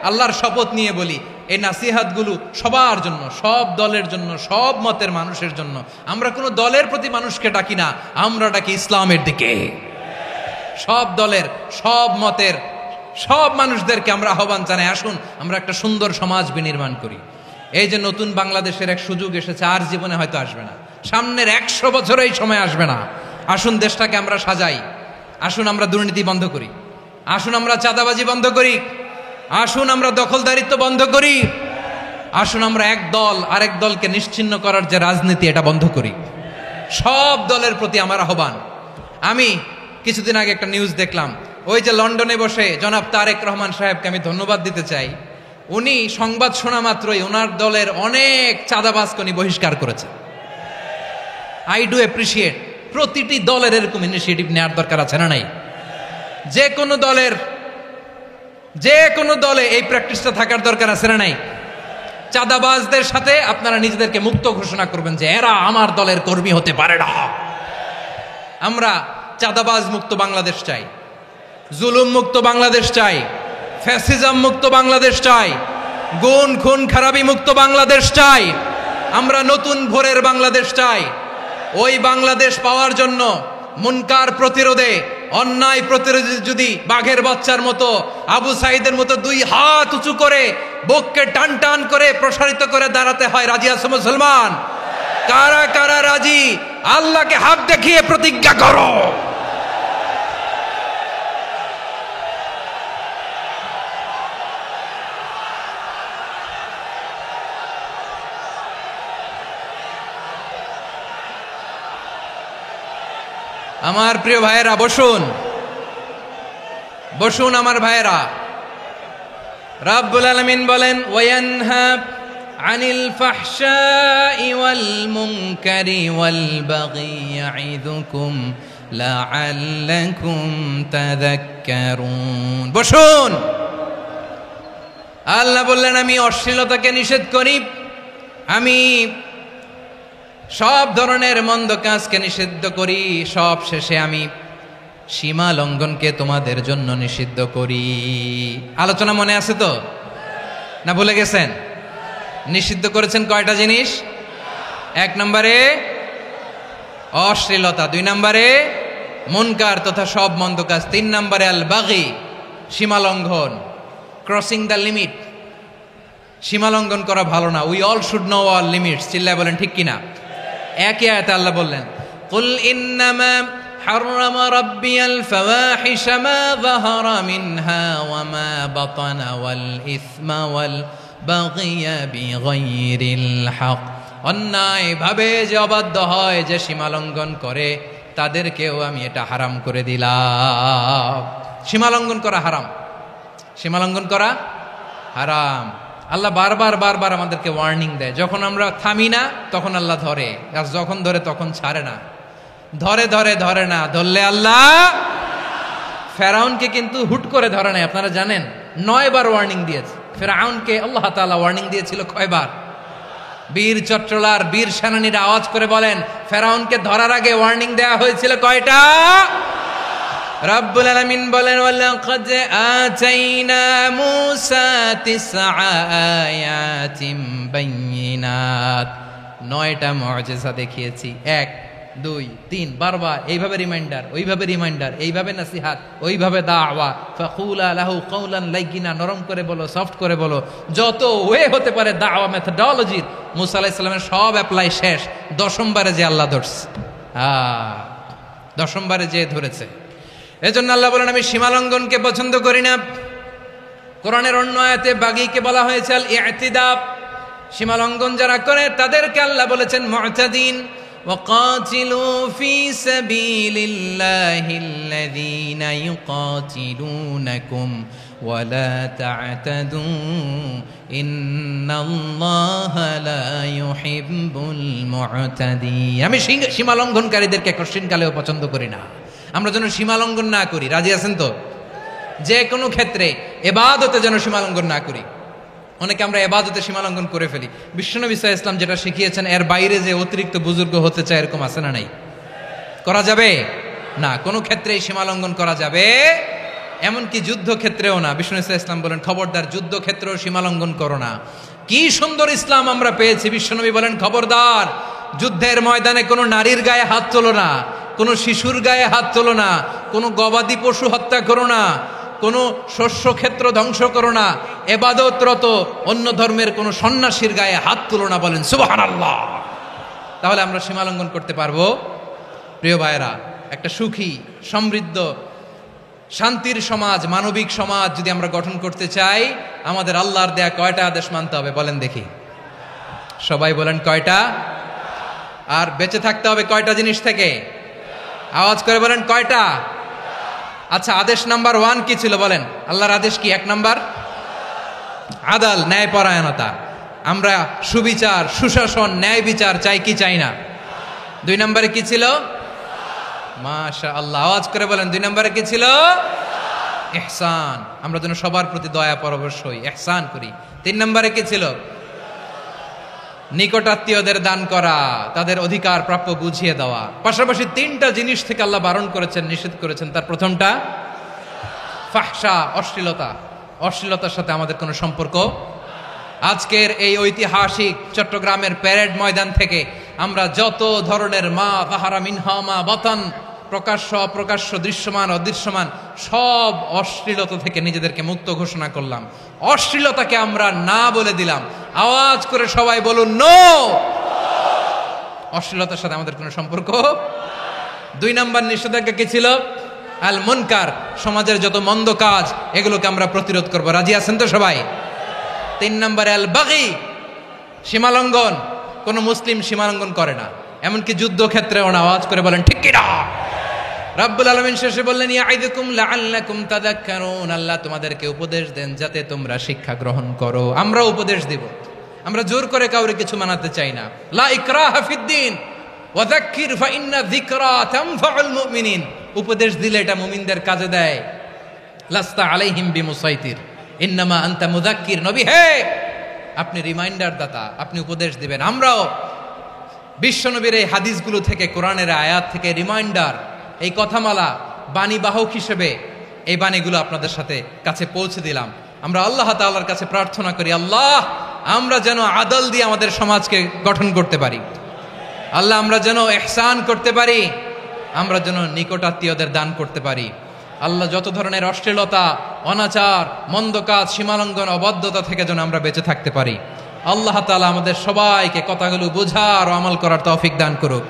আল্লাহর শপথ নিয়ে বলি, এই নাসিহাতগুলো সবার জন্য, সব দলের জন্য, সব মতের মানুষের জন্য। আমরা কোনো দলের প্রতি মানুষকে ডাকি না, আমরা ডাকি ইসলামের দিকে। সব দলের, সব মতের, সব মানুষদেরকে আমরা আহ্বান জানাই, আসুন আমরা একটা সুন্দর সমাজ বিনির্মাণ করি। এই যে নতুন বাংলাদেশের এক সুযোগ এসেছে, আর জীবনে হয়তো আসবে না, সামনের 100 বছরে এই সময় আসবে না। আসুন দেশটাকে আমরা সাজাই, আসুন আমরা দুর্নীতি বন্ধ করি, আসুন আমরা চাঁদাবাজি বন্ধ করি, আসুন আমরা দখলদারিত্ব বন্ধ করি, আসুন আমরা এক দল আরেক দলকে নিশ্চিহ্ন করার যে রাজনীতি, এটা বন্ধ করি। সব দলের প্রতি আমার আহ্বান। আমি কিছুদিন আগে একটা নিউজ দেখলাম, ওই যে লন্ডনে বসে জনাব তারেক রহমান সাহেবকে আমি ধন্যবাদ দিতে চাই। উনি সংবাদ শোনা মাত্রই ওনার দলের অনেক চাঁদাবাজকে উনি বহিষ্কার করেছে। I do appreciate. প্রতিটি দলের এরকম ইনিশিয়েটিভ নেওয়ার দরকার আছে না নাই? যে কোনো দলের যে কোনো দলে এই প্র্যাকটিসটা থাকার দরকার আছে না নাই? চাঁদাবাজদের সাথে আপনারা নিজেদেরকে মুক্ত ঘোষণা করবেন যে এরা আমার দলের কর্মী হতে পারে না। আমরা চাঁদাবাজ মুক্ত বাংলাদেশ চাই, জুলুম মুক্ত বাংলাদেশ চাই, ফ্যাসিজম মুক্ত বাংলাদেশ চাই, গুণ খুন খারাপি মুক্ত বাংলাদেশ চাই। আমরা নতুন ভোরের বাংলাদেশ চাই। ওই বাংলাদেশ পাওয়ার জন্য মুনকার প্রতিরোধে, অন্যায় প্রতিরোধে যদি বাঘের বাচ্চার মতো, আবু সাইদের মতো দুই হাত উঁচু করে বুককে টান টান করে প্রসারিত করে দাঁড়াতে হয়, রাজি আছো মুসলমান? কারা কারা রাজি? আল্লাহকে হাত দেখিয়ে প্রতিজ্ঞা করো। আমার প্রিয় ভাইয়েরা, বসুন বসুন আমার ভাইয়েরা। রাব্বুল আলামিন বলেন, ওয়ায়ানহা আনিল ফাহশাই ওয়াল মুনকারি ওয়াল বাগি ইয়াইদুকুম লাআল্লাকুম তাযাক্কারুন। বসুন। আল্লাহ বললেন, আমি অশ্লীলতাকে নিষেধ করি, আমি সব ধরনের মন্দ কাজকে নিষিদ্ধ করি, সব শেষে আমি সীমা লঙ্ঘনকে তোমাদের জন্য নিষিদ্ধ করি। আলোচনা মনে আছে তো, না ভুলে গেছেন? নিষিদ্ধ করেছেন কয়টা জিনিস? 1 নম্বরে অশ্লীলতা, 2 নম্বরে মুনকার তথা সব মন্দ কাজ, 3 নম্বরে আল বাগি, সীমা লঙ্ঘন, ক্রসিং দ্য লিমিট। সীমা লঙ্ঘন করা ভালো না। We all should know our limits. চিল্লায় বলেন ঠিক কিনা? একই আয়াতে আল্লাহ বললেন, কুল ইন্নামা হাররামা রাব্বিয়াল ফাওয়াহিশা মা যাহারা মিনহা ওয়া মা বাতানা ওয়াল ইসমা ওয়াল বাগিয়া বিগাইরিল হক। অন্যায় ভাবে যে অবাধ্য হয়, যে সীমা লঙ্ঘন করে, তাদেরকেও আমি এটা হারাম করে দিলাম। সীমা লঙ্ঘন করা হারাম, সীমা লঙ্ঘন করা হারাম। আল্লাহ বারবার বারবার আমাদেরকে ওয়ার্নিং দেয়। যখন আমরা থামি না তখন আল্লাহ ধরে, আর যখন ধরে তখন ছাড়ে না। ধরে ধরে ধরে না, ধরলে আল্লাহ। ফেরাউনকে কিন্তু হুট করে ধরে নাই, আপনারা জানেন 9 বার ওয়ার্নিং দিয়েছে। ফেরাউনকে আল্লাহ তাআলা ওয়ার্নিং দিয়েছিল কয়বার? বীর চট্টলার বীর সেনানীরা আওয়াজ করে বলেন, ফেরাউনকে ধরার আগে ওয়ার্নিং দেওয়া হয়েছিল কয়টা? রাব্বুল আলামিন বলেন, ওয়ালাকাদ আতাইনা মূসা 9 আয়াতিন বাইয়িনাত। 9টা মুআজিজা দেখিয়েছি। 1 2 3 বারবার এইভাবে রিমাইন্ডার, ওইভাবে রিমাইন্ডার, এইভাবে নসিহাত, ওইভাবে দাওয়া। ফাকুলা লাহু কাওলান লাইয়িনা, নরম করে বলো, সফট করে বলো, যত ওয়ে হতে পারে দাওয়া মেথডোলজির। মূসা আলাইহিস সালামের সব অ্যাপ্লাই শেষ। 10ম বারে যে আল্লাহ ধরছে, 10ম বারে যে ধরেছে। এজন্য আল্লাহ বলেন, আমি সীমালঙ্ঘনকে পছন্দ করি না। কোরআনের অন্য আয়াতে বাগীকে বলা হয়েছে আল ইতিদা। সীমালঙ্ঘন যারা করে তাদেরকে আল্লাহ বলেছেন মুতাদিন। ওয়াকাতিলু ফি সাবিলিল্লাহিল্লাযীনা ইউকাতিলুনাকুম ওয়ালা তা'তাদু ইন্নাল্লাহা লা ইউহিব্বুল মুতাদিন। আমি সীমালঙ্ঘনকারীদেরকে কোশ্চিনকালেও পছন্দ করি না। আমরা যেন সীমালঙ্ঘন না করি। রাজি আছেন তো? যে কোনো ক্ষেত্রে ইবাদতে যেন সীমালঙ্ঘন না করি। অনেকে আমরা ইবাদতে সীমালঙ্ঘন করে ফেলি। বিশ্বনবী সাল্লাল্লাহু আলাইহি ওয়াসাল্লাম যেটা শিখিয়েছেন, এর বাইরে যে অতিরিক্ত বুজুর্গ হতে চায়, এরকম আছে না নাই? করা যাবে না, কোনো ক্ষেত্রেই সীমালঙ্ঘন করা যাবে, এমনকি যুদ্ধক্ষেত্রেও না। বিশ্বনবী সাল্লাল্লাহু আলাইহি ওয়াসাল্লাম বলেন, খবরদার যুদ্ধক্ষেত্রেও সীমালঙ্ঘন করো না। কি সুন্দর ইসলাম আমরা পেয়েছি। বিশ্বনবী বলেন, খবরদার যুদ্ধের ময়দানে কোনো নারীর গায়ে হাত তোলো না, কোনো শিশুর গায়ে হাত তোলো না, কোনো গবাদি পশু হত্যা করো না, কোনো শস্য ক্ষেত্র ধ্বংস করো না, ইবাদতরত অন্য ধর্মের কোনো সন্ন্যাসীর গায়ে হাত তুলো না। বলেন সুবহানাল্লাহ। তাহলে আমরা সীমালঙ্ঘন করতে পারবো? প্রিয় ভাইরা, একটা সুখী, সমৃদ্ধ, শান্তির সমাজ, মানবিক সমাজ যদি আমরা গঠন করতে চাই, আমাদের আল্লাহর দেয়া কয়টা আদেশ মানতে হবে বলেন দেখি? সবাই বলেন কয়টা? আর বেঁচে থাকতে হবে কয়টা জিনিস থেকে? আওয়াজ করে বলেন কয়টা? আচ্ছা, আদেশ নাম্বার 1 কি ছিল বলেন? আল্লাহর আদেশ কি? 1 নাম্বার আদাল, ন্যায়পরায়ণতা। আমরা সুবিচার, সুশাসন, ন্যায় বিচার চাই কি চাই না? 2 নম্বরে কি ছিল? মাশাআল্লাহ, আওয়াজ করে বলেন 2 নম্বরে কি ছিল? ইহসান, আমরা যেন সবার প্রতি দয়া পরবশ হই, ইহসান করি। 3 নম্বরে কি ছিল? নিকটাত্মীয়দের দান করা, তাদের অধিকার প্রাপ্য বুঝিয়ে দেওয়া। পাশাপাশি 3টা জিনিস থেকে আল্লাহ বারণ করেছেন, নিষেধ করেছেন। তার প্রথমটা ফাহশা, অশ্লীলতা। অশ্লীলতার সাথে আমাদের কোনো সম্পর্ক। আজকের এই ঐতিহাসিক চট্টগ্রামের প্যারেড ময়দান থেকে আমরা যত ধরনের মা তাহারা মিনহা মা বাতান, প্রকাশ্য অপ্রকাশ্য, দৃশ্যমান অদৃশ্যমান, সব অশ্লীলতা থেকে নিজেদেরকে মুক্ত ঘোষণা করলাম। অশ্লীলতাকে আমরা না বলে দিলাম। আওয়াজ করে সবাই বলুন নো। অশ্লীলতার সাথে আমাদের কোনো সম্পর্ক। 2 নম্বর নিষেধাজ্ঞা কি ছিল? আল মুনকার, সমাজের যত মন্দ কাজ এগুলোকে আমরা প্রতিরোধ করব। রাজি আছেন তো সবাই? 3 নম্বরে আল বাগি, সীমালঙ্ঘন। কোন মুসলিম সীমালঙ্ঘন করে না, এমনকি যুদ্ধক্ষেত্রেও না। আওয়াজ করে বলেন ঠিক কি না? রাব্বুল আলামিন শেষে বললেন ইয়াইদুকুম লাআল্লাকুম তাযাক্কারুন, আল্লাহ তোমাদেরকে উপদেশ দেন যাতে তোমরা শিক্ষা গ্রহণ করো। আমরা উপদেশ দিব, আমরা জোর করে কাউরে কিছু মানাতে চাই না। লা ইকরাহা ফিদ্দিন ওয়া যাক্কির ফা ইন্না যিকরা তানফাউল মুমিনিন। উপদেশ দিলে এটা মুমিনদের কাজে দেয়। লাস্তা আলাইহিম বিমুসাইতির ইন্নামা আনতা মুযাক্কির। নবী হে, আপনি রিমাইন্ডার দাতা, আপনি উপদেশ দিবেন। আমরাও বিশ্বনবীর এই হাদিসগুলো থেকে, কোরআনের আয়াত থেকে রিমাইন্ডার, এই কথামালা, বাণীবাহক হিসেবে এই বাণীগুলো আপনাদের সাথে কাছে পৌঁছে দিলাম। আমরা আল্লাহ তাআলার কাছে প্রার্থনা করি, আল্লাহ আমরা যেন আদল দিয়ে আমাদের সমাজকে গঠন করতে পারি। আল্লাহ আমরা যেন ইহসান করতে পারি, আমরা যেন নিকটাত্মীয়দের দান করতে পারি। আল্লাহ যত ধরনের অশ্লীলতা, অনাচার, মন্দ কাজ, সীমালঙ্ঘন, অবাধ্যতা থেকে যেন আমরা বেঁচে থাকতে পারি। আল্লাহ তাআলা আমাদের সবাইকে কথাগুলো বোঝার ও আমল করার তৌফিক দান করুক।